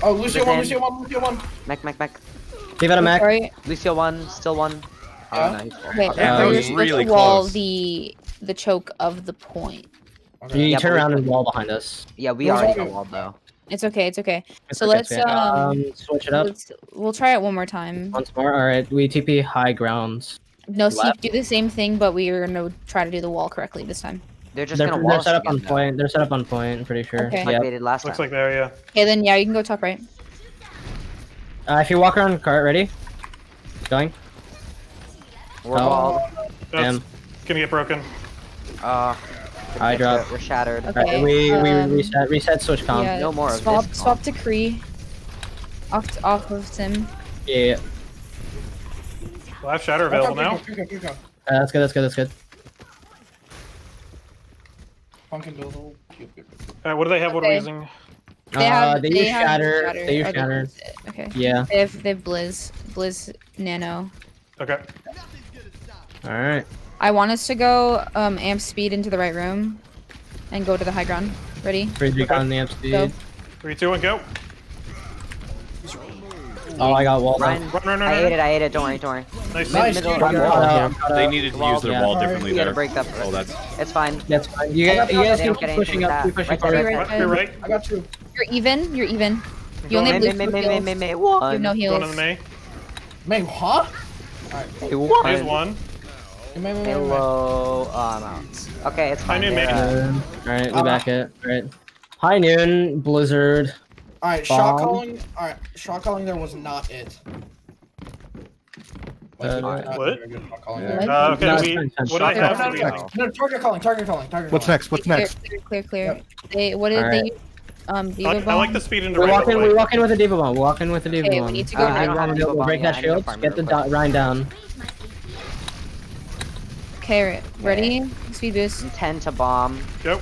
Oh, Lucio Within. 1, Lucio 1, Lucio 1. Mac. Diva to Mac. Sorry. Lucio 1, still 1. Oh, Yeah. no, he's full. Okay, Okay. that we're was supposed really to wall close. the choke of the point. You Yeah, turn but we- around and wall behind us. Yeah, we Who's already on got you? walled though. It's okay, it's okay. It's So okay, let's it's okay. Switch it up we'll try it one more time. once more. All right, we TP high grounds. No, see, left. do the same thing, but we are gonna try to do the wall correctly this time. They're just They're gonna wall us set up on again, though. point. They're set up on point. I'm pretty sure. Okay. Like Yeah. they did last Looks time. like there, yeah. Okay, then yeah, you can go top right. If you walk around cart, ready? Going. We're Oh. walled. That's gonna get broken. I dropped. We're shattered. Okay. Alright, we reset switch comp. Yeah, No more of swap, this swap to Kree. Off of Sim. Yeah. We'll have shatter available now. That's good. That's good. That's good. Pumpkin build. What do they have? What are we Okay. using? They use shatter. They use Oh, shatter. Okay. Yeah. They have Blizz Nano. Okay. All right. I want us to go amp speed into the right room, and go to the high ground. Ready? Friedrich on the amp speed. Go. 3, 2, 1, go. Oh, I got walled. Run. Run. I ate it. Don't worry. Nice. Middle, They needed to use their wall differently We gotta there. break up. Oh, that's. It's fine. That's fine. You guys They can don't keep get pushing anything up. with Keep that. pushing Right forward. side. You're right. I got you. You're even. You only have Going blue heals. May. You have no Going heals. on the May. May, huh? Here's one. May. Hello. I'm out. Okay, it's fine. I knew They're, Alright, we back it. Alright. High noon, blizzard. Alright, shot Bomb. calling. Alright, shot calling there was not it. Uh, what? Okay, Okay. No, We, it's fine. what do I have? no, What do we no, have? no, target calling. What's next? What's next? Clear. What did Alright. they use? Diva I like bomb? the speed into We right walk in. away. We walk in with a diva bomb. We walk in with a diva Okay, bomb. we need to go I don't right. have a diva bomb break yet. that I need to shield. farm Get the real quick. Rhine down. Okay, ready? Speed boost. Intend to bomb. Go.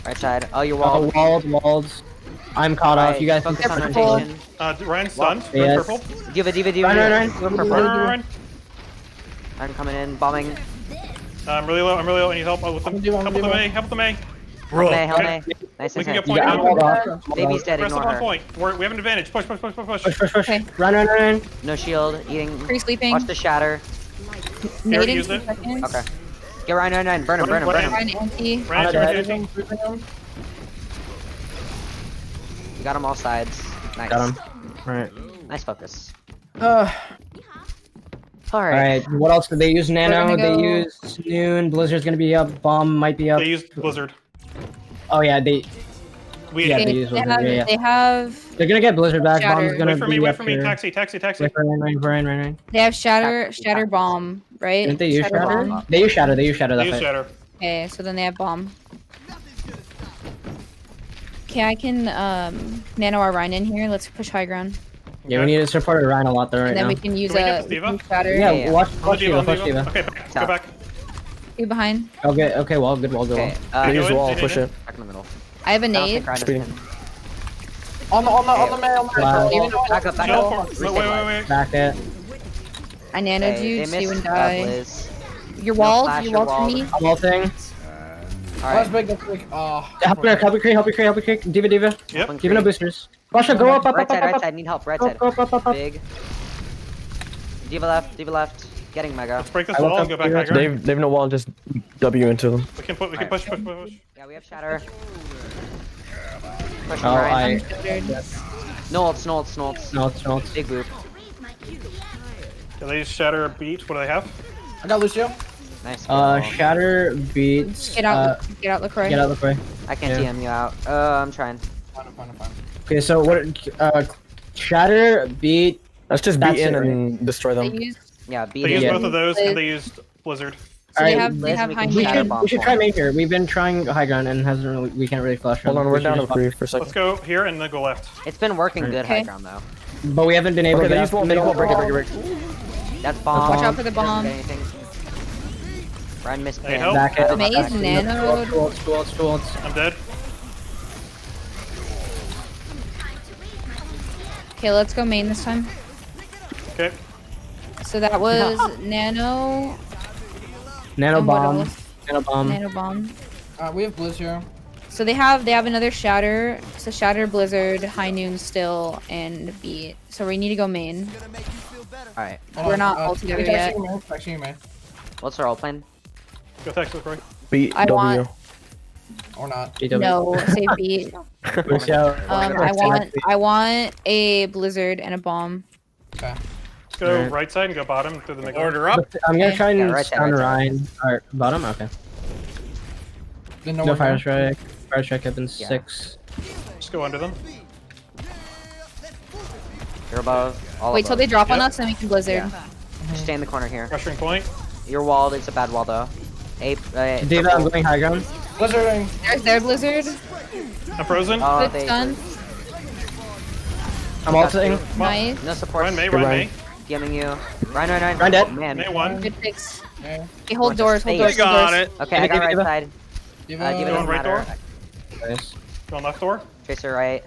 Right side. Oh, you're Oh, walled. walled. I'm caught off. Right, You guys can focus on purple. rotation. Ryan's stunned. Yes. Purple. Diva. Run. Diva purple. Run. I'm coming in. Bombing. I'm really low. I need help with them. Help with the May. Help with the May. Help me. Nice We and can get hit. You point got now. walled off. Baby's dead. Press up Ignore on her. point. We have an advantage. Push. Push. Okay. Run. No shield. Eating. Free sleeping. Watch the shatter. Nading use 2 it. seconds. Okay. Get Ryan. Burn him. Ryan anti. Ryan's rotating. You got him all sides. Nice. Got him. Alright. Nice focus. Uh, Alright. Alright, what else did they use? Nano, gonna they go- used Noon, Blizzard's gonna be up, Bomb might be up. They used Blizzard. Oh yeah, they We Yeah, Okay, they use they, Blizzard, have, yeah. they have they're gonna get Blizzard back. Shatter. Bomb's gonna wait for be me. up Taxi. Wait for Ryan. They have shatter bomb, right? Didn't they use Shatter? bomb. They use Shatter. They use Shatter. They That's used right. Shatter. Okay, so then they have bomb. Okay, I can nano our Rhine in here. Let's push high ground. Yeah, we need to support Ryan a lot though right And then now. we can use Can we get a this Diva? shatter. Yeah, Yeah. watch On the Diva, on the watch Diva. Okay, go back. Two behind. Okay, well, good wall. Okay. They Use do wall. it? Push it. Back in the middle. I have a I don't nade. think Ryan Speed. is pinned. on the man. Wow. Even though Back up. Chill. Reset Wait. life. Back it. I nanoed Okay, you, they so you missed wouldn't die. Blizz. You're No walled. flash, You're you're walled for me. Wall thing. that's Alright. big, that's big. Help me quick. Diva. Yep. Give me no boosters. Russia, go up. Right side. Need help. Right side. Up. Big. Diva left. Getting mega. Let's break this I wall look and go up back here. high ground. They've no wall. Just W into them. We can push. Yeah, we have shatter. Push Oh, right. Shattered. Nolts. No, it's not. Big boop. Do they shatter a beat? What do they have? I got Lucio. Nice. kill. Shatter beats. Get out. Get out, LaCroix. Get out of the way. I can't yeah. TM you out. I'm trying. Fine. Okay, so what? Shatter beat. Let's just That's beat in it, right? and destroy They them. used. Yeah, beat They it. used Yeah. both of those, and they used Blizzard. So they Alright, have we high can We shatter ground. bomb should point. try main here. We've been trying high ground and hasn't really. We can't really flush. Hold them. on, We we're should down to just 3 for a second. Let's go here and then go left. It's been working good Okay. high ground though. But we haven't been able Okay, to they get use up wall. the They use wall. middle. Break. That's bomb. Watch out for the Doesn't bomb. get anything. Ryan missed Hey, pin. help. Back it. Maze nanoed. Tools. I'm dead. Okay, let's go main this time. Okay. So that was nano. Nano and what bomb. else? Nano bomb. Nano bomb. We have Blizz here. So they have another shatter. So shatter, blizzard, high noon still, and beat. So we need to go main. Alright. We're not all together yet. Actually, man. What's our all plan? Go text with Roy. Beat I W. want- Or not. BW. No, say beat. Lucio. I want a blizzard and a bomb. Okay. Let's go right side and go bottom through the middle. Order up. I'm gonna try and Yeah, right stun there. Ryan. Or bottom. Okay. Then no No one fire here. strike. Fire strike happens Yeah. 6. Just go under them. You're above. All Wait till they above. drop on us, and we can blizzard. Yeah. Just stay in the corner here. Pressuring point. You're walled. It's a bad wall though. Diva, I'm going high ground. Blizzarding. There's their blizzard. I'm frozen. Oh, Good stun. I'm ulting. Nice. No support. Run May, run May. DMing you. Ryan. Ryan dead. Oh, man. May 1. Good fix. Okay. Okay, hold doors. Hold doors. Got it. Okay, I got right Diva. side. Diva. Diva Going doesn't right matter. door. Nice. Going left door. Tracer right.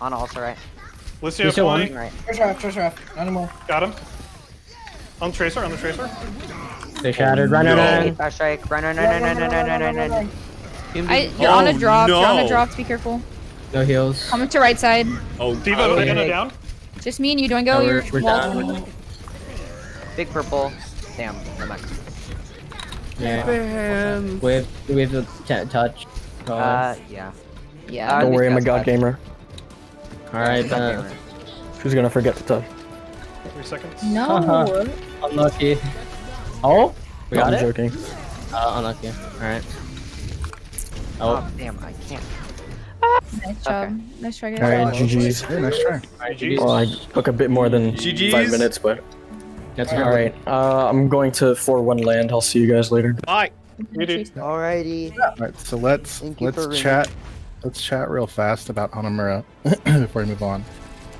Ana also right. Lucio Lucio flying. Right. Trash ref. Not anymore. Got him. On the tracer. They shattered. Run. Flash strike. Run. You're on a drop. You're on a drop. Be careful. No heals. Coming to right side. Oh, Diva, oh, Diana okay. down. Just me and you. Don't go. No, You're we're down. Big purple. Damn. I'm not. Yeah. With the touch. Yeah. Yeah. Don't worry, I'm a that's god bad. gamer. Alright, Who's gonna forget to touch? 3 seconds. No. unlucky. Oh? We got I'm it? joking. Unlucky. Alright. Oh, damn. I can't. Nice job. Nice try, guys. Alright, GG's. Hey, nice try. GG's. Well, I took a bit more than GG's. 5 minutes, but That's alright. I'm going to 4-1 land. I'll see you guys later. Bye. Alrighty. All right, so let's Thank you for chat. Let's chat real fast about Hanamura before we move on.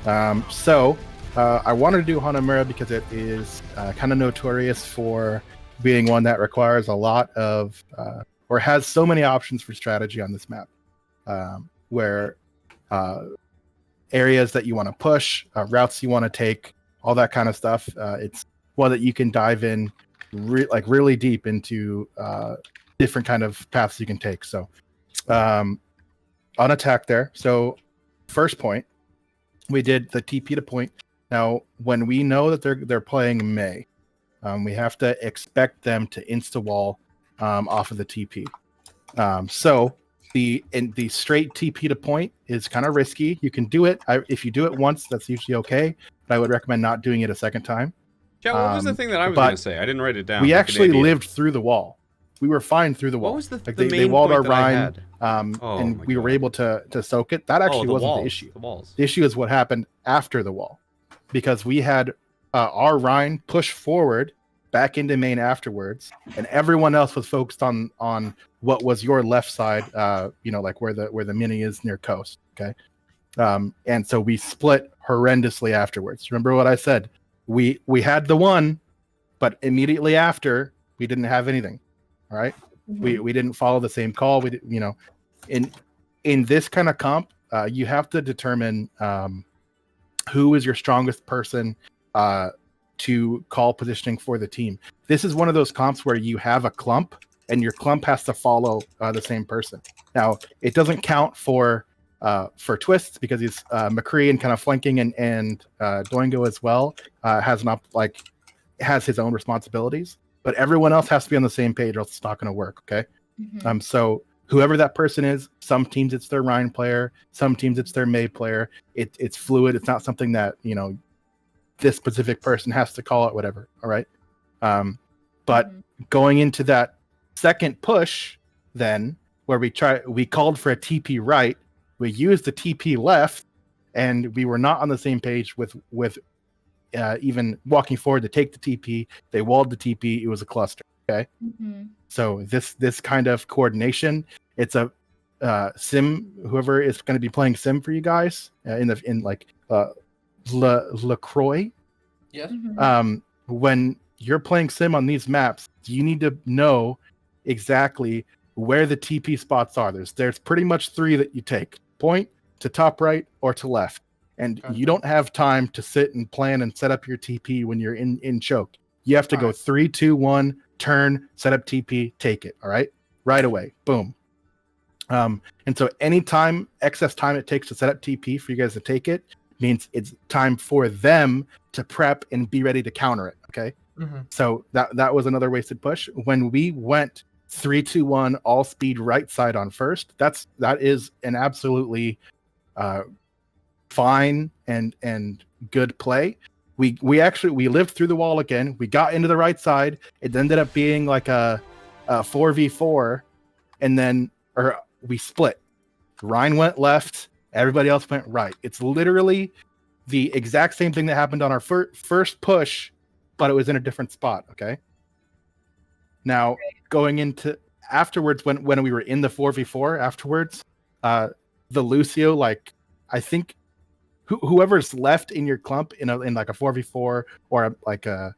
I wanted to do Hanamura because it is kind of notorious for being one that requires a lot of, or has so many options for strategy on this map, where areas that you want to push, routes you want to take, all that kind of stuff. It's one that you can dive in really deep into different kind of paths you can take. So on attack there. So first point, we did the TP to point. Now, when we know that they're playing May, we have to expect them to insta wall off of the TP. So the straight TP to point is kind of risky. You can do it. If you do it once, that's usually okay. But I would recommend not doing it a second time. Yeah, what was the thing that I was going to say? I didn't write it down. We Like, actually an idiot. lived through the wall. We were fine through the wall. What was the like main they walled point our that I Rhine, had? and my we were God. able to soak it. That actually the wasn't walls, the issue. The walls. The issue is what happened after the wall, because we had our Rhine push forward back into main afterwards, and everyone else was focused on what was your left side. Like where the mini is near coast. Okay, and so we split horrendously afterwards. Remember what I said? We had the one, but immediately after we didn't have anything. All right. We didn't follow the same call. We did, in this kind of comp, you have to determine who is your strongest person to call positioning for the team. This is one of those comps where you have a clump and your clump has to follow the same person. Now, it doesn't count for twists because he's McCree and kind of flanking, and Doingo as well has his own responsibilities. But everyone else has to be on the same page or else it's not going to work, okay? Mm-hmm. So whoever that person is, some teams it's their Rhine player, some teams it's their May player. It's fluid. It's not something that, this specific person has to call it, whatever, all right? But going into that second push then, where we called for a TP right, we used the TP left, and we were not on the same page with even walking forward to take the TP. They walled the TP. It was a cluster. Okay. Mm-hmm. So this kind of coordination, it's a sim. Whoever is going to be playing sim for you guys LaCroix. Yes. When you're playing sim on these maps, you need to know exactly where the TP spots are. There's pretty much 3 that you take: point, to top right, or to left. And you don't have time to sit and plan and set up your TP when you're in choke. You have to go 3, 2, 1, turn, set up TP, take it. All right, right away, boom. And so any excess time it takes to set up TP for you guys to take it means it's time for them to prep and be ready to counter it. Okay, so that was another wasted push. When we went 3, 2, 1, all speed right side on first, that is an absolutely fine and good play. We lived through the wall again. We got into the right side. It ended up being like a 4v4, and then we split. Rhine went left. Everybody else went right. It's literally the exact same thing that happened on our first push, but it was in a different spot. Okay. Now going into afterwards, when we were in the 4v4 afterwards, the Lucio, like I think whoever's left in your clump in like a 4v4 or like a,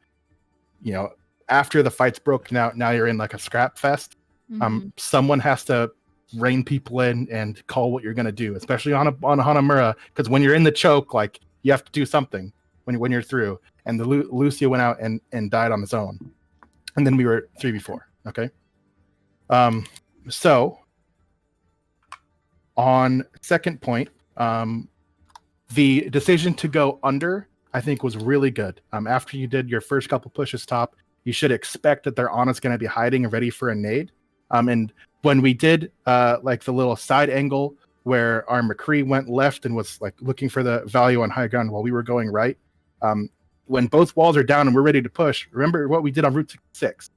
you know, after the fight's broken out, now you're in like a scrap fest. Someone has to rein people in and call what you're gonna do, especially on a Hanamura, because when you're in the choke, like you have to do something when you're through. And the Lucio went out and died on his own, and then we were 3v4. Okay. So on second point, the decision to go under, I think, was really good. After you did your first couple pushes top, you should expect that their Ana's going to be hiding and ready for a nade. And when we did like the little side angle where our McCree went left and was like looking for the value on high ground while we were going right, when both walls are down and we're ready to push, remember what we did on Route 6.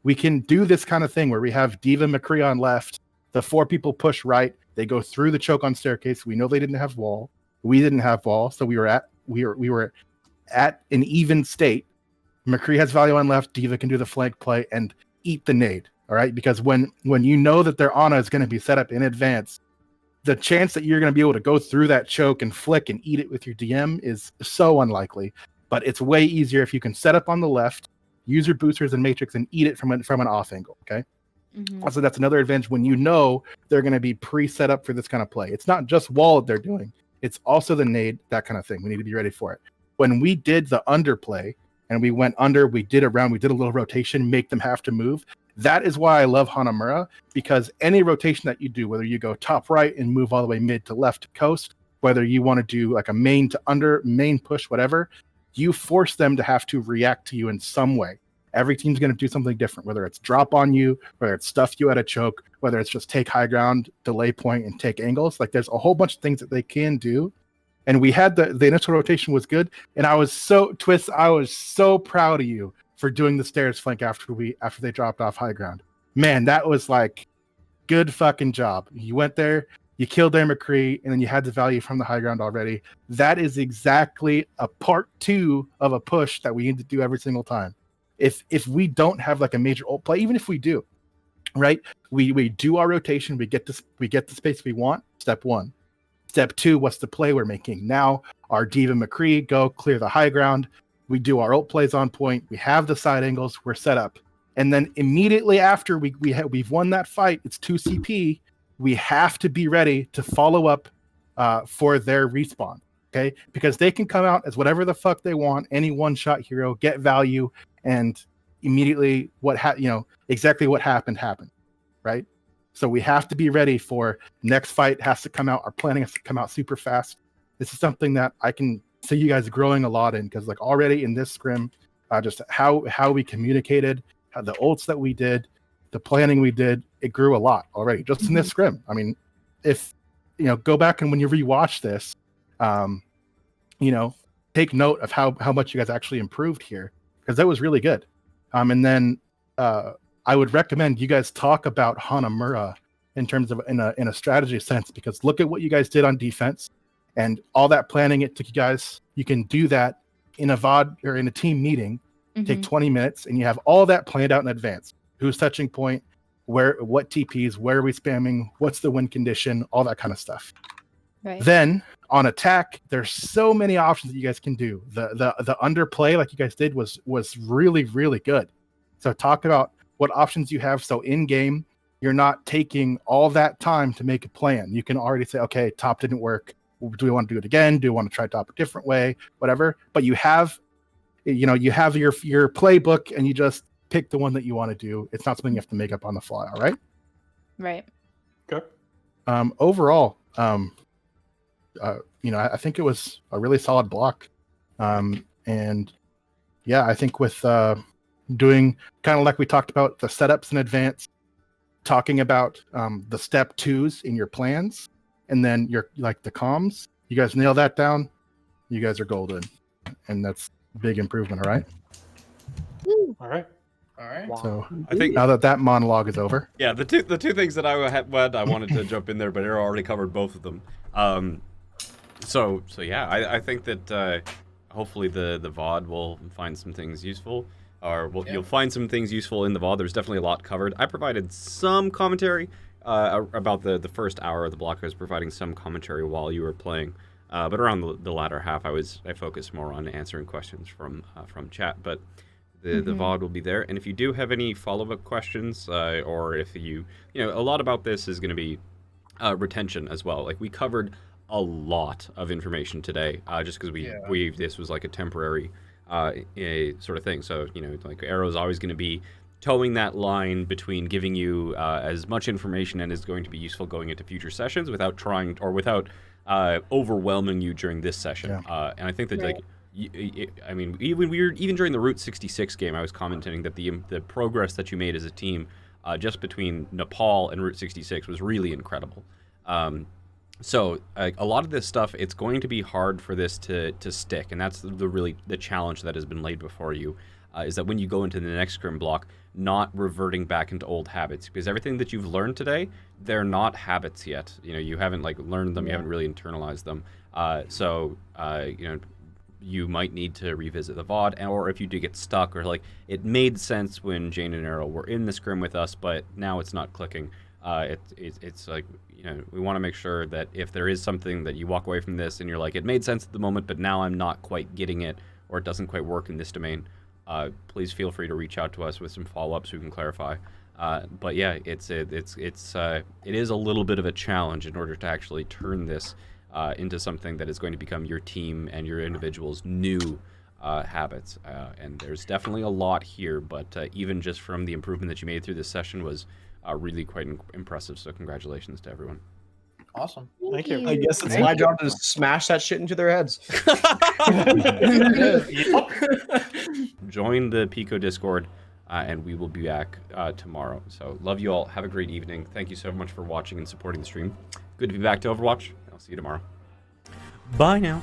We can do this kind of thing where we have Diva McCree on left, the 4 people push right, they go through the choke on staircase. We know they didn't have wall. We didn't have wall, so we were at an even state. McCree has value on left, Diva can do the flank play and eat the nade. All right, because when you know that their Ana is going to be set up in advance, the chance that you're going to be able to go through that choke and flick and eat it with your DM is so unlikely. But it's way easier if you can set up on the left, use your boosters and matrix, and eat it from an off angle. Okay. Also, that's another advantage when you know they're going to be pre-set up for this kind of play. It's not just wall that they're doing; it's also the nade, that kind of thing. We need to be ready for it. When we did the underplay and we went under, we did a round, we did a little rotation, make them have to move. That is why I love Hanamura, because any rotation that you do, whether you go top right and move all the way mid to left to coast, whether you want to do like a main to under, main push, whatever, you force them to have to react to you in some way. Every team's going to do something different, whether it's drop on you, whether it's stuff you at a choke, whether it's just take high ground, delay point, and take angles. Like there's a whole bunch of things that they can do. And we had the initial rotation was good. And I was so proud of you for doing the stairs flank after they dropped off high ground. Man, that was like good fucking job. You went there, you killed their McCree, and then you had the value from the high ground already. That is exactly a part 2 of a push that we need to do every single time. If we don't have like a major ult play, even if we do, right? We do our rotation, we get the space we want. Step 1. Step 2, what's the play we're making? Now our Diva McCree go clear the high ground. We do our ult plays on point. We have the side angles. We're set up. And then immediately after we've won that fight, it's 2 CP. We have to be ready to follow up for their respawn. Okay, because they can come out as whatever the fuck they want, any one-shot hero, get value, and immediately exactly what happened, right? So we have to be ready for next fight has to come out. Our planning has to come out super fast. This is something that I can see you guys growing a lot in, because like already in this scrim, just how we communicated, how the ults that we did, the planning we did, it grew a lot already just in this scrim. I mean, if go back and when you rewatch this, take note of how much you guys actually improved here, because that was really good. And then I would recommend you guys talk about Hanamura in terms of in a strategy sense, because look at what you guys did on defense and all that planning it took you guys. You can do that in a VOD or in a team meeting, take 20 minutes, and you have all that planned out in advance. Who's touching point, what TPs, where are we spamming, what's the win condition, all that kind of stuff. Right. Then on attack, there's so many options that you guys can do. The underplay, like you guys did, was really, really good. So talk about what options you have. So in game, you're not taking all that time to make a plan. You can already say, okay, top didn't work. Do we want to do it again? Do we want to try top a different way? Whatever. But you have your playbook, and you just pick the one that you want to do. It's not something you have to make up on the fly. All right. Right. Okay. Overall, I think it was a really solid block. And yeah, I think with doing kind of like we talked about the setups in advance, talking about the step 2s in your plans, and then your like the comms, you guys nail that down, you guys are golden. And that's a big improvement. All right. All right. So I think now that monologue is over. Yeah, the two things that I wanted to jump in there, but Aero already covered both of them. So yeah, I think that hopefully the VOD will find some things useful, or you'll find some things useful in the VOD. There's definitely a lot covered. I provided some commentary about the first hour of the block. I was providing some commentary while you were playing, but around the latter half, I focused more on answering questions from chat. But the VOD will be there, and if you do have any follow-up questions, or if you know, a lot about this is going to be retention as well. Like, we covered a lot of information today, just because this was like a temporary sort of thing. So, you know, like, Aero's always going to be towing that line between giving you as much information and is going to be useful going into future sessions without trying or without overwhelming you during this session. And I think that like. I mean, even during the Route 66 game, I was commenting that the progress that you made as a team, just between Nepal and Route 66, was really incredible. So a lot of this stuff, it's going to be hard for this to stick, and that's the challenge that has been laid before you, is that when you go into the next scrim block, not reverting back into old habits, because everything that you've learned today, they're not habits yet. You know, you haven't like learned them, you haven't really internalized them. You know, you might need to revisit the VOD, or if you do get stuck, or like, it made sense when Jayne and Aero were in the scrim with us, but now it's not clicking. It's like, you know, we want to make sure that if there is something that you walk away from this and you're like, it made sense at the moment, but now I'm not quite getting it, or it doesn't quite work in this domain, please feel free to reach out to us with some follow-ups so we can clarify. But yeah, it is a little bit of a challenge in order to actually turn this into something that is going to become your team and your individual's new habits. And there's definitely a lot here, but even just from the improvement that you made through this session was really quite impressive. So congratulations to everyone. Awesome. Thank you. I guess it's my job to just smash that shit into their heads. Join the Peco Discord, and we will be back tomorrow. So love you all. Have a great evening. Thank you so much for watching and supporting the stream. Good to be back to Overwatch. I'll see you tomorrow. Bye now.